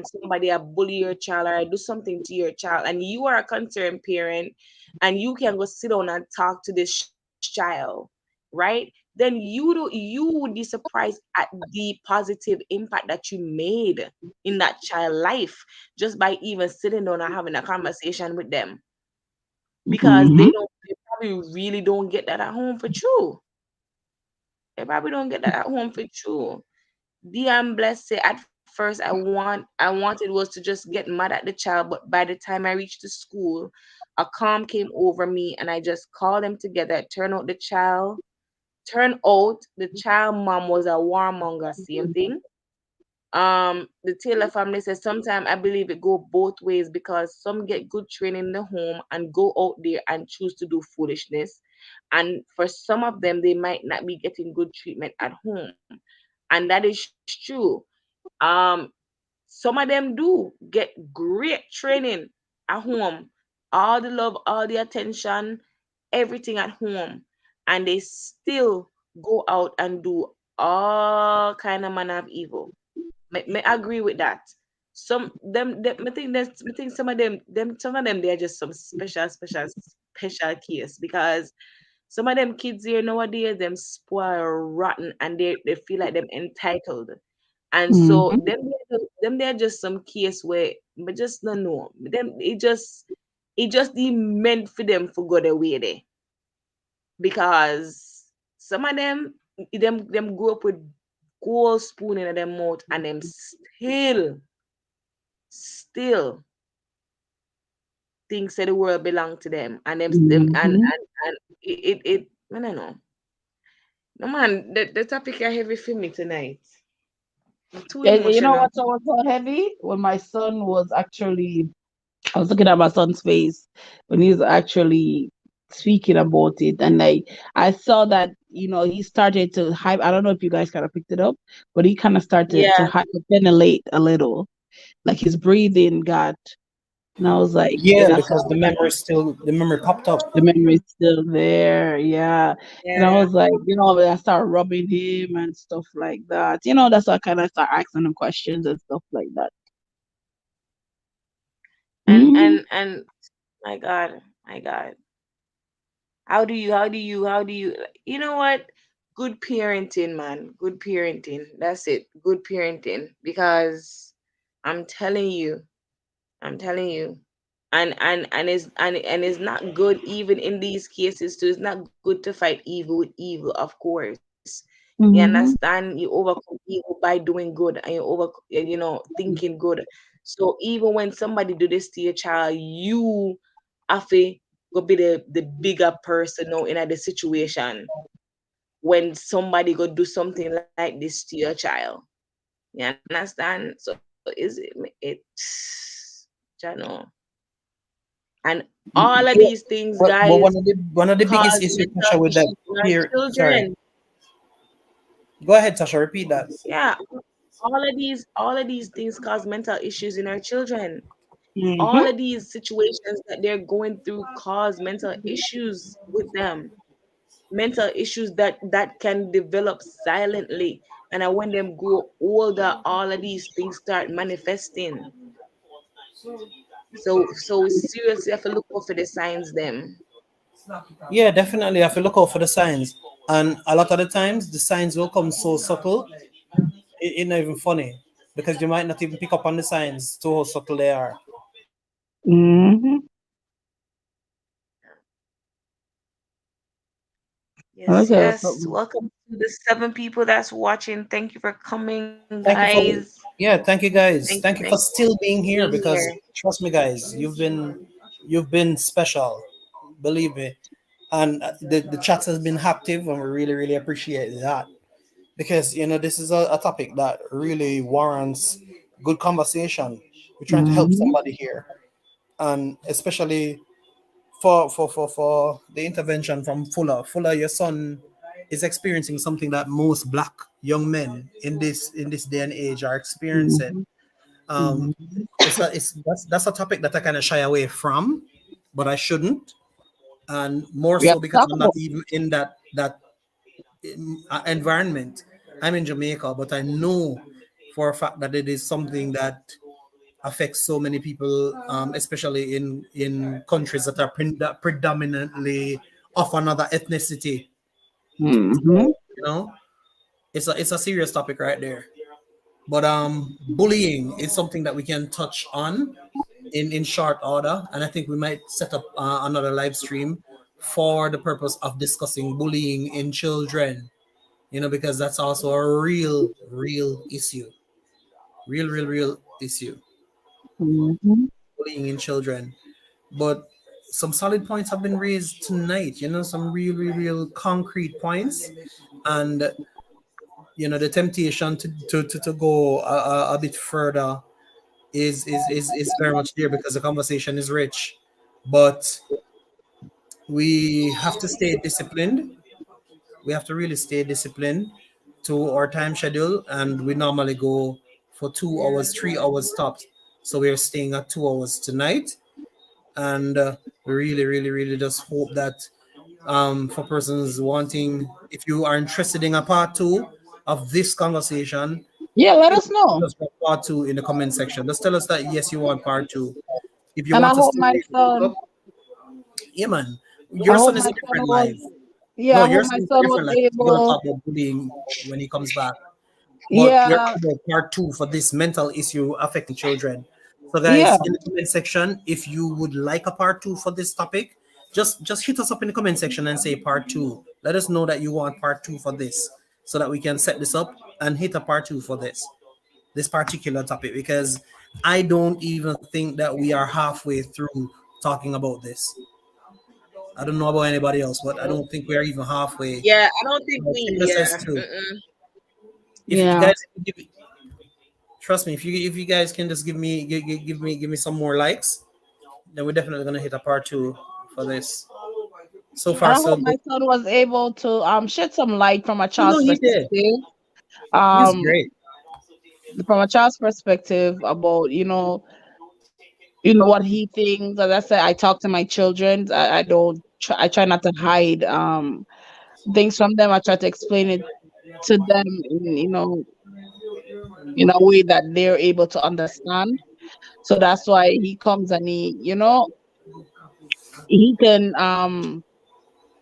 somebody a bully your child or do something to your child, and you are a concerned parent, and you can go sit down and talk to this child, right? Then you would be surprised at the positive impact that you made in that child life, just by even sitting down and having a conversation with them, because Mm-hmm. they probably really don't get that at home for true. They probably don't get that at home for true. DM Bless say, at first I wanted was to just get mad at the child, but by the time I reached the school, a calm came over me and I just called them together. Turn out the child mom was a warmonger, same thing. The Taylor family says sometimes I believe it go both ways, because some get good training in the home and go out there and choose to do foolishness, and for some of them they might not be getting good treatment at home, and that is true. um some of them do get great training at home, all the love, all the attention, everything at home, and they still go out and do all kind of manner of evil. May agree with that. I think some of them they're just some special case, because Some of them kids here nowadays, them spoil rotten, and they feel like them entitled. And so Mm-hmm. them they're just some case where, but just no know. Them it just be meant for them for go the way there. Because some of them grew up with gold spoon in their mouth, and them still thinks that the world belong to them, and them Mm-hmm. and it I don't know. No man, the topic are heavy for me tonight. I'm too You know emotional. what's so heavy? When my son was actually, I was looking at my son's face when he was actually speaking about it, and I saw that he started to hype. I don't know if you guys kind of picked it up, but he kind of started to Yeah, hyperventilate a little, like his breathing got. And I was like, Yeah, that's because the memory popped up. the memory's still there. Yeah. And I yeah. was like, I started rubbing him and stuff like that. That's why I kind of start asking him questions and stuff like that. And Hmm. and and my God, my God. How do you you know what? Good parenting, man. Good parenting. That's it. Good parenting. Because I'm telling you, I'm telling you. And it's not good even in these cases too. It's not good to fight evil with evil, of course. You Hmm. understand? You overcome evil by doing good, and thinking good. So even when somebody do this to your child, you have to go be the bigger person now in the situation when somebody go do something like this to your child. You understand? So is it I know. And all of Yeah, these things, but guys, one of the biggest cause issues, mental Tasha, with that issues in our here. Sorry, children. go ahead, Tasha. Repeat that. Yeah, all of these things cause mental issues in our children. All Hmm. of these situations that they're going through cause mental issues with them. Mental issues that can develop silently. And then when them grow older, all of these things start manifesting. So we seriously have to look out for the signs them. Yeah, definitely. I have to look out for the signs, and a lot of the times the signs will come so subtle, it's not even funny because you might not even pick up on the signs to how subtle they are. Hmm. Yes, Okay, yes. Welcome to the 7 people that's watching. Thank you for coming, Thank you guys. for thank you guys. Thank Thank you you for for still being being here here. because trust me, guys, you've been special. Believe me, and the chat has been active, and we really really appreciate that because this is a topic that really warrants good conversation. We're trying to help hmm somebody here, and especially for the intervention from Fuller. Fuller, your son is experiencing something that most black young men in this day and age are experiencing. hmm Um, hmm that's a topic that I kind of shy away from, but I shouldn't, and more We have so to because talk I'm not about even in that environment. I'm in Jamaica, but I know for a fact that it is something that affects so many people, especially in countries that are predominantly of another ethnicity. it. Hmm. So it's a serious topic right there. But bullying is something that we can touch on in short order, and I think we might set up another live stream for the purpose of discussing bullying in children. Because that's also a real issue, real issue, Hmm. bullying in children. But some solid points have been raised tonight. Some real concrete points, and the temptation to go a bit further is very much there because the conversation is rich, but we have to stay disciplined. We have to really stay disciplined to our time schedule, and we normally go for 2 hours, 3 hours tops. So we're staying at 2 hours tonight, and we really, really, really just hope that for persons wanting, if you are interested in a part two of this conversation, Yeah, let feel us free to know. tell us for part two in the comment section. Just tell us that yes, you want part two. If you And want us to really hook up, yeah, man, I your hope son is my a son different was life. No, Yeah, who you're my saying for son was different. Like you're gonna able. talk about bullying when he comes back. But we're Yeah, talking about part two for this mental issue affecting children. So, yeah. guys, in the comment section, if you would like a part two for this topic, just hit us up in the comment section and say part two. Let us know that you want part two for this, so that we can set this up and hit a part two for this particular topic. Because I don't even think that we are halfway through talking about this. I don't know about anybody else, but I don't think we are even halfway. Yeah, I don't think we. Finger Yeah. says two. Mm-mm. If you Yeah. guys trust me, if you guys can just give me some more likes, then we're definitely gonna hit a part two for this. So And far, I so hope good. my son was able to shed some light from a Oh no, child's he did. perspective. He's Um, great. from a child's perspective about what he thinks. As I said, I talk to my children. I don't. I try not to hide things from them. I try to explain it to them in in a way that they're able to understand. So that's why he comes and he can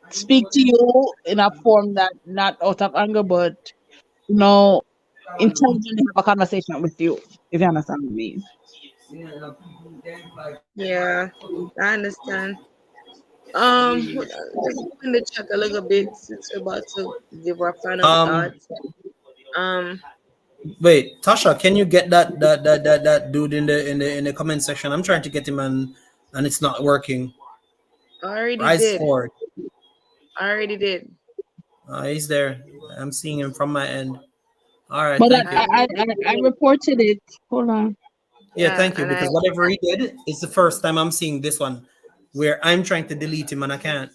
speak to you in a form that not out of anger, but you know intelligently have a conversation with you. If you understand what I mean. Yeah, I understand. Hold on. Just going to check a little bit since we're about to give our final Um, thoughts. Um, wait, Tasha, can you get that dude in the comment section? I'm trying to get him and it's not working. I already Rise did. forward. I already did. He's there. I'm seeing him from my end. All right, But thank I you. already I did. reported it. Hold on. Yeah, Yeah, thank you. and I Because whatever he did is the first time I'm seeing this one, where I'm trying to delete him and I can't.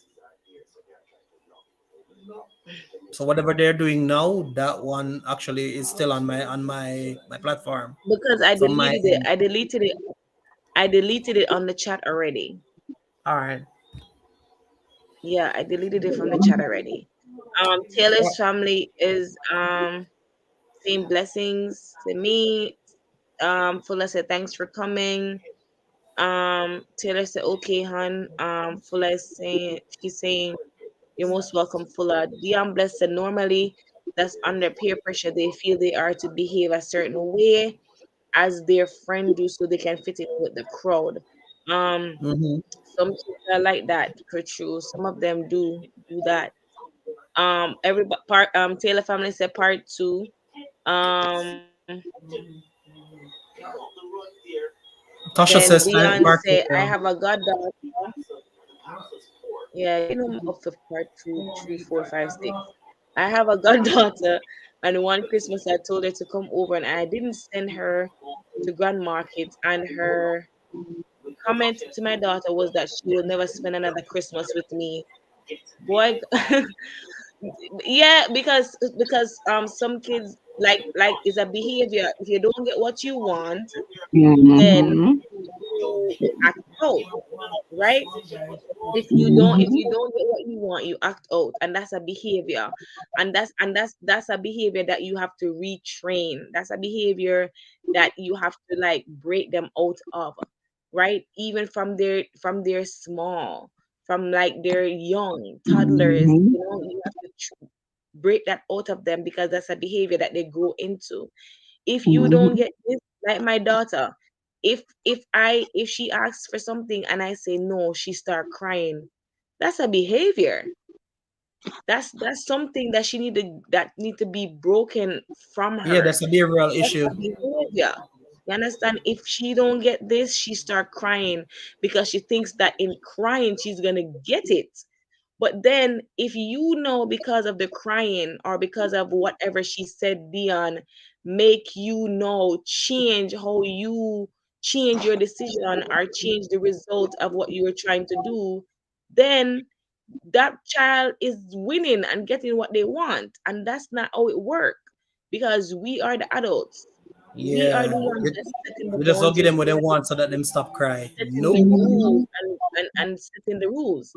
So whatever they're doing now, that one actually is still on my platform because I from my deleted it. end. I deleted it. I deleted it on the chat already. All right. Yeah, I deleted it from the chat already. Taylor's family is saying blessings to me. Fuller said thanks for coming. Taylor said okay, hun. Fuller is saying she's saying you're most welcome, Fuller. Dion Bless said normally that's under peer pressure. They feel they are to behave a certain way as their friend do so they can fit in with the crowd. Um, Mm-hmm. some kids are like that for true. Some of them do that. Every part Taylor family said part two. Um, Tasha then says Dion part said, two. I Yeah. have a goddaughter. Yeah, you know I'm up for part two, three, four, five, six. I have a goddaughter, and one Christmas I told her to come over, and I didn't send her to Grand Market. And her comment to my daughter was that she will never spend another Christmas with me. Boy, yeah, because some kids like is a behavior. If you don't get what you want, then Mm-hmm. you act out, right? If Mm-hmm. you don't get what you want, you act out, and that's a behavior, and that's a behavior that you have to retrain. That's a behavior that you have to like break them out of, right? Even from their small, from like they're young toddlers, Mm-hmm. you have to break that out of them because that's a behavior that they grow into. If you don't Mm-hmm. get this, like my daughter, if she asks for something and I say no, she start crying. That's a behavior. That's something that need to be broken from Yeah, her. that's a behavioral That's issue. a behavior. You understand? If she don't get this, she start crying because she thinks that in crying she's gonna get it. But then, if you know because of the crying or because of whatever she said, Dion, make you know, change how you change your decision or change the result of what you were trying to do, then that child is winning and getting what they want. And that's not how it works because we are the adults. We are Yeah. the ones that's setting the We just don't give boundaries, them what they want so that them stop cry. setting the Nope. rules, and setting the rules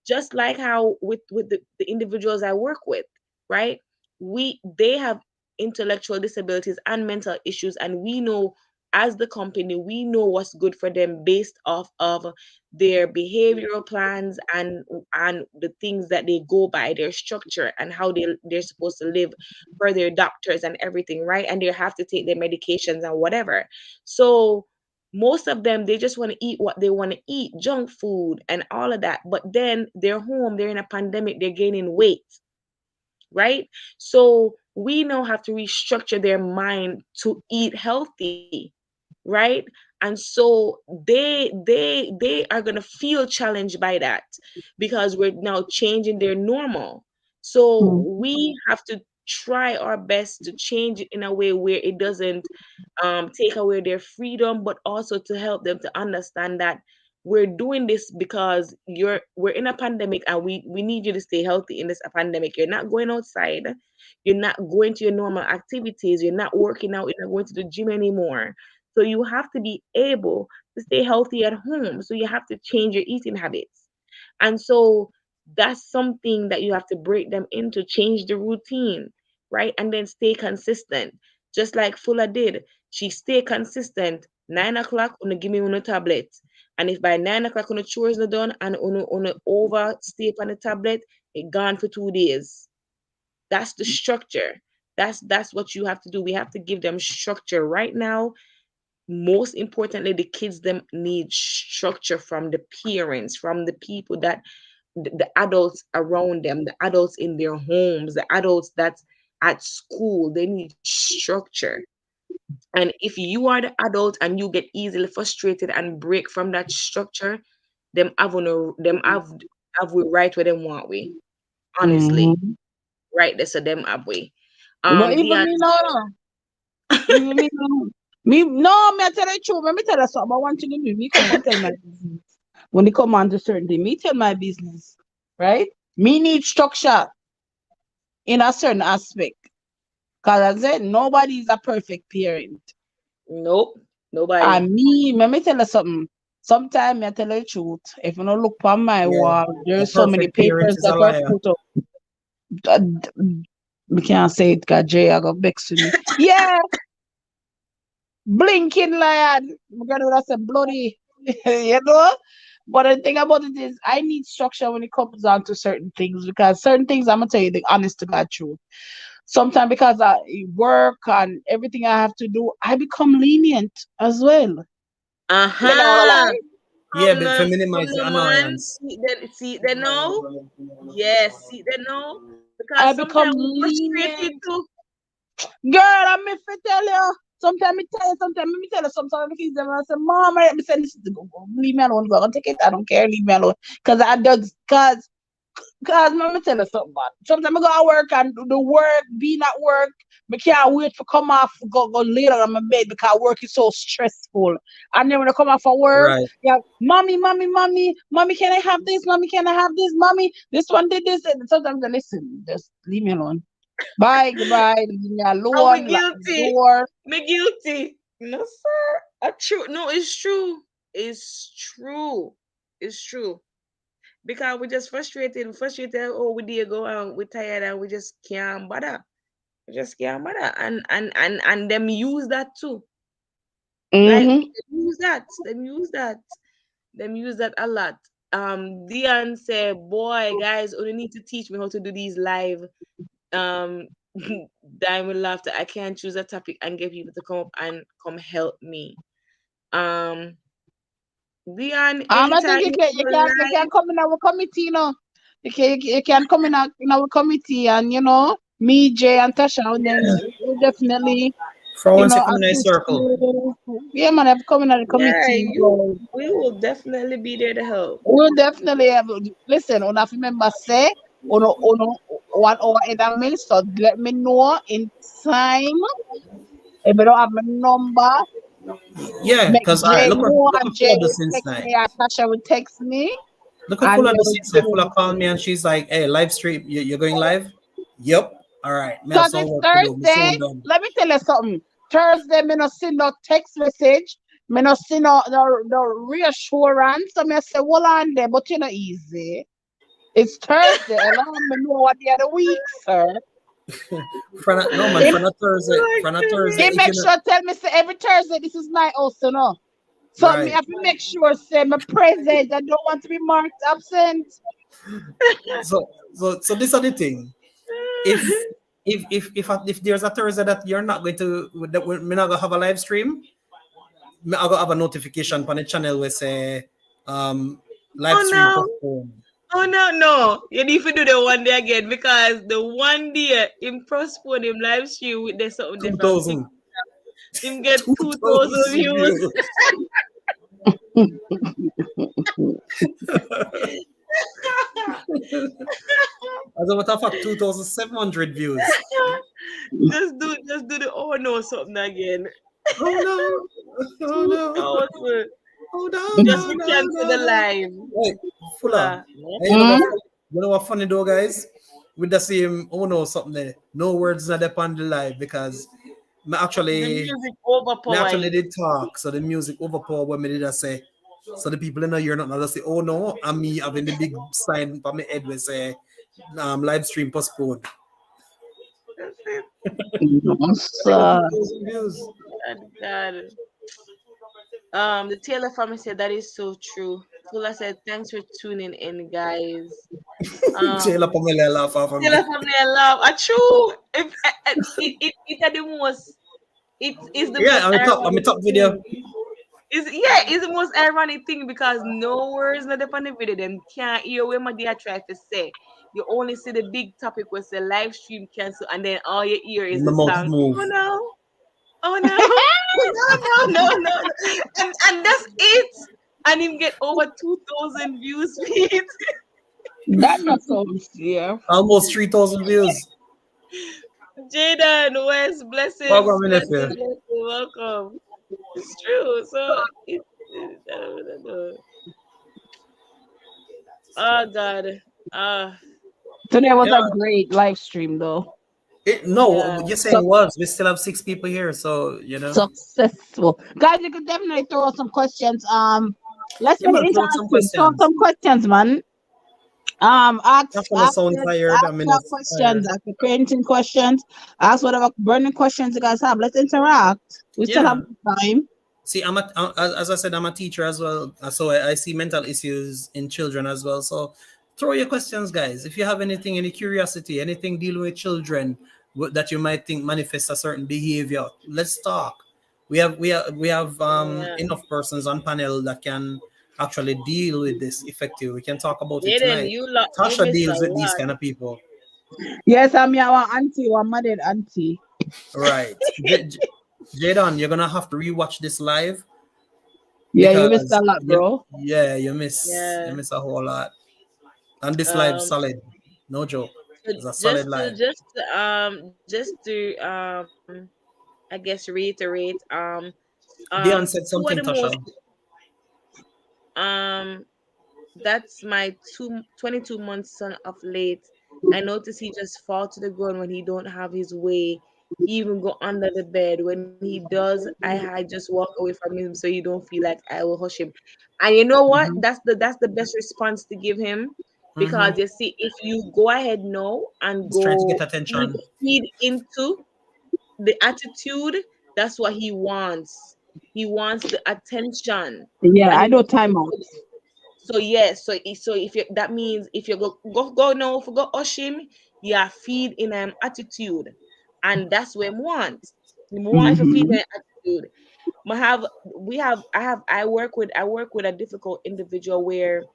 just like how with the individuals I work with, right? They have intellectual disabilities and mental issues, and we know as the company, we know what's good for them based off of their behavioral plans and the things that they go by, their structure and how they're supposed to live for their doctors and everything, right? And they have to take their medications and whatever. So most of them, they just want to eat what they want to eat, junk food and all of that. But then they're home, they're in a pandemic, they're gaining weight, right? So we now have to restructure their mind to eat healthy, right? And so they are going to feel challenged by that because we're now changing their normal. So Mm. we have to try our best to change it in a way where it doesn't take away their freedom, but also to help them to understand that we're doing this because we're in a pandemic and we need you to stay healthy in this pandemic. You're not going outside, you're not going to your normal activities, you're not working out, you're not going to the gym anymore. So you have to be able to stay healthy at home. So you have to change your eating habits. And so that's something that you have to break them into, change the routine, right? And then stay consistent. Just like Fulla did. She stay consistent. 9 o'clock, gonna give me one tablet. And if by 9 o'clock on the chores are done and on overstay on the tablet, it gone for 2 days. That's the structure. That's what you have to do. We have to give them structure right now. Most importantly, the kids them need structure from the parents, from the people that the adults around them, the adults in their homes, the adults that's at school. They need structure. And if you are the adult and you get easily frustrated and break from that structure, them have no them have we right where them want we. Honestly. Mhm. Right there, so them have we. But The even me no, no. Even me no. Me no, me I tell you the truth. Let me tell you something. I want you to do. Me come and tell my business. When it come on to certain thing, me tell my business, right? Me need structure in a certain aspect. Cause I said nobody is a perfect parent. nope, nobody. And me, let me tell you something. Sometimes I tell you the truth. If you don't look on my Yeah, wall, a there's so many perfect parent papers is a that are liar. put up. Uh, We can't say it because Jay I got vexed with me. Yeah, blinking lion. I'm gonna say bloody, you know. But the thing about it is, I need structure when it comes down to certain things because certain things I'm gonna tell you the honest to God truth. Sometimes because I work and everything I have to do, I become lenient as well. You know what I Uh-huh. like? Yeah, but to minimize From the the man, annoyance. see they know. Yes, see they know. I Because become sometimes we're frustrated lenient. too. Girl, I'm if I tell you. Sometimes I tell you, sometimes me tell you, sometimes the kids them I say, Mom, I say, listen, leave me alone, go and take it. I don't care, leave me alone. Cause I do, cause let me tell you something, man. Sometimes I go to work and do the work, being at work, I can't wait to come off, go lay down on my bed because work is so stressful. And then when I come off for work, Right. yeah, mommy, can I have this? Mommy, can I have this? Mommy, this one did this. And sometimes I listen, just leave me alone. Bye, goodbye, leave me Are we alone, lock the guilty? door. Me guilty. No, sir. True. No, it's true. It's true. It's true. Because we're just frustrated. Frustrated. Oh, we did go and we're tired and we just can't bother. We just can't bother. And them use that too. Like Mm-hmm. them use that. Them use that. Them use that a lot. Dion said, boy, guys, only need to teach me how to do these live. Um dying with laughter. I can't choose a topic and get people to come up and come help me. Um Dion, I anytime think you go you can live, come in our committee, you know. You can come in our committee and me, Jay and Tasha and then Yeah. we'll definitely, For once you come in a assist circle. you. Yeah, man, I've come in the yeah, committee. you we will definitely be there to help. We'll definitely have listen, on have remember say on 1 hour in a minute, so let me know in time. If you don't have my number, Yeah, make because all right, Jay know look and at Jay full of will the since text night. me and Tasha will text me Look at and full of then the we'll since night. Full do of called me and she's like, "Hey, live stream. You're going live? Yep. All right. Me have because some it's work to do. Me Thursday. soon done. Let me tell you something. Thursday, me no send no text message. Me no send no reassurance. So me say, hold on there, but you know easy. It's Thursday. Allow me know what the other week, sir. No man, If from a Thursday, from a Thursday. he If make you know, sure tell me say every Thursday this is my house, you know. So me right. have to make sure say my present. I don't want to be marked absent. So this are the thing. If if there's a Thursday that you're not going to that we're not gonna have a live stream, me I gonna have a notification on the channel where say live Oh stream no. postponed. Oh no, no. You need to do the one day again because the one day him postpone him live stream with the something Two different thing. thousand. Him get Two 2,000 thousand views. views. As a matter of fact, 2,700 views. just do the oh no something again. Oh no! Oh no! 2,000. Oh no! Just No! to No! cancel No! the No! live. Hey, Fuller. Yeah. Hey, you know what funny though, guys? With the same oh no something there. No words not up on the live because me The actually music me overpower actually it. did talk. So the music overpower what me did I say. So the people in the ear not now just say, oh no, and me having the big sign on my head will say live stream postponed. That's it. I got So, 2,000 views. God. The Taylor family said that is so true. Fuller said, thanks for tuning in, guys. Taylor Um, Pamela laugh off of me. Taylor family I love. True. If it are the most it is the Yeah, most I'm a ironic top video. thing. It's the most ironic thing because no words not upon the video. Them can't hear what my dear try to say. You only see the big topic was the live stream cancel, and then all you hear is The the mouth song. move. Oh no! Oh no! Oh no! No! No! No! And that's it. And him get over 2,000 views. Feet. that not so yeah. Almost 3,000 views. Jaden West, Welcome, blessings, my nephew. blessings, blessings, welcome. It's true. So it oh God. Uh Today was Yeah. a great live stream though. No, yeah. you're saying Suc was. We still have 6 people here, so you know. Successful. Guys, you could definitely throw out some questions. Let's Yeah, make man, it throw out some interactive. Throw out questions. some questions, man. I'm Ask gonna sound tired. ask I'm in your this tired. questions, ask your parenting questions, ask whatever burning questions you guys have. Let's interact. We still have Yeah. time. See, as I said, I'm a teacher as well, so I see mental issues in children as well. So throw your questions, guys. If you have anything, any curiosity, anything dealing with children that you might think manifests a certain behavior, let's talk. We have Yeah. enough persons on panel that can actually deal with this effectively. We can talk about it Jaden, tonight. you Tasha missed a deals with these lot. kind of people, Yes, I'm your auntie, our mother auntie. right? Jadon, you're gonna have to rewatch this live Yeah, you missed a because lot, bro. yeah, you Yeah. miss a whole lot. And this live Um solid, no joke. so It's a solid live. just to I guess reiterate Dion said two of something, the most Tasha. um that's my 22-month son of late. I notice he just fall to the ground when he don't have his way. He even go under the bed. When he does, I just walk away from him so he don't feel like I will hush him. And you know what? Mhm. That's the best response to give him Mm-hmm. because you see, if you go ahead now and He's trying to get go attention. feed into the attitude, that's what he wants. He wants the attention. Yeah, And I him know timeout. so yes, so if you that means if you go now if you go hush him, you are feed in attitude, and that's what him want. Him want to feed Hmm. in attitude. I have I work with a difficult individual where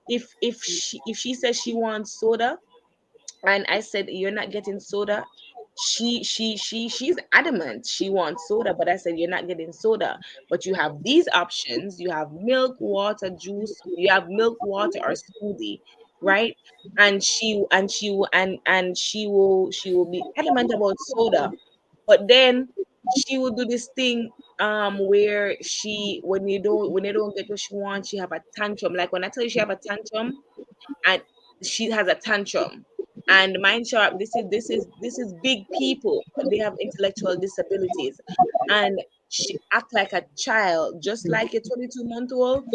if she says she wants soda, and I said, "You're not getting soda." She's adamant she wants soda, but I said, "You're not getting soda. But you have these options. You have milk, water, juice. You have milk, water, or smoothie, right?" And she will be adamant about soda, but then she will do this thing where she when you don't get what she wants, she have a tantrum. Like when I tell you she have a tantrum, and she has a tantrum. And mind sharp, this is big people. They have intellectual disabilities, and she act like a child, just like a 22-month-old.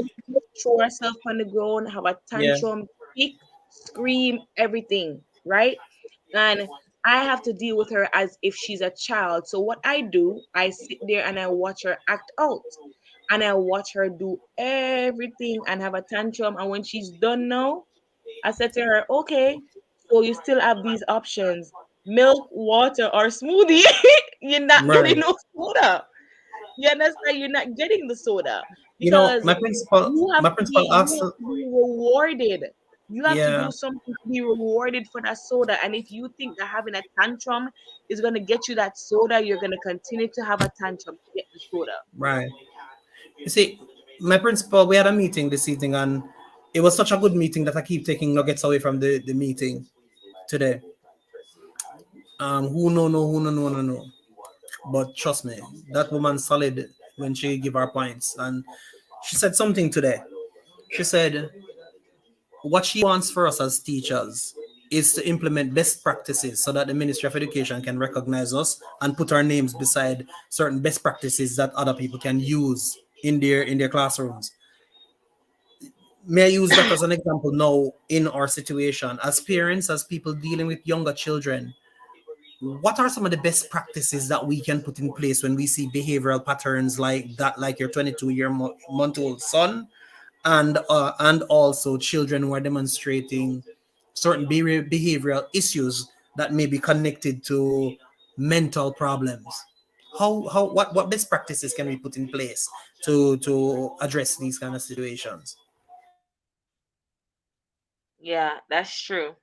Throw herself on the ground, have a Yeah. tantrum, kick, scream, everything, right? And I have to deal with her as if she's a child. So what I do, I sit there and I watch her act out. And I watch her do everything and have a tantrum. And when she's done now, I said to her, okay, so you still have these options: milk, water, or smoothie. You're not Right. getting no soda. You understand? You're not getting the soda You know, because my principal you asked, have to be rewarded. You have to yeah, do something to be rewarded for that soda. And if you think that having a tantrum is gonna get you that soda, you're gonna continue to have a tantrum to get the soda. right. You see, my principal, we had a meeting this evening, and it was such a good meeting that I keep taking nuggets away from the meeting today. Who no, no, who no, no, no, no. But trust me, that woman solid when she give her points. And she said something today. She said, what she wants for us as teachers is to implement best practices so that the Ministry of Education can recognize us and put our names beside certain best practices that other people can use in their classrooms. May I use that as an example now in our situation as parents, as people dealing with younger children? What are some of the best practices that we can put in place when we see behavioral patterns like that, like your 22-month old son, and also children who are demonstrating certain behavioral issues that may be connected to mental problems? How what best practices can we put in place to address these kind of situations? Yeah, that's true.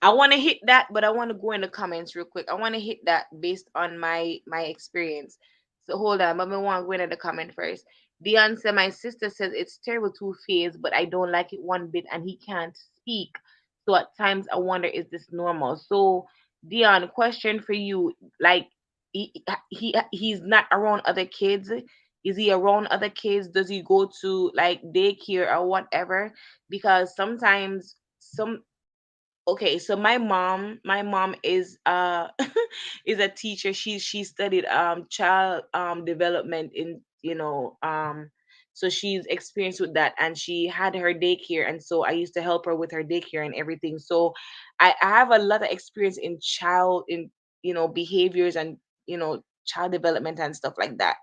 I want to hit that, but I want to go in the comments real quick. I want to hit that based on my experience. So hold on, but I want to go into the comment first. Dion said, my sister says it's terrible to face, but I don't like it one bit, and he can't speak. So at times I wonder, is this normal? So Dion, question for you: like, he's not around other kids. Is he around other kids? Does he go to like daycare or whatever? Because sometimes some okay, so my mom is is a teacher. She studied child development in, so she's experienced with that, and she had her daycare, and so I used to help her with her daycare and everything. So I have a lot of experience in child in, behaviors and, child development and stuff like that.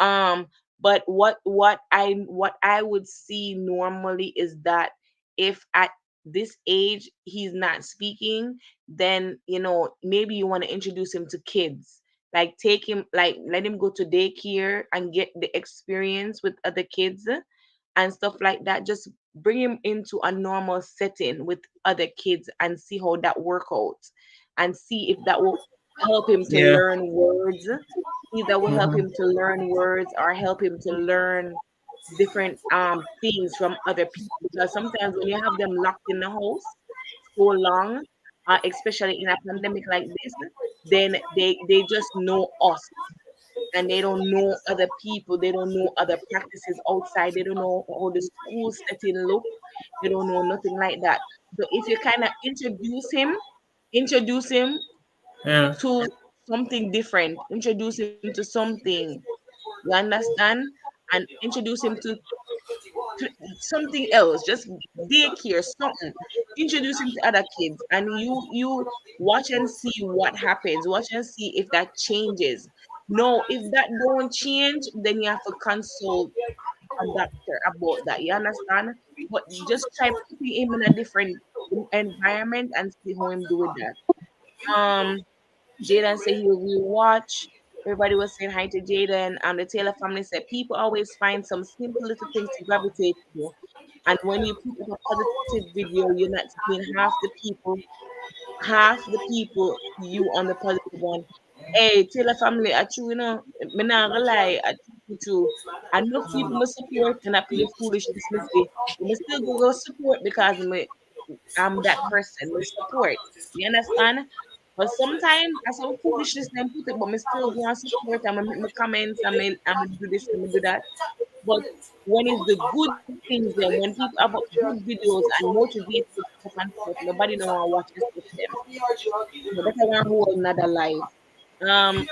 um but what I would see normally is that if at this age he's not speaking, then maybe you want to introduce him to kids, like take him, like let him go to daycare and get the experience with other kids and stuff like that. Just bring him into a normal setting with other kids and see how that work out, and see if that will help him to Yeah. learn words, see if that will help Mhm. him to learn words or help him to learn different things from other people. Because sometimes when you have them locked in the house so long, especially in a pandemic like this, then they just know us, and they don't know other people. They don't know other practices outside. They don't know how the school setting look. They don't know nothing like that. So if you kind of introduce him Yeah. to something different, introduce him to something, you understand, and introduce him to something else, just daycare, something. Introduce him to other kids, and you watch and see what happens. Watch and see if that changes. No, if that don't change, then you have to consult a doctor about that. You understand? But just try putting him in a different environment and see how him do with that. Jaden said he will rewatch. Everybody was saying hi to Jaden. The Taylor family said people always find some simple little things to gravitate to. And when you put up a positive video, you're not seeing half the people see you on the positive one. Hey, Taylor family, I true, me not gonna lie, I true. Enough people must support and I play foolishness, me say, but me still go support because I'm that person. Me support. You understand? But sometimes I some foolishness them put it, but me still go and support and me make my comments and me do this and me do that. But when it's the good things then, when people have up good videos and motivated stuff and stuff, nobody don't want to watch this with them. So that's one whole another life. Um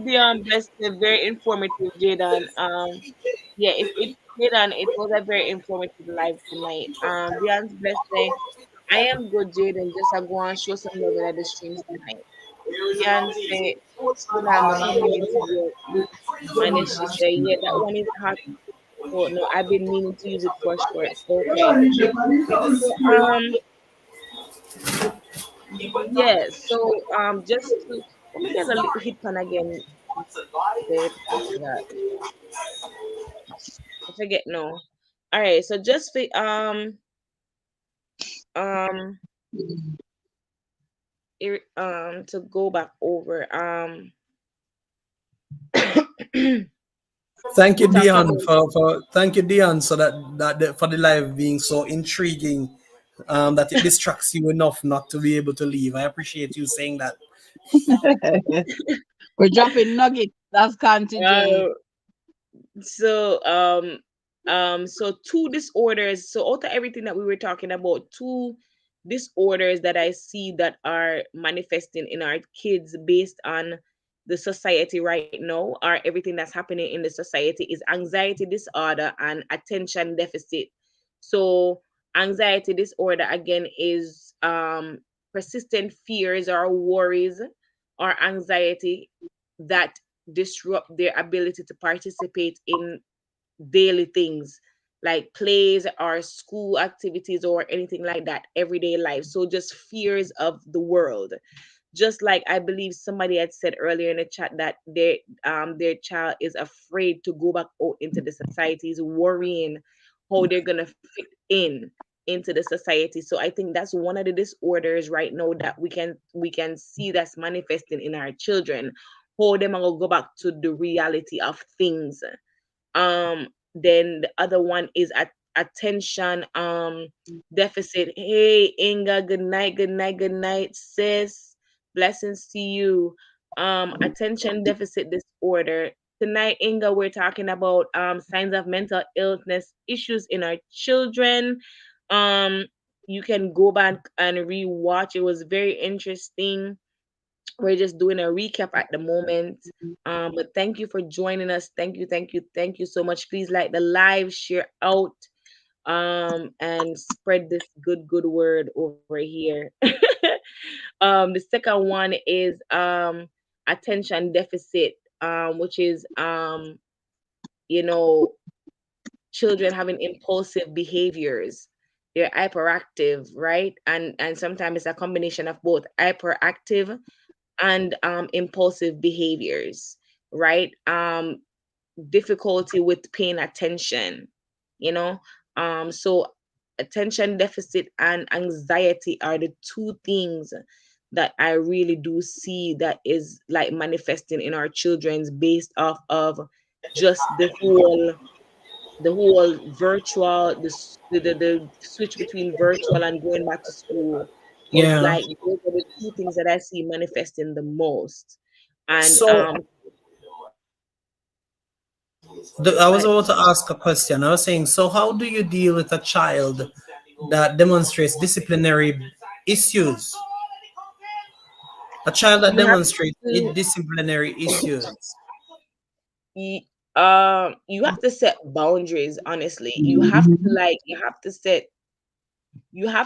Beyond blessed, very informative, Jaden. Yeah, it Jaden, it was a very informative live tonight. Beyond blessed, I am good, Jaden. Just I go and show some love in the streams tonight. Yan say, you know, I'm coming into work. And then she said, yeah, that one is hot. So no, I've been meaning to use it for short. Okay. So yeah, so just to let me get a little hit pan again. Say that. I forget no. All right, so just for um to go back over Thank we you, talked Dion, about for thank you, Dion, so for the live being so intriguing, that it distracts you enough not to be able to leave. I appreciate you saying that. We're dropping nuggets. That's Conti J. uh, so so two disorders, so out of everything that we were talking about, two disorders that I see that are manifesting in our kids based on the society right now, or everything that's happening in the society, is anxiety disorder and attention deficit. So anxiety disorder again is persistent fears or worries or anxiety that disrupt their ability to participate in daily things like plays or school activities or anything like that, everyday life. So just fears of the world. Just like I believe somebody had said earlier in the chat that their child is afraid to go back out into the society, is worrying how they're gonna fit in into the society. So I think that's one of the disorders right now that we can see that's manifesting in our children. How them gonna go back to the reality of things. Then the other one is attention deficit. Hey Inga, good night, good night, good night, sis. Blessings to you. Attention deficit disorder. Tonight, Inga, we're talking about signs of mental illness issues in our children. Um, you can go back and rewatch. It was very interesting. We're just doing a recap at the moment. But thank you for joining us. Thank you, thank you, thank you so much. Please like the live, share out, and spread this good word over here. The second one is attention deficit, which is you know, children having impulsive behaviors. They're hyperactive, right? And sometimes it's a combination of both hyperactive and impulsive behaviors, right? Difficulty with paying attention, you know. So attention deficit and anxiety are the two things that I really do see that is like manifesting in our children's based off of just the whole virtual the switch between virtual and going back to school. It's Yeah. like those are the two things that I see manifesting the most. And So I go was ahead. about to ask a question. I was saying, so how do you deal with a child that demonstrates disciplinary issues? A child that You have demonstrates to disciplinary issues. y- you have to set boundaries, honestly. You have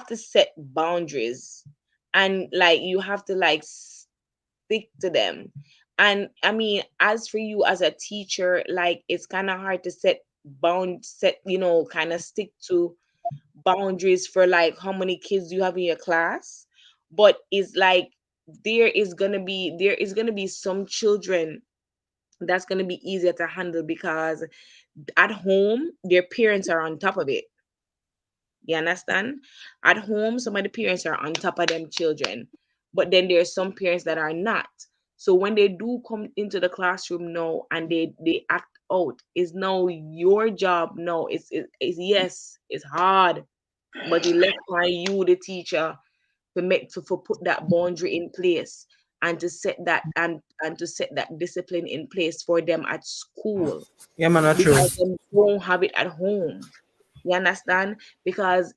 to set boundaries, and like you have to like stick to them. And I mean, as for you as a teacher, like it's kind of hard to kind of stick to boundaries for like how many kids you have in your class. But it's like there is gonna be some children that's gonna be easier to handle because at home their parents are on top of it. You understand? At home, some of the parents are on top of them children, but then there's some parents that are not. So when they do come into the classroom now and they act out, it's now your job. No, it's yes, it's hard, but it left on you, the teacher, for put that boundary in place and to set that discipline in place for them at school Yeah, man, that's true. because they don't have it at home. You understand? Because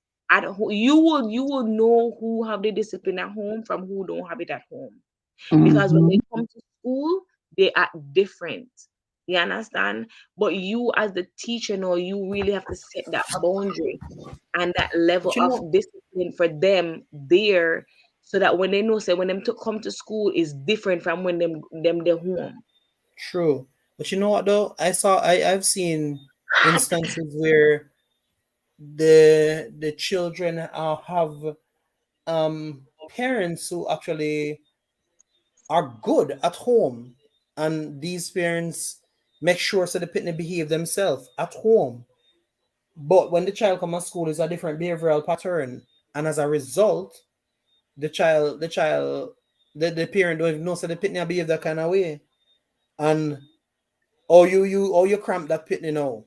you will know who have the discipline at home from who don't have it at home. Because when they Mm-hmm. come to school, they are different. You understand? But you as the teacher know you really have to set that boundary and that level But you of know, discipline consistent for them there, so that when they know, say when them to come to school is different from when them they're home. True. But you know what though? I've seen instances where the children have parents who actually are good at home, and these parents make sure so the pitney behave themselves at home. But when the child comes to school, is a different behavioral pattern, and as a result, the parent don't even know so the pitney behave that kind of way, and you cramp that pitney now.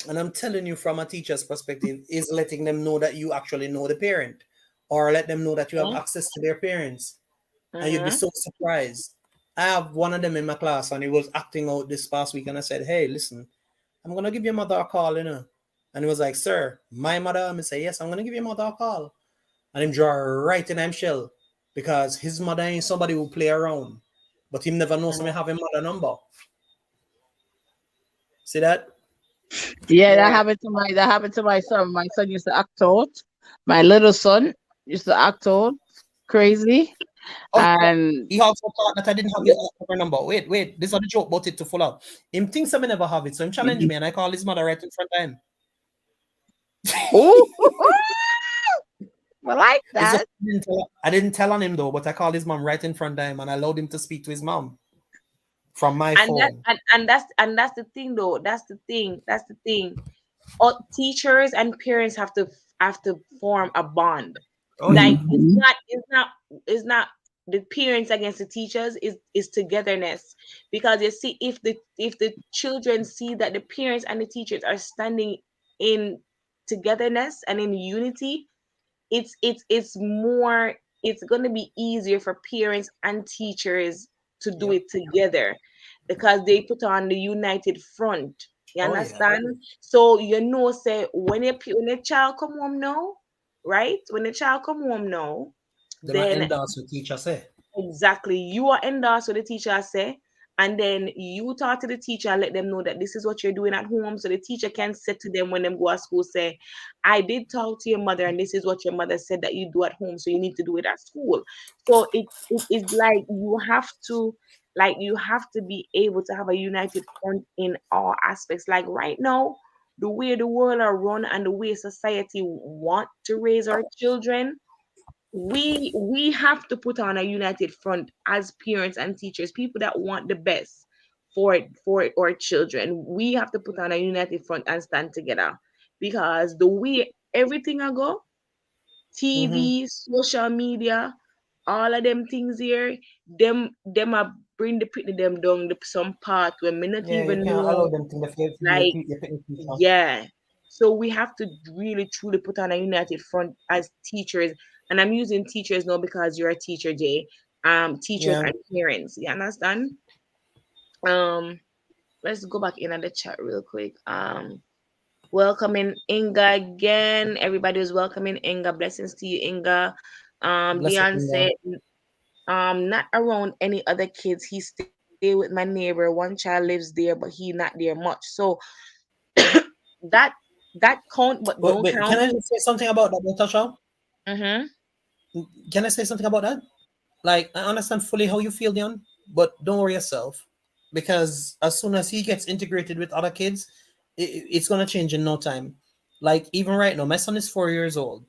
And I'm telling you from a teacher's perspective, is letting them know that you actually know the parent, or let them know that you have access to their parents, and you'd be Mm-hmm. so surprised. I have one of them in my class, and he was acting out this past week, and I said, "Hey, listen, I'm gonna give your mother a call, you know." And he was like, "Sir, my mother." And I say, "Yes, I'm gonna give your mother a call." And him draw right in him shell because his mother ain't somebody who play around, but him never know somebody have a mother number. See that? Yeah, Yeah. that happened to my son. My son used to act out. My little son used to act out crazy. Oh, And he also thought that I didn't have his phone number. Wait, this is the joke about it to full out. Him thinks I may never have it, so him challenge me, and I call his mother right in front of him. ooh, I like It's just that. I didn't tell on him though, but I called his mom right in front of him, and I allowed him to speak to his mom from my And that phone. and that's the thing though. That's the thing. All teachers and parents have to form a bond. Oh Like yeah. Mhm. it's not the parents against the teachers, is togetherness. Because you see, if the children see that the parents and the teachers are standing in togetherness and in unity, it's going to be easier for parents and teachers to do Yep. it together, because they put on the united front. You Oh yeah. understand? So say when a child come home now, right? When a child come home now, Them I then endorse what teacher say. exactly. You are endorsed what the teacher say, and then you talk to the teacher and let them know that this is what you're doing at home. So the teacher can say to them when them go to school, say, I did talk to your mother, and this is what your mother said that you do at home. So you need to do it at school. So it is like you have to be able to have a united front in all aspects. Like right now, the way the world are run and the way society want to raise our children, we have to put on a united front as parents and teachers, people that want the best for our children. We have to put on a united front and stand together, because the way everything I go, Mm-hmm. TV, social media, all of them things here, them are bring the pitney them down some part where me not Yeah, you even can't allow know. them to fear Like, your teacher. yeah. So we have to really truly put on a united front as teachers. And I'm using teachers now because you're a teacher, Jay. Teachers Yeah. and parents. You understand? Um, let's go back in on the chat real quick. Welcoming Inga again. Everybody was welcoming Inga. Blessings to you, Inga. Blessing Dion them. said, not around any other kids. He stay with my neighbor. One child lives there, but he not there much. So that that count, but don't Wait, count. can I say something about that, Natasha? Mm-hmm. Can I say something about that? Like, I understand fully how you feel, Dion, but don't worry yourself. Because as soon as he gets integrated with other kids, it's going to change in no time. Like, even right now, my son is 4 years old.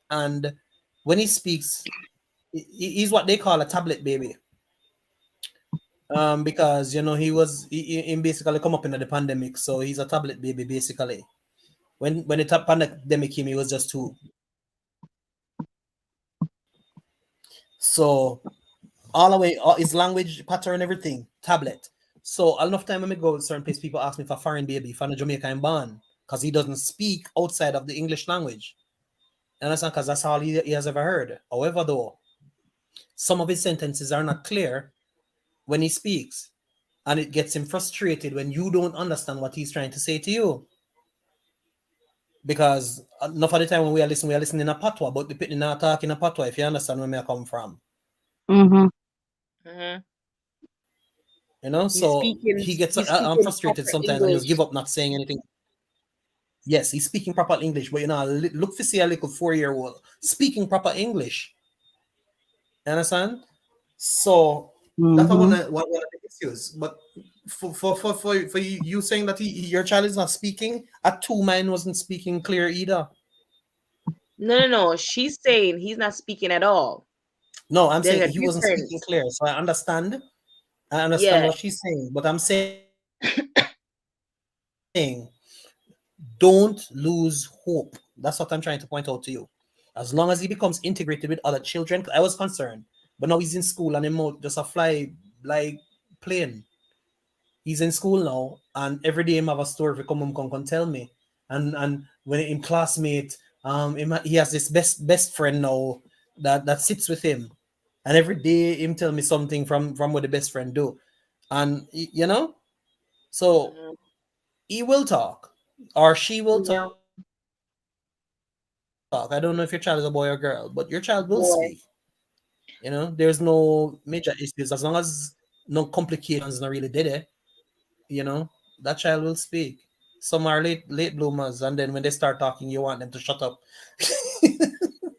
And when he speaks, he's what they call a tablet baby. Because, he basically come up in the pandemic. So he's a tablet baby, basically. When the pandemic came, he was just two. So all the way, all his language pattern, everything, tablet. So enough time when I go to certain place, people ask me for foreign baby, for a Jamaican born, because he doesn't speak outside of the English language. You understand? Because that's all he has ever heard. However, though, some of his sentences are not clear when he speaks, and it gets him frustrated when you don't understand what he's trying to say to you. Because enough of the time when we are listening in a patois, but the people not talking in a patois, if you understand where I come from. Mhm. Mm-hmm. So He's he gets speaking I'm frustrated proper sometimes and just English. give up not saying anything. Yes, he's speaking proper English, but look for see a little 4-year-old speaking proper English. You understand? So that's Mm-hmm. one of the issues. But for you saying that your child is not speaking, at 2 mine wasn't speaking clear either. No, no, no. She's saying he's not speaking at all. No, I'm There's saying a he wasn't speaking difference. clear. So I understand. I understand Yeah. what she's saying, but I'm saying don't lose hope. That's what I'm trying to point out to you. As long as he becomes integrated with other children, 'cause I was concerned, but now he's in school and him out just a fly like plane. He's in school now, and every day him have a story for come tell me. And when in classmate, he has this best friend now that sits with him, and every day him tell me something from what the best friend do, and so Mhm. he will talk, or she will Yeah. talk. I don't know if your child is a boy or girl, but your child will speak. Boy. There's no major issues as long as no complications not really did it. That child will speak. Some are late bloomers, and then when they start talking, you want them to shut up.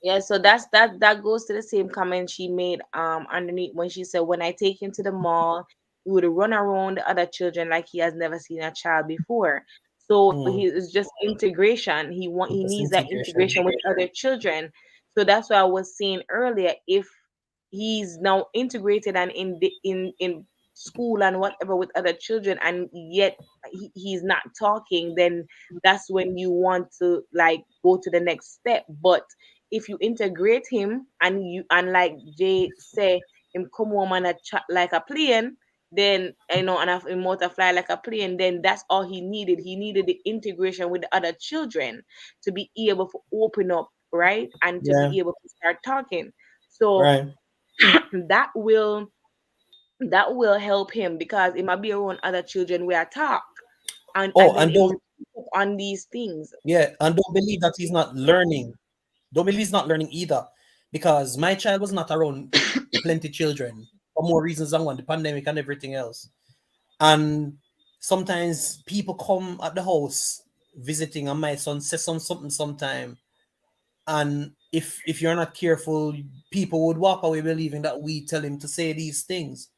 Yeah, so that goes to the same comment she made underneath when she said when I take him to the mall, he would run around the other children like he has never seen a child before. So he Hmm. is just integration. He Just needs that integration. integration with other children. So that's what I was saying earlier. If he's now integrated and in school and whatever with other children, and yet he's not talking, then that's when you want to like go to the next step. But if you integrate him and like Jay say him come home and a chat like a plane, then and have him multiply like a plane, then that's all he needed. He needed the integration with the other children to be able to open up, right? And to Yeah. be able to start talking. So Right. that will help him because it might be around other children where I talk, Oh, and then and it will don't pick up on these things. yeah, and don't believe that he's not learning. Don't believe he's not learning either, because my child was not around plenty children for more reasons than one, the pandemic and everything else. And sometimes people come at the house visiting, and my son says something sometime. And if you're not careful, people would walk away believing that we tell him to say these things.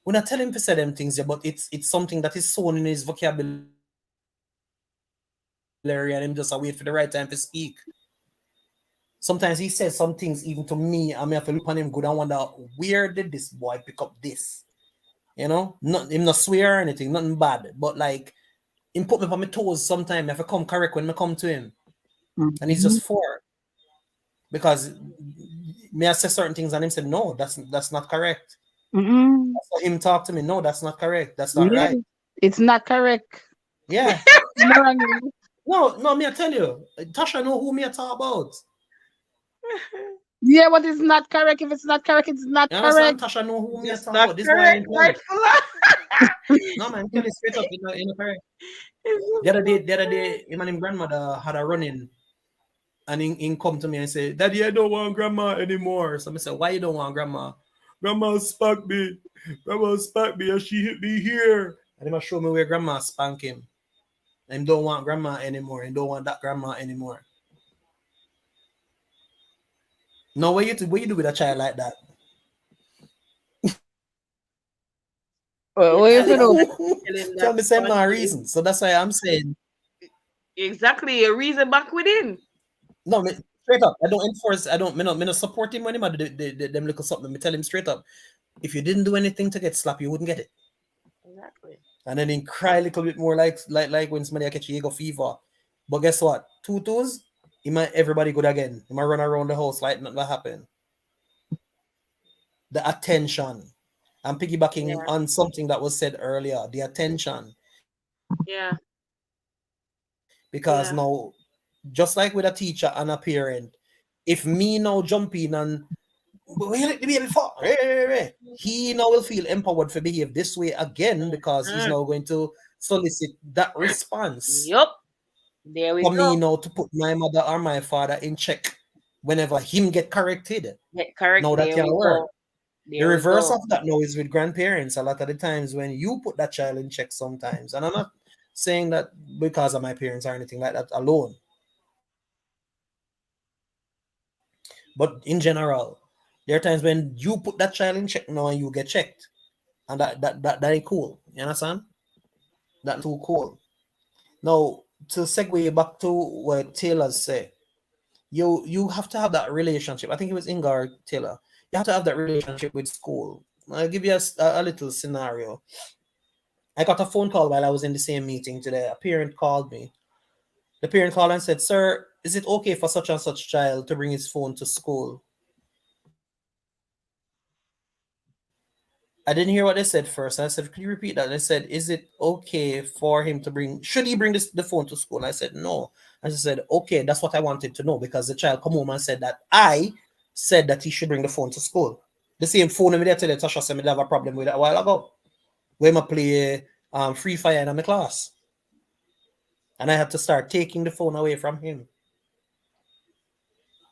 We're not telling him to say them things, yeah, but it's something that is sown in his vocabulary, and him just wait for the right time to speak. Sometimes he says some things even to me, and me have to look on him good and wonder where did this boy pick up this. Not him not swear or anything, nothing bad, but like him put me on my toes sometime. I have to come correct when I come to him, and he's just Mm-hmm. four because me I say certain things and him said no, that's not correct. Mm-hmm. So him talk to me, no, that's not correct, that's not Yeah, right. it's not correct. Yeah, No, no, me I tell you, Tasha know who me I talk about. yeah, what is not correct? If it's not correct, it's not You understand? correct. Tasha know who me I Just talk not about. This why I correct, ain't tell you. rightful. No man, tell you straight up, in a correct. It's The other day, him and him grandmother had a run-in, and he come to me and say, Daddy, I don't want grandma anymore. So I said, why you don't want grandma? Grandma spanked me. Grandma spanked me and she hit me here. And he must show me where grandma spanked him. And he don't want grandma anymore. And don't want that grandma anymore. No, what you do with a child like that? you What tell if you him know? that you tell him Tell that me same no sponges reason. So that's why I'm saying, exactly a reason back within. no, straight up. I don't enforce, me not support him when him do them little something. Me tell him straight up. If you didn't do anything to get slapped, you wouldn't get it. Exactly. And then he cry a little bit more like when somebody catch ego fever. But guess what? Tutus, he might everybody good again. He might run around the house like nothing happened. The attention. I'm piggybacking Yeah. on something that was said earlier. The attention. Yeah. Because Yeah. now, just like with a teacher and a parent, if me now jump in and where let the baby fall, he now will feel empowered to behave this way again because he's Mm. now going to solicit that response Yup. There we for me go. now to put my mother or my father in check whenever him get corrected. Yeah, correct. Now that There can we work. go. The There we reverse go. of that now is with grandparents. A lot of the times when you put that child in check sometimes, and I'm not saying that because of my parents or anything like that alone. But in general, there are times when you put that child in check now and you get checked. And that ain't cool. You understand? That's too cool. Now, to segue back to what Taylor said, you have to have that relationship. I think it was Inga or Taylor. You have to have that relationship with school. I'll give you a little scenario. I got a phone call while I was in the same meeting today. A parent called me. The parent called and said, "Sir, is it okay for such and such child to bring his phone to school?" I didn't hear what they said first. I said, "Could you repeat that?" They said, "Is it okay for him to should he bring the phone to school?" I said, "No." I just said, "Okay, that's what I wanted to know," because the child come home and said that I said that he should bring the phone to school. The same phone I tell you, Tasha said me have a problem with it a while ago. Where I play Free Fire in my class. And I had to start taking the phone away from him.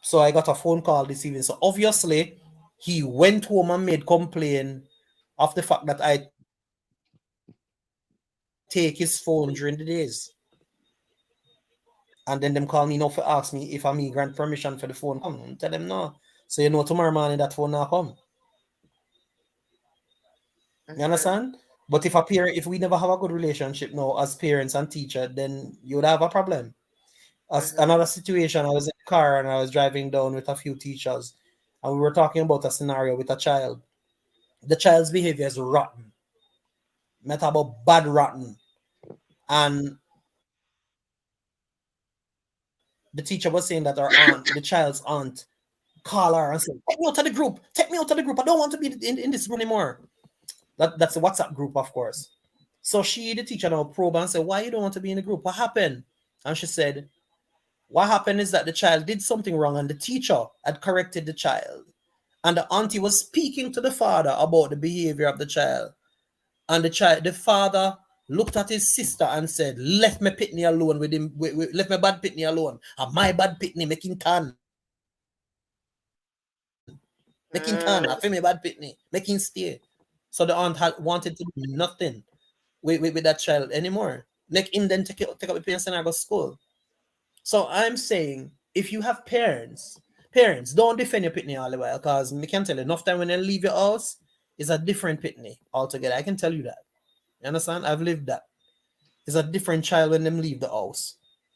So I got a phone call this evening. So obviously, he went home and made complaint of the fact that I take his phone during the days. And then them call me now for ask me if I me grant permission for the phone come. And tell them no. So you know tomorrow morning that phone not come. You understand? But if we never have a good relationship now as parents and teacher, then you would have a problem. As another situation, I was in the car and I was driving down with a few teachers, and we were talking about a scenario with a child. The child's behavior is rotten. Not about bad rotten. And the teacher was saying that the child's aunt, call her and say, "Take me out of the group. Take me out of the group. I don't want to be in this group anymore." That's the WhatsApp group, of course. So the teacher now probe and said, "Why you don't want to be in the group? What happened?" And she said, "What happened is that the child did something wrong and the teacher had corrected the child. And the auntie was speaking to the father about the behavior of the child. And the father looked at his sister and said, 'Left me pitney alone with him, left me bad pitney alone. And my bad pitney making tan. Making tan, I feel me bad pitney, making stay.' So the aunt wanted to do nothing with that child anymore. Like him then take up the parents and I go to school. So I'm saying, if you have parents, don't defend your pitney all the while, because I can tell you, enough time when they leave your house is a different pitney altogether. I can tell you that. You understand? I've lived that. It's a different child when them leave the house.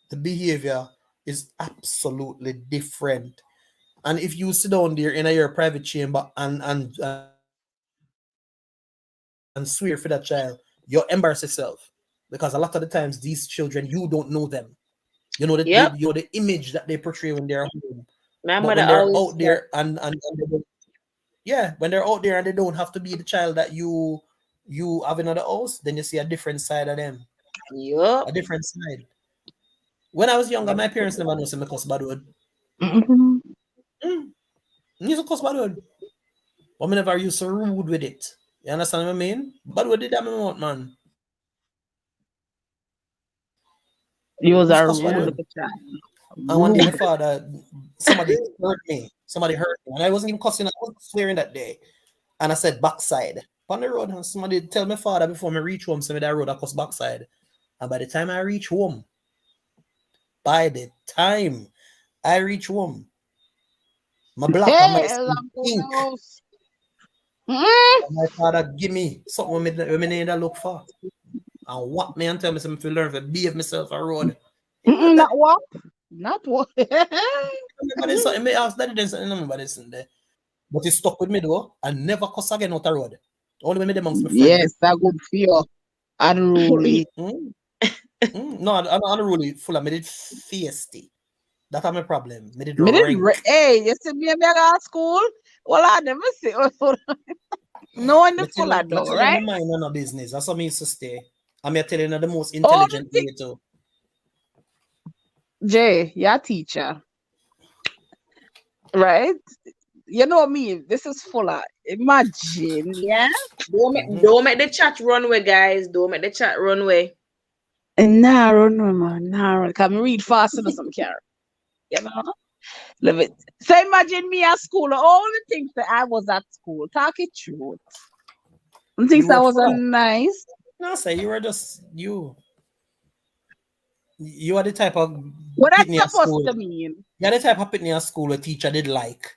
The behavior is absolutely different. And if you sit down there in your private chamber and swear for that child, you'll embarrass yourself. Because a lot of the times these children, you don't know them. You know the image that they portray when they're home. My But mother when they're always out there and they don't, when they're out there and they don't have to be the child that you have in the house, then you see a different side of them. Yup. A different side. When I was younger, my parents never know me cuss bad word. Used to cuss bad word. But me never used to rude with it. You understand what I mean? Bad word did that me want, man. You was Used a to cuss bad rude word. little child. And one day my Rude. father, somebody hurt me. And I wasn't even cussing, I was swearing that day. And I said backside. On the road, and somebody tell my father before me reach home, say that road I cuss backside. And by the time I reach home, my black and my Hey, skin pink. mm, And my father give me something when me need to look for. And what me and tell me something to learn to behave myself a road. not what? Not what? Everybody something me ask daddy then something nobody something there. But it stuck with me though. I never cuss again out the road. Only when me amongst my friends. Yes, that good for you. Unruly. No, I'm not really full of me did feisty. That's my problem. Me did Me did rank. hey, you see me at school? Well, I never see. No one the full of Me though, tell you my right? mind on a business. That's how me used to stay. And me telling you the most All the intelligent things, way too. Jay, you're a teacher, right? You know me, this is full of imagine, yeah? Don't make the chat run away, guys. Don't make the chat run away. Narrow, no man, narrow. Can read fast enough some carry. You know? Love it. So imagine me at school, all the things that I was at school. Talk it truth. The You things were that full wasn't of. nice. No, say you were just you. You are the type of What that's Pitney supposed school. to mean? You're the type of Pitney school a teacher did like.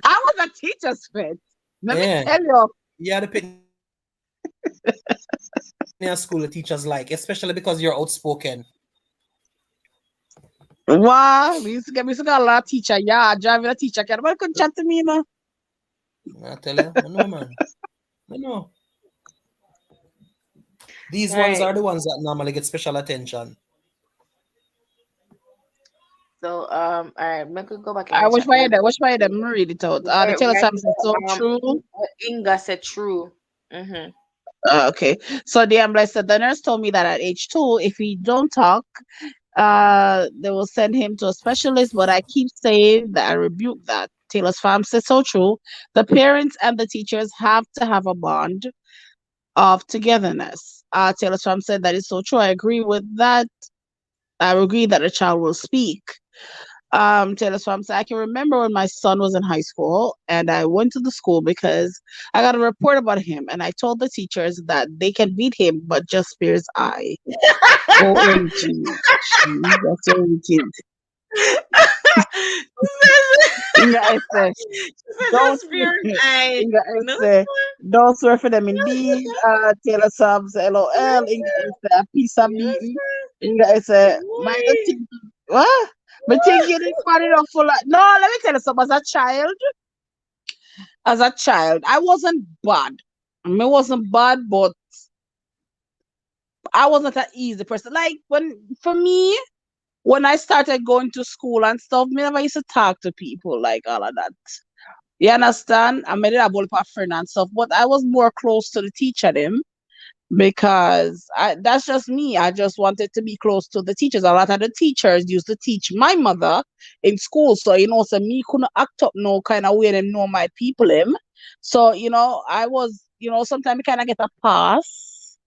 I was a teacher's pet. Let me Yeah. tell you. You're the Pitney school a teachers like, especially because you're outspoken. Wow, we used to get a lot of teacher. Yeah, driving a teacher car. But couldn't chat to me, no. I tell you, I know, man. I know. These ones Right. are the ones that normally get special attention. So all right, we could go back in I the wish chat. I had that. Wish I had them read it out. The Where tell us something so um true. Inga said true. Mm-hmm. Okay. So the ambulance said the nurse told me that at age 2, if he don't talk, they will send him to a specialist. But I keep saying that I rebuke that. Taylor's farm said so true. The parents and the teachers have to have a bond of togetherness. Taylor's farm said that is so true. I agree with that. I agree that the child will speak. Taylor Swift said, I can remember when my son was in high school and I went to the school because I got a report about him and I told the teachers that they can beat him, but just spare his eye. OMG. That's so wicked. Inga I said, don't Spirit eye. Inga I No, said, don't swear for them indeed. Taylor Swift said, LOL. Inga I said, a piece of beaten. Inga I said, mind the thing. What? But think you didn't find it off for like no, let me tell you something. As a child, I wasn't bad. I mean, I wasn't bad, but I wasn't an easy person. Like for me, when I started going to school and stuff, me never used to talk to people like all of that. You understand? I made it a ball with friend and stuff, but I was more close to the teacher them because that's just me. I just wanted to be close to the teachers. A lot of the teachers used to teach my mother in school, so so me couldn't act up no kind of way them know my people him. So I was sometimes kind of get a pass,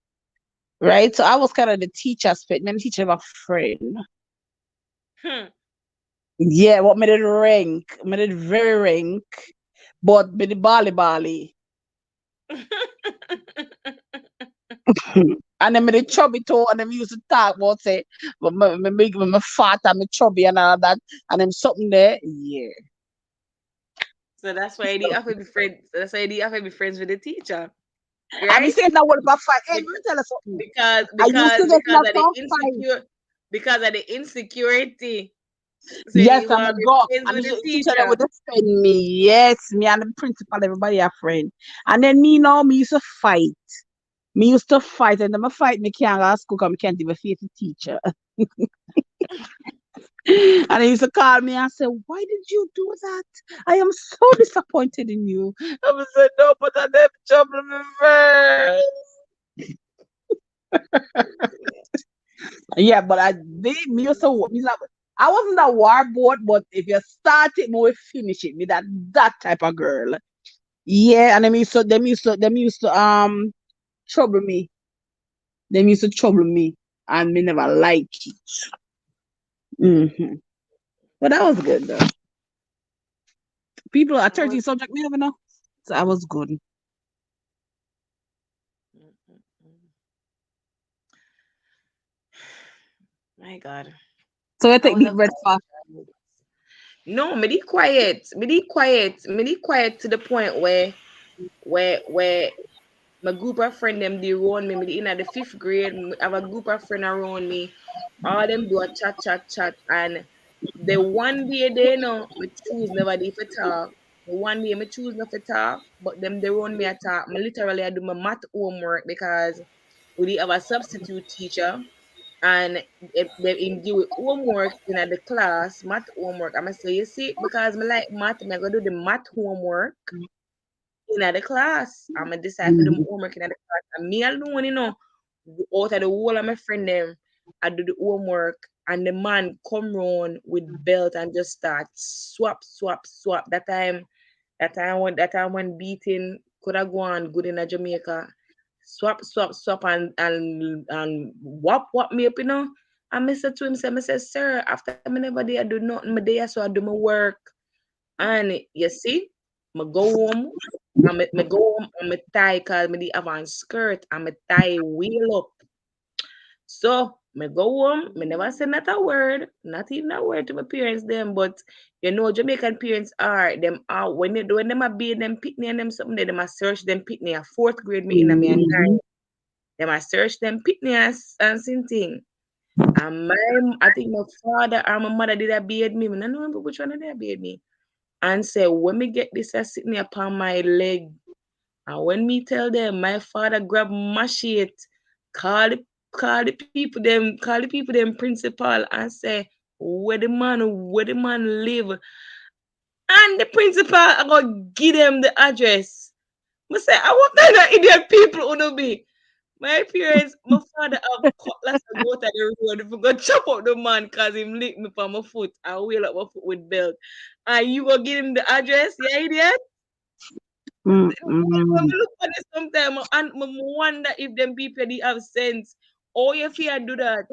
right? So I was kind of the teacher's pet. Me and the teacher have a friend. Hmm. Yeah, what made it rank? Made it very rank, but me the bali. And then me the chubby too, and them used to talk about say, me fat and me chubby and all that, and them something there, yeah. So that's why you have to be friends. That's why you have to be friends with the teacher, I be right? saying that word about fight. Hey, let Be- me tell you something. Because I used because to get in because a of the some fight. insecure because of the insecurity. So Yes, you I'm a want to be go. friends And with the the teacher that would teacher. defend me. Yes, me and the principal, everybody a friend. And then me now, me used to fight. Me used to fight, and then I fight me can't go to school because I can't even face the teacher. And he used to call me and say, why did you do that? I am so disappointed in you. I was like, no, but I never trouble me first. Yeah, but me also, I wasn't a war board, but if you start it, me will finish it. Me that type of girl. Yeah, and them used to trouble me. Them used to trouble me, and me never like it. But that was good though. People at I was 13 subject me never know. So I was good. my God. So I I take was deep a breath fast. no, me did quiet. Me did quiet to the point where my group of friend them they around me. Me dey in at the fifth grade. I have a group of friend around me. All them do a chat, and the one day they know me choose never dey for talk. The one day me choose not for talk, but them they run me a talk. Me literally I do my math homework because we dey have a substitute teacher and they him give with homework in the class, math homework. I'm say you see because me like math, me go do the math homework in the class. I'm going decide for them Mhm. homework in the class. And me alone, out of the whole of my friend them, I do the homework. And the man come round with belt and just start swap. That time when beating could have gone good in a Jamaica. Swap and whop me up. And I said to him, sir, after me never day I do nothing, my day so I do my work. And you see, I go home, me go home and me tie cause me the avant skirt and me tie wheel up. So Me go home, me never say not a word, not even a word to my parents them, but you know Jamaican parents are them are when them a bathe them pitney and them something they them a search them pitney a fourth grade me in a me and Mm-hmm. them a search them pitney and something. And I think my father or my mother did a bathe me. I don't remember which one of them bathe me. And say when me get this a sitting upon my leg. And when me tell them my father grab machete, call the call the people them principal and say where the man live. And the principal I go give them the address. I say, I what kind of idiot people wanna be? My parents, my father have cutlass and go to the road. If I go chop up the man cause him lick me for my foot and wheel up my foot with belt. And you go give him the address, yeah, idiot? When Mm-hmm. we look at it sometimes, and I wonder if them people they have sense. Or if you do that.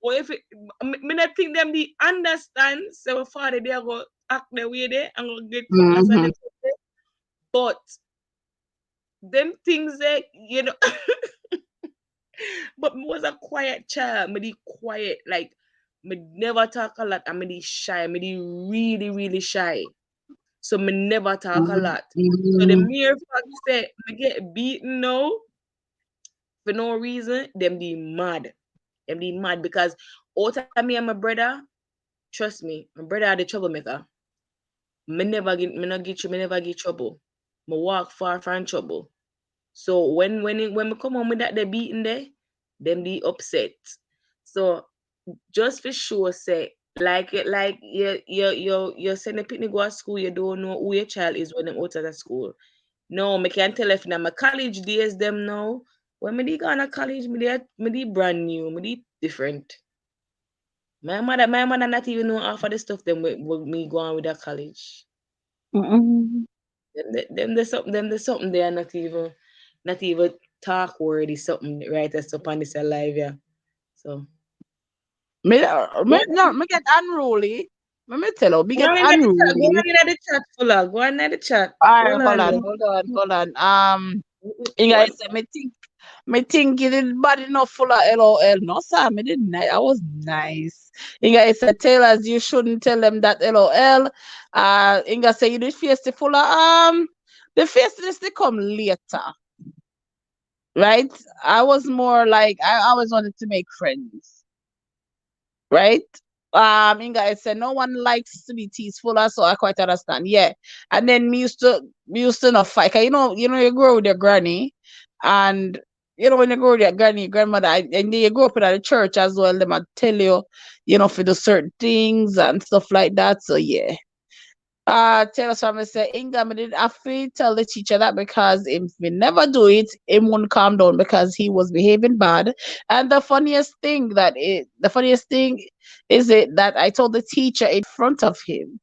Or if it, me not think them they understand. So my father they are go act the way they and go get cutlass and Mm-hmm. them. But them things that but me was a quiet child. Me the quiet, like me never talk a lot. I me the shy. Me the really, really shy. So me never talk a lot. So the Mm-hmm. mere fact say me get beaten now for no reason, them be mad. Them be mad because all time me and my brother, trust me, my brother are the troublemaker. Me never get trouble. Me walk far from trouble. So when we come home with that they beating there, them be upset. So just for sure say like you send a picnic go to school, you don't know who your child is when them out of the school. No, me can tell if na my college days them now. When me dey go to college, me dey brand new, me dey different. My mother not even know half of the stuff them with me go on with that college. Mm-hmm. Them the something they are not even talk word is something right as up on this alive, yeah. So go Me get unruly. Me tell you, me go get on in the chat, go unruly. on in the chat, fuller. Go on in the chat. All right, Hold on there. hold on. You guys One. say me think it is bad enough full of LOL. No, sir, me did nice. I was nice. Inga said, Taylors, you shouldn't tell them that LOL. Inga said, you did face the full of the face this they come later, right? I was more like I always wanted to make friends, right? Inga said no one likes to be teaseful, so I quite understand. Yeah. And then me used to not fight. 'Cause you grow with your granny and when you grow with your granny, grandmother, and then you grow up in the church as well, they might tell you, for the certain things and stuff like that. So yeah. Tell us from say Inga me did have to tell the teacher that because if we never do it, him won't calm down because he was behaving bad. And the funniest thing is it that I told the teacher in front of him.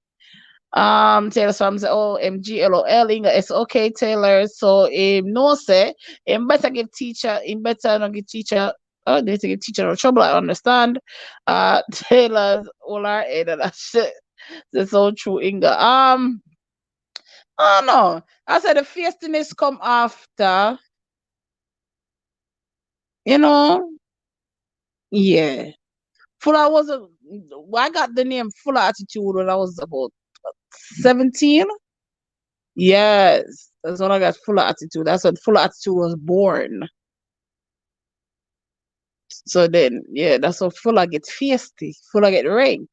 Taylor Swam say, oh, MGLOL, Inga, it's okay, Taylor. So, no, say, him better not give teacher, they to give teacher no trouble, I understand. Taylor's all our head and that shit. That's so true, Inga. Oh no, I said the feistiness come after, you know, yeah. Fuller was a, I got the name Fuller Attitude when I was about 17. Yes, that's when I got Fuller Attitude. That's when Fuller Attitude was born. So then, yeah, that's when Fuller get feisty. Fuller get rank.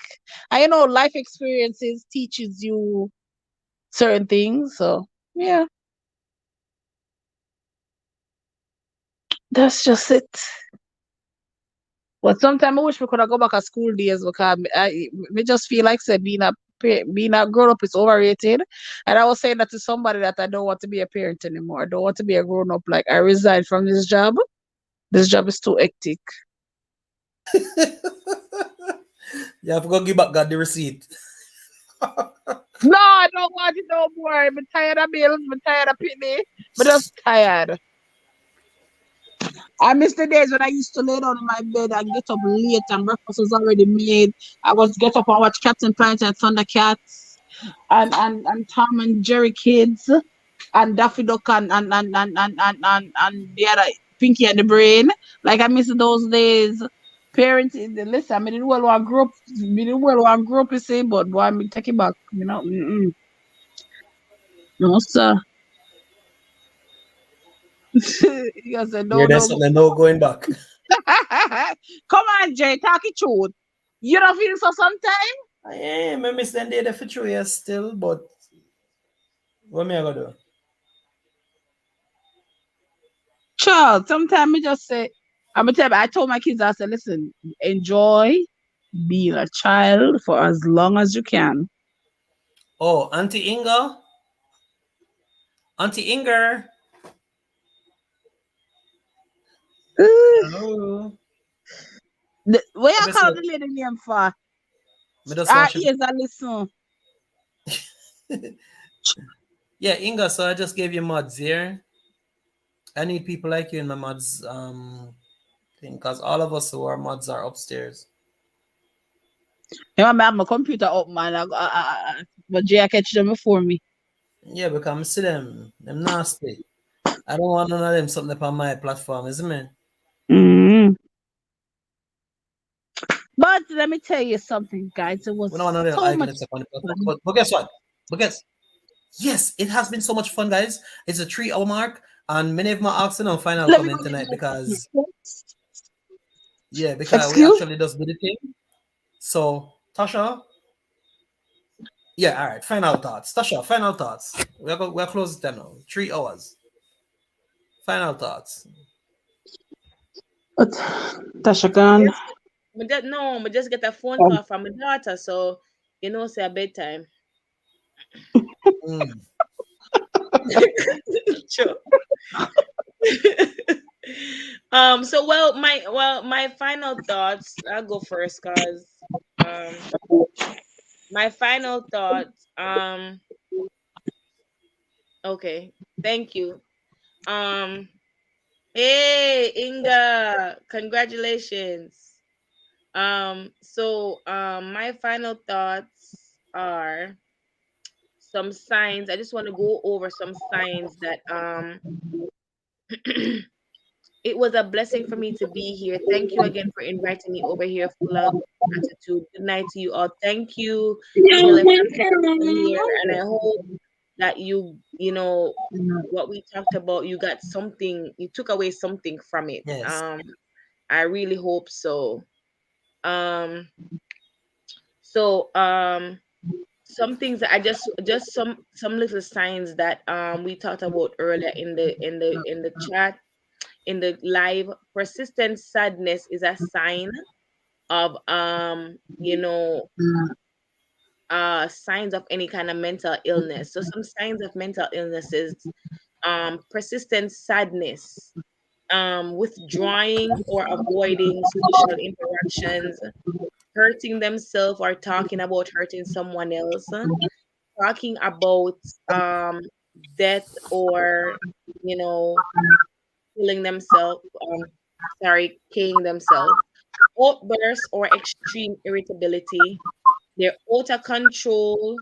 And life experiences teaches you certain things. So yeah, that's just it. But sometimes I wish we could have go back to school days because me just feel like say being a grown up is overrated. And I was saying that to somebody that I don't want to be a parent anymore. I don't want to be a grown up. Like I resigned from this job. This job is too hectic. You have to go give back God the receipt. No, I don't want it no more. I'm tired of bills. I'm tired of penny. I'm just tired. I miss the days when I used to lay down in my bed and get up late and breakfast was already made. I was get up and watch Captain Planet and Thundercats and Tom and Jerry Kids and Daffy Duck and the other Pinky and the Brain. Like I miss those days. parenting. Listen, I didn't well want grow up. Me didn't well want grow up. You say, but boy, me take it back. Mm-mm. No sir. You said Yeah, no, there's no. something no going back. Come on, Jay, talk it truth. You don't feel so sometimes? I am. I miss them day the future years still, but what me I gonna do? Child, sometimes me just say, I'm gonna tell you, I told my kids, I said, listen, enjoy being a child for as long as you can. Oh, Auntie Inga, Auntie Inger. Hello. Where you call Obviously, the lady name for? me just Ah, watch it. yes, I listen. Yeah, Inga. So I just gave you mods here. I need people like you in my mods thing because all of us who are mods are upstairs. You know, I have my computer up, man. But Jay, I catch them before me. Yeah, because I see them nasty. I don't want none of them something up on my platform, isn't it? Mm. But let me tell you something, guys. It We don't want was none of them so much arguments up on the platform. fun. But guess what? But guess yes, it has been so much fun, guys. It's a 3 hour mark, and many of my afternoon final Let me coming go tonight get because my because we excuse. actually just did the thing. So Tasha, yeah, all right. Final thoughts, Tasha. Final thoughts. We're close to now. 3 hours. Final thoughts. But Tasha gone. Just, no, I just get a phone Um, call from my daughter, so say a bedtime. Mm. Sure. So my final thoughts. I'll go first, cause um my final thoughts. Okay, thank you. Um, hey Inga, congratulations. My final thoughts are some signs. I just want to go over some signs that it was a blessing for me to be here. Thank you again for inviting me over here, full of gratitude. Good night to you all. Thank you, You're Caleb, for being here, and I welcome. hope that what we talked about, you got something, you took away something from it. Yes. I really hope so. Um, so some things that I just some little signs that we talked about earlier in the chat, in the live. Persistent sadness is a sign of signs of any kind of mental illness. So some signs of mental illnesses: persistent sadness, withdrawing or avoiding social interactions, hurting themselves or talking about hurting someone else, talking about death, or you know killing themselves, killing themselves, outbursts or extreme irritability. They're out of control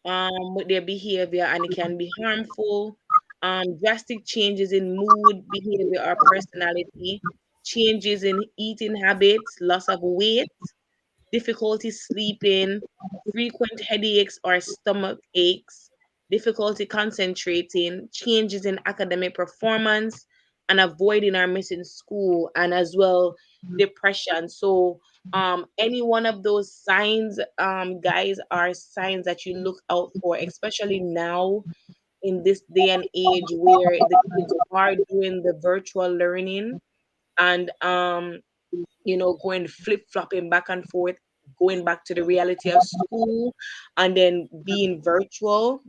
with their behavior, and it can be harmful. Drastic changes in mood, behavior, or personality, changes in eating habits, loss of weight, difficulty sleeping, frequent headaches or stomach aches, difficulty concentrating, changes in academic performance, and avoiding or missing school, and as well depression. So, any one of those signs, guys, are signs that you look out for, especially now in this day and age where the kids are doing the virtual learning, and going flip flopping back and forth, going back to the reality of school and then being virtual.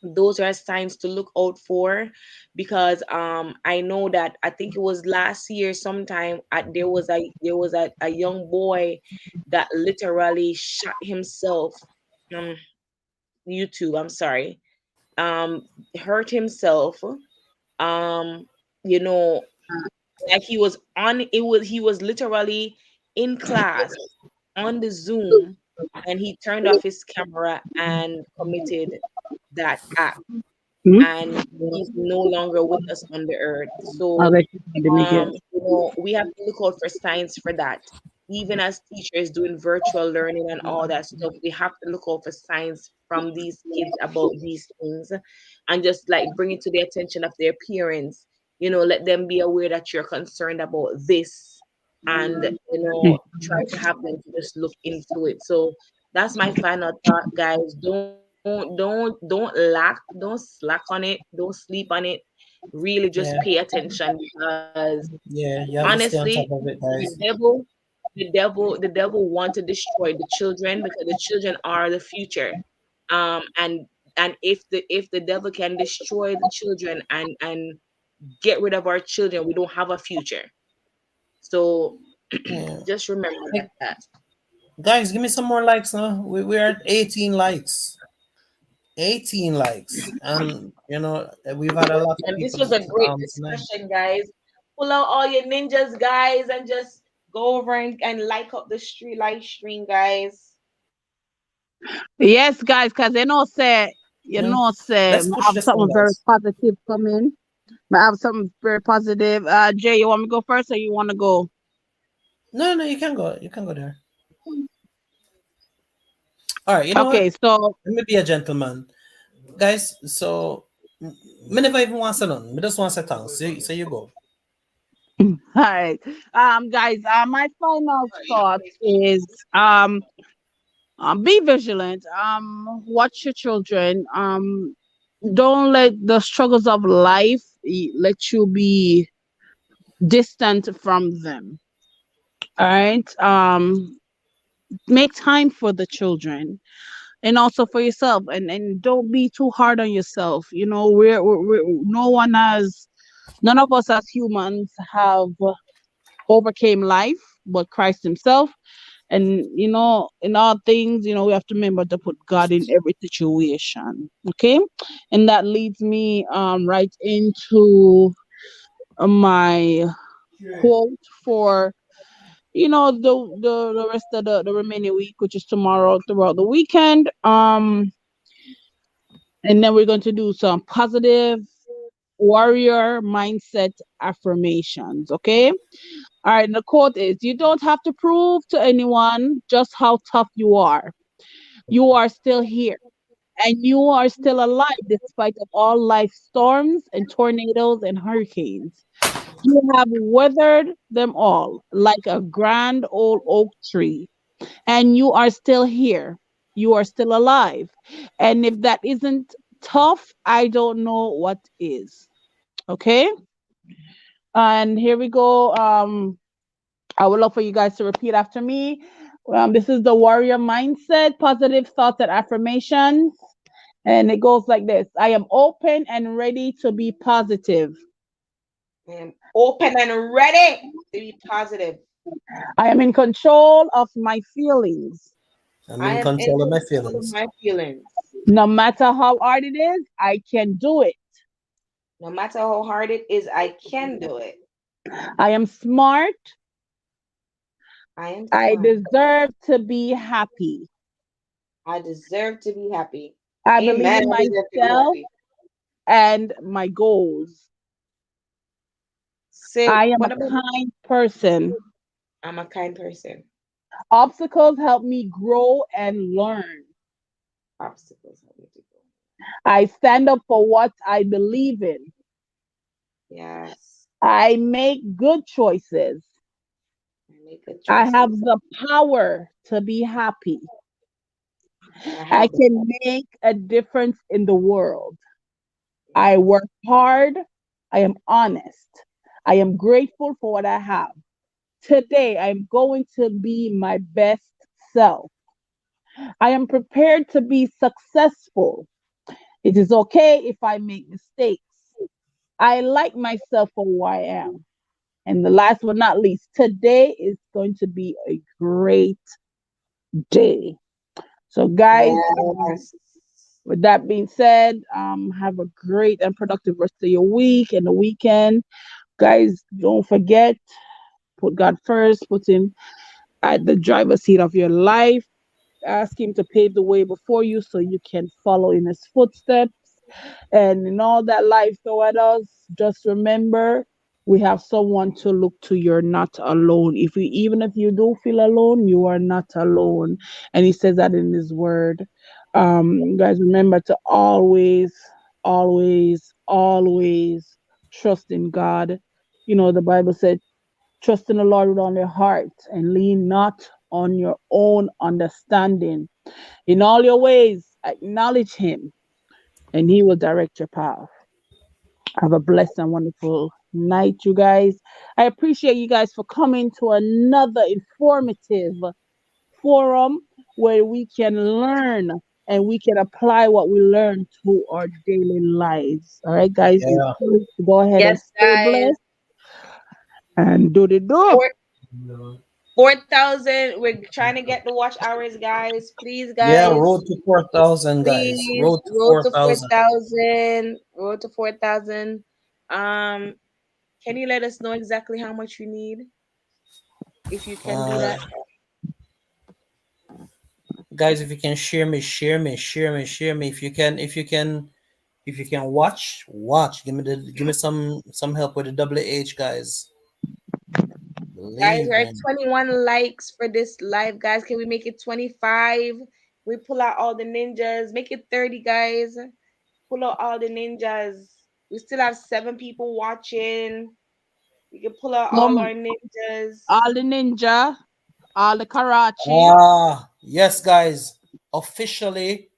Those are signs to look out for, because I know that I think it was last year sometime, there was a young boy that literally shot himself. um YouTube, I'm sorry. Hurt himself, um you know like he was literally in class on the Zoom, and he turned off his camera and committed that act, Hmm? and he's no longer with us on the earth. I'll So let you make it. we have to look out for signs for that. even as teachers doing virtual learning and all that stuff, we have to look out for signs from these kids about these things and just like bring it to the attention of their parents. Let them be aware that you're concerned about this and, try to have them to just look into it. So that's my final thought, guys. Don't lack, don't slack on it, don't sleep on it. Really just Yeah, pay attention because yeah, you have to stay on honestly, top of it, the guys. devil, the devil want to destroy the children because the children are the future. And if the devil can destroy the children and get rid of our children, we don't have a future. So Yeah. just remember Hey, that. guys, give me some more likes now. We're at 18 likes. 18 likes. And we've had a lot of And this people was a great tonight. discussion, guys. Pull out all your ninjas, guys, and just go over and like up the street live stream, guys. Yes, guys, because Yeah. I Let's push have this one, something very guys. positive coming. I have something very positive. Jay, you want me to go first or you want to go? No, no, you can go. You can go there. All right, you know what? Okay, so Let me be a gentleman. Guys, so me never even want to say nothing. Me just want to say thanks. So you go. all right. Guys, my final thought is be vigilant. Watch your children. Don't let the struggles of life let you be distant from them. All right. Make time for the children and also for yourself, and don't be too hard on yourself. We're no one has, none of us as humans have overcame life but Christ himself. And in all things, we have to remember to put God in every situation. Okay. And that leads me right into my quote for the rest of the remaining week, which is tomorrow throughout the weekend. And then we're going to do some positive warrior mindset affirmations. Okay. All right. And the quote is, you don't have to prove to anyone just how tough you are. You are still here and you are still alive despite of all life storms and tornadoes and hurricanes. You have weathered them all like a grand old oak tree, and you are still here. You are still alive. And if that isn't tough, I don't know what is. Okay? And here we go. I would love for you guys to repeat after me. This is the warrior mindset, positive thoughts and affirmations. And it goes like this: I am open and ready to be positive. I am open and ready to be positive. I am in control of my feelings. I'm I in am in control of my control of feelings. my feelings. No matter how hard it is, I can do it. No matter how hard it is, I can do it. I am smart. I am I smart. deserve to be happy. I deserve to be happy. I believe Amen. in I deserve to be myself happy. and my goals. Say, I am what a about kind person. I'm a kind person. Obstacles help me grow and learn. Obstacles help me to go. I stand up for what I believe in. Yes. I make good choices. I make good I have choices. the power to be happy. I I have the can make a difference in the world. I yes. work hard. I am honest. I am grateful for what I have. Today, I'm going to be my best self. I am prepared to be successful. It is okay if I make mistakes. I like myself for who I am. And the last but not least, today is going to be a great day. So, guys, Yes. with that being said, have a great and productive rest of your week and the weekend. Guys, don't forget, put God first, put Him at the driver's seat of your life. Ask Him to pave the way before you so you can follow in His footsteps. And in all that life throw at us, just remember We have someone to look to. You're not alone. Even if you do feel alone, you are not alone. And he says that in his word. Guys, remember to always, always, always trust in God. The Bible said, trust in the Lord with all your heart and lean not on your own understanding. In all your ways, acknowledge him, and he will direct your path. Have a blessed and wonderful night, you guys. I appreciate you guys for coming to another informative forum where we can learn and we can apply what we learn to our daily lives. All right, guys, Yeah. go ahead and Yes, stay guys. blessed and do the do. Four 4,000. We're trying to get the watch hours, guys. Please, Yeah, guys. road to 4,000, guys. Please. Road to Road to 4,000. 4,000. Road to 4,000. Um, can you let us know exactly how much you need? If you can do Uh, that. guys, if you can share me, share me, share me, share me. If you can watch. Give me some help with the WH, guys. Guys, Believe we're at me. 21 likes for this live, guys. Can we make it 25? We pull out all the ninjas. Make it 30, guys. Pull out all the ninjas. We still have 7 people watching. We can pull out all Come, our ninjas. all the ninja, all the Karachi. Yes, guys. Officially,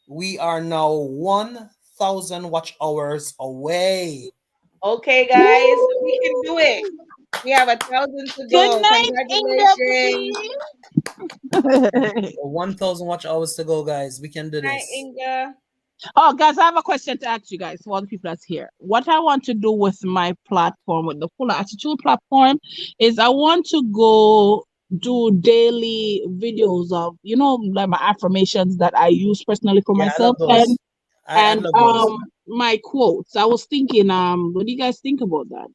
we are now 1,000 watch hours away. Okay, guys, we can do it. Woo! We have 1,000 to Good go. night, Congratulations. Inga. 1,000 watch hours to go, guys. We can do Hi, this. Inga. Oh, guys, I have a question to ask you guys, for all the people that's here. What I want to do with my platform, with the Full Attitude platform, is I want to go do daily videos of, like my affirmations that I use personally for Yeah, I love myself, and those. I and love those. my quotes. I was thinking, what do you guys think about that?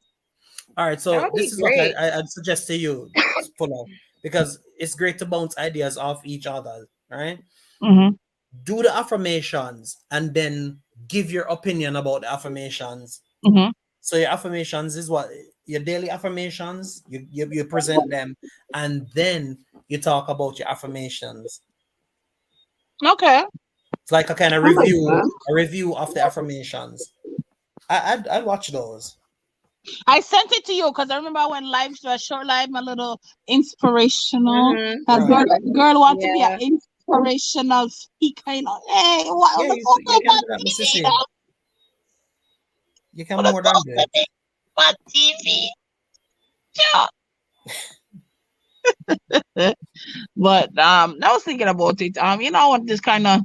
All right, That so would this be is what great. I'd suggest to you, Fuller, because it's great to bounce ideas off each other, right? Mm-hmm. Do the affirmations and then give your opinion about the affirmations. Mm-hmm. So your affirmations is what your daily affirmations, you present them, and then you talk about your affirmations. Okay. It's like a kind of I like that. review of the affirmations. I'd watch those. I sent it to you because I remember when live show, a short live, my little inspirational. Mm-hmm. That Right. girl want to be an Yeah. inspirational speaker. Hey, what Yeah, the you fuck can about do that, Miss TV? Sissy. You can What the more than fuck that. about TV? Yeah. But I was thinking about it. I want this kind of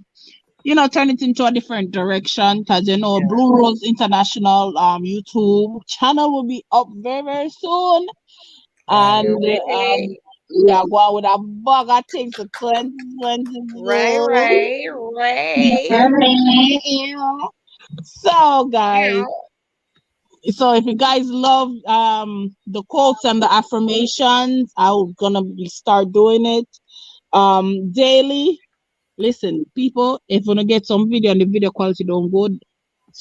turn it into a different direction because Yeah. Blue Rose International YouTube channel will be up very very soon. Right. And Can't wait. yeah, go out with a bag of things for 2022. Right. So guys, Yeah. so if you guys love the quotes and the affirmations, I'm gonna start doing it daily. Listen, people, if you wanna get some video and the video quality don't good,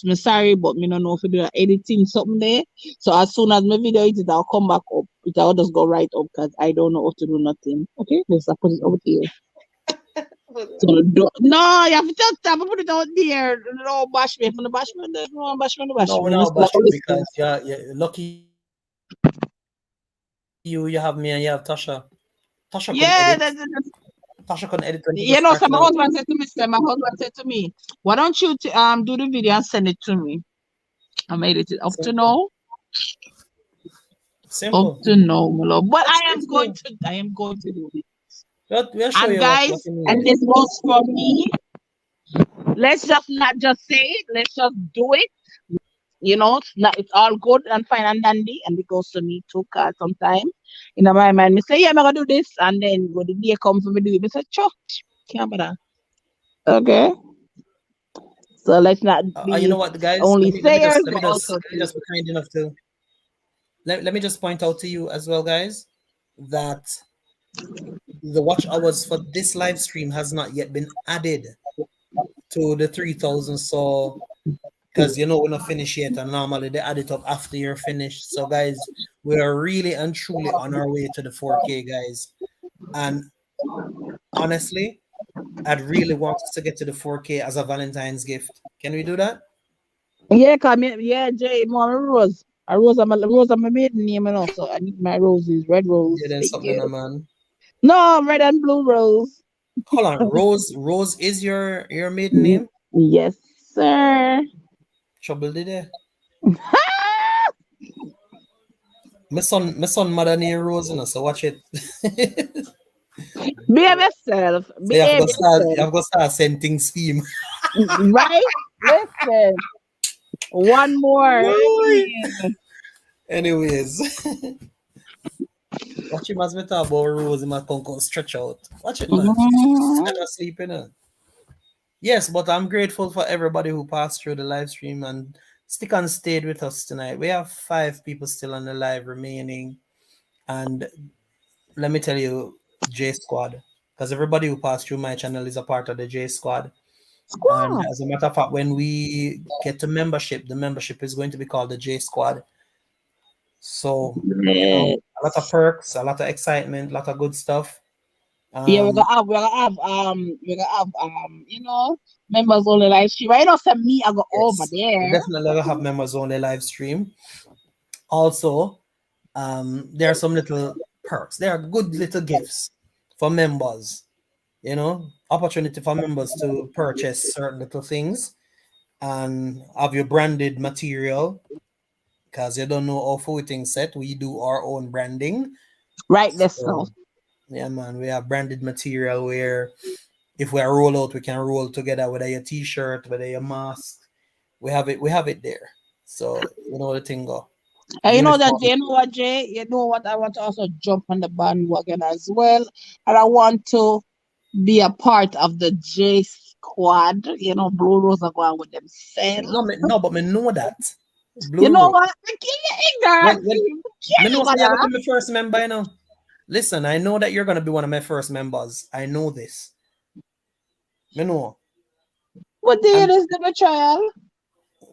I'm sorry, but me don't know if you do editing something there. So as soon as my video is, I'll come back up. I'll just go right up because I don't know how to do nothing. Okay, let's put it over here. So no, you have to just have to put it out there. No bash me. If you bash me, no bash me, no bash No, me. no, Listen, like, bash you listen. because you're lucky you have me and you have Tasha. Tasha couldn't Yeah, edit. Tasha couldn't edit when it so started my out. husband said to me, why don't you do the video and send it to me? I made it up to Simple. now. Up Simple. to now, my love. But That's I am going to do it. we'll show And you what guys, you and need. this goes for me. Let's just not just say it. Let's just do it. It's all good and fine and dandy, and it goes to me too. Cause sometimes in my mind, me say, yeah, I'm gonna do this, and then when the day comes for me do it, me say, sure, can't bother. Okay, so let's not You know be what, guys? only sayers, Let me but just also let me just be doers. kind enough to let me just point out to you as well, guys, that the watch hours for this live stream has not yet been added to the 3,000. So because we're not finished yet, and normally they add it up after you're finished. So, guys, we are really and truly on our way to the 4K, guys. And honestly, I'd really want us to get to the 4K as a Valentine's gift. Can we do that? Yeah, come here. Yeah, Jay, mom, Rose. A rose, rose, I'm a maiden name, and also I need my roses, red Yeah, rose. then Thank something, you. man. No, red and blue rose. Hold on, Rose. Rose is your maiden name. Yes, sir. Trouble did it. My son mother name Rose, so watch it. Behave yourself. So you have Behave to start. You yourself. have to start sending scheme. Right? Listen. One more. Boy. Anyways, watch him as me talk about Rose. He must come stretch out. Watch it, man. I'm not sleeping. Yes, but I'm grateful for everybody who passed through the live stream and stick and stayed with us tonight. We have 5 people still on the live remaining, and let me tell you, J Squad, because everybody who passed through my channel is a part of the J Squad. And Squad. as a matter of fact, when we get to membership, the membership is going to be called the J Squad. So, a lot of perks, a lot of excitement, a lot of good stuff. Yeah, we're gonna have members only live stream. I know some me I go over We there. definitely gonna have members only live stream. Also, there are some little perks. There are good little gifts for members. Opportunity for members to purchase certain little things and have your branded material. Because you don't know how footing set, we do our own branding. Right, that's So, so. yeah, man, we have branded material where if we roll out, we can roll together, whether your t-shirt, whether your mask. We have it there. So you know the thing go. And you know that, Uniform. Jay, you know what, Jay? You know what? I want to also jump on the bandwagon as well. And I want to be a part of the J Squad. Blue Rose are going with themselves. No, but me know that. Blue You know Rose. what? I can't ignorant. Me know you're gonna be my first member, Listen, I know that you're gonna be one of my first members. I know this. Me know. What day is the trial?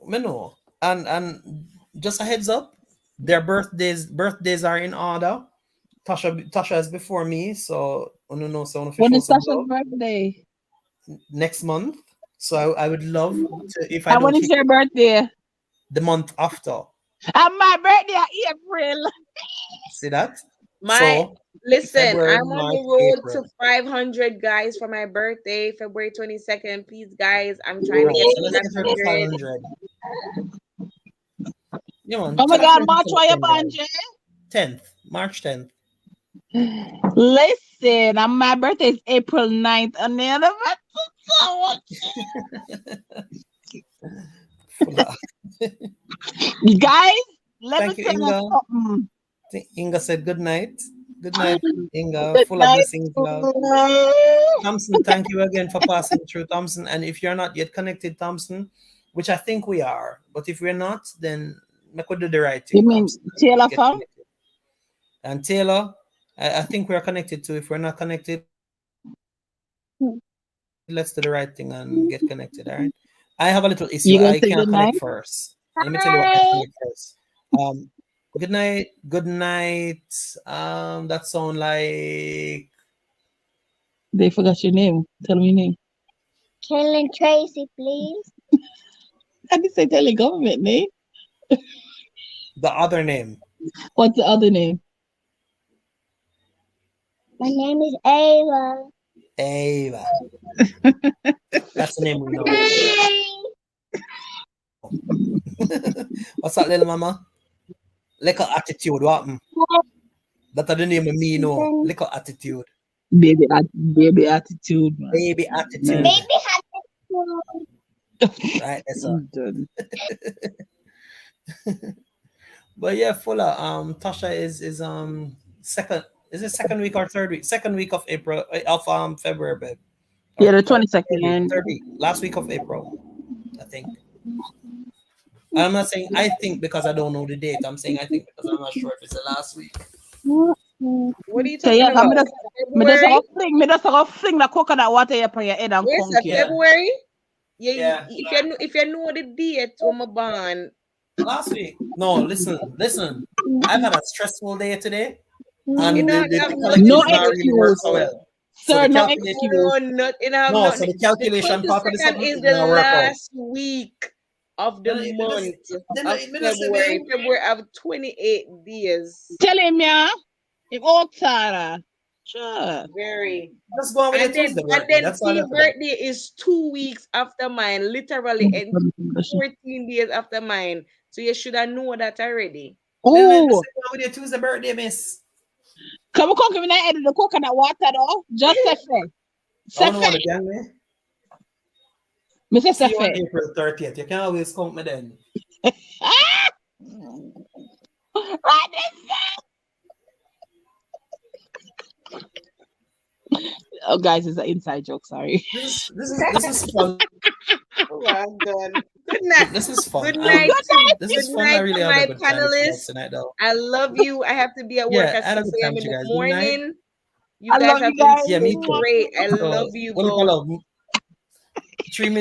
Me know. And just a heads up, their birthdays are in order. Tasha is before me, so know so When is Tasha's birthday? Next month. So I would love to, if I And don't when is your birthday? the month after. And my birthday is April. See that? Listen, February, I'm on the March, road April. to 500 guys for my birthday, February 22nd. Please, guys, I'm trying to get So let's get to 500. Yeah, man. Oh my God, March, why you born, Jay? 10th, March 10th. Listen, my birthday is April 9th, and the other guys, let me tell you something. Inga said good night. Good night, Inga. Good Full night. of blessings, love. Thompson, thank you again for passing through, Thompson. And if you're not yet connected, Thompson, which I think we are, but if we're not, then we could do the right thing. You mean Taylor fam? And Taylor, I think we're connected too. If we're not connected, let's do the right thing and get connected. All right. I have a little issue. I can't connect first. Let me tell you what I connect first. Good night. Good night. That sound like they forgot your name. Tell me your name. Killing Tracy, please. I didn't say tell the government name. The other name. What's the other name? My name is Ava. Ava. That's the name we know. What's that, little mama? Little attitude, what? That's the name of me, no. Little attitude. Baby attitude, man. Baby attitude. Baby attitude. Right, that's all. But yeah, Fuller. Tasha is second. Is it second week or third week? Second week of April of February, babe. Yeah, the 22nd. Third week, last week of April, I think. I'm not saying I think because I don't know the date. I'm saying I think because I'm not sure if it's the last week. What are you talking about? Me just fling the coconut water up on your head and Where's that, February? Yeah, Yeah. if you know the date when I'm born, Last week. No, listen. I've had a stressful day today, you and know, the I have nothing No calculation to not really worked excuse, so do. well. So sir. the No calculation, excuse. No, nothing. I have no, so nothing. the The calculation part of the 22nd something is it the didn't work out. last week of the Then month of it just say February. me. February have 28 days. Tell him, yeah. Him out, Sarah. Sure. Very. Just go on with the And Tuesday birthday. then That's all see, you have to do. birthday is 2 weeks after mine, literally, and 14 days after mine. So you should have known that already. Then let's Ooh, go on with your Tuesday birthday, miss. come on, give me that head of the coconut water, though. Just say fair. I Say want to fair. want to gang me. Mr. See Say you on fair. April 30th. You can always count me then. Ah! Right there. Oh, guys, it's an inside joke. Sorry. This is fun. Oh my God. Good night. This is fun. Good night. This Good is fun. I night really to had a my good time with you guys panelists. tonight, though. I love you. I have to be at work Yeah, at I had a 6 good time a.m. with in you the guys. Good night. morning. You I guys love have you been guys. Yeah, me so too. great. I So, love you what do you both. call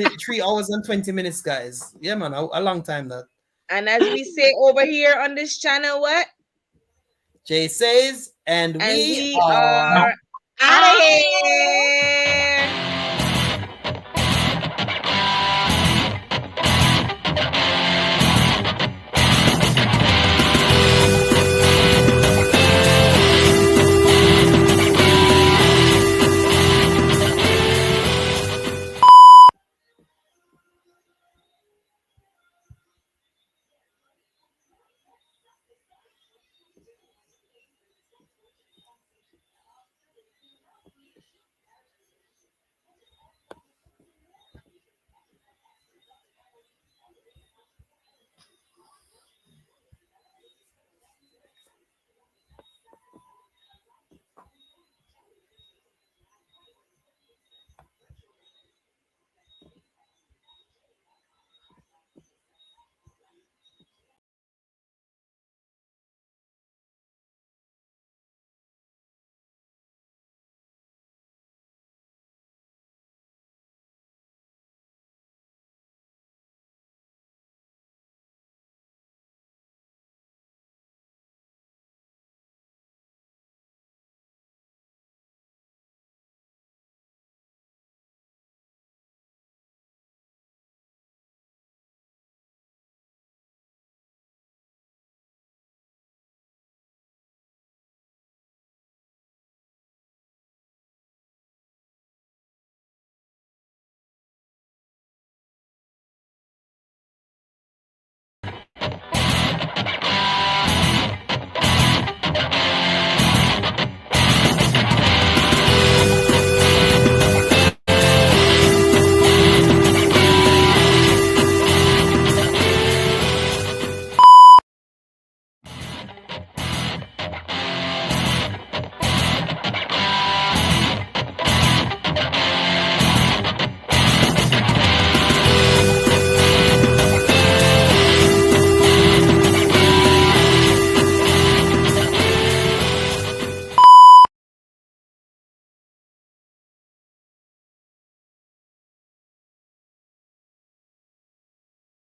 it? 3 hours and 20 minutes, guys. Yeah, man, a long time that. And as we say over here on this channel, what? Jay says, and And we we are are out of here.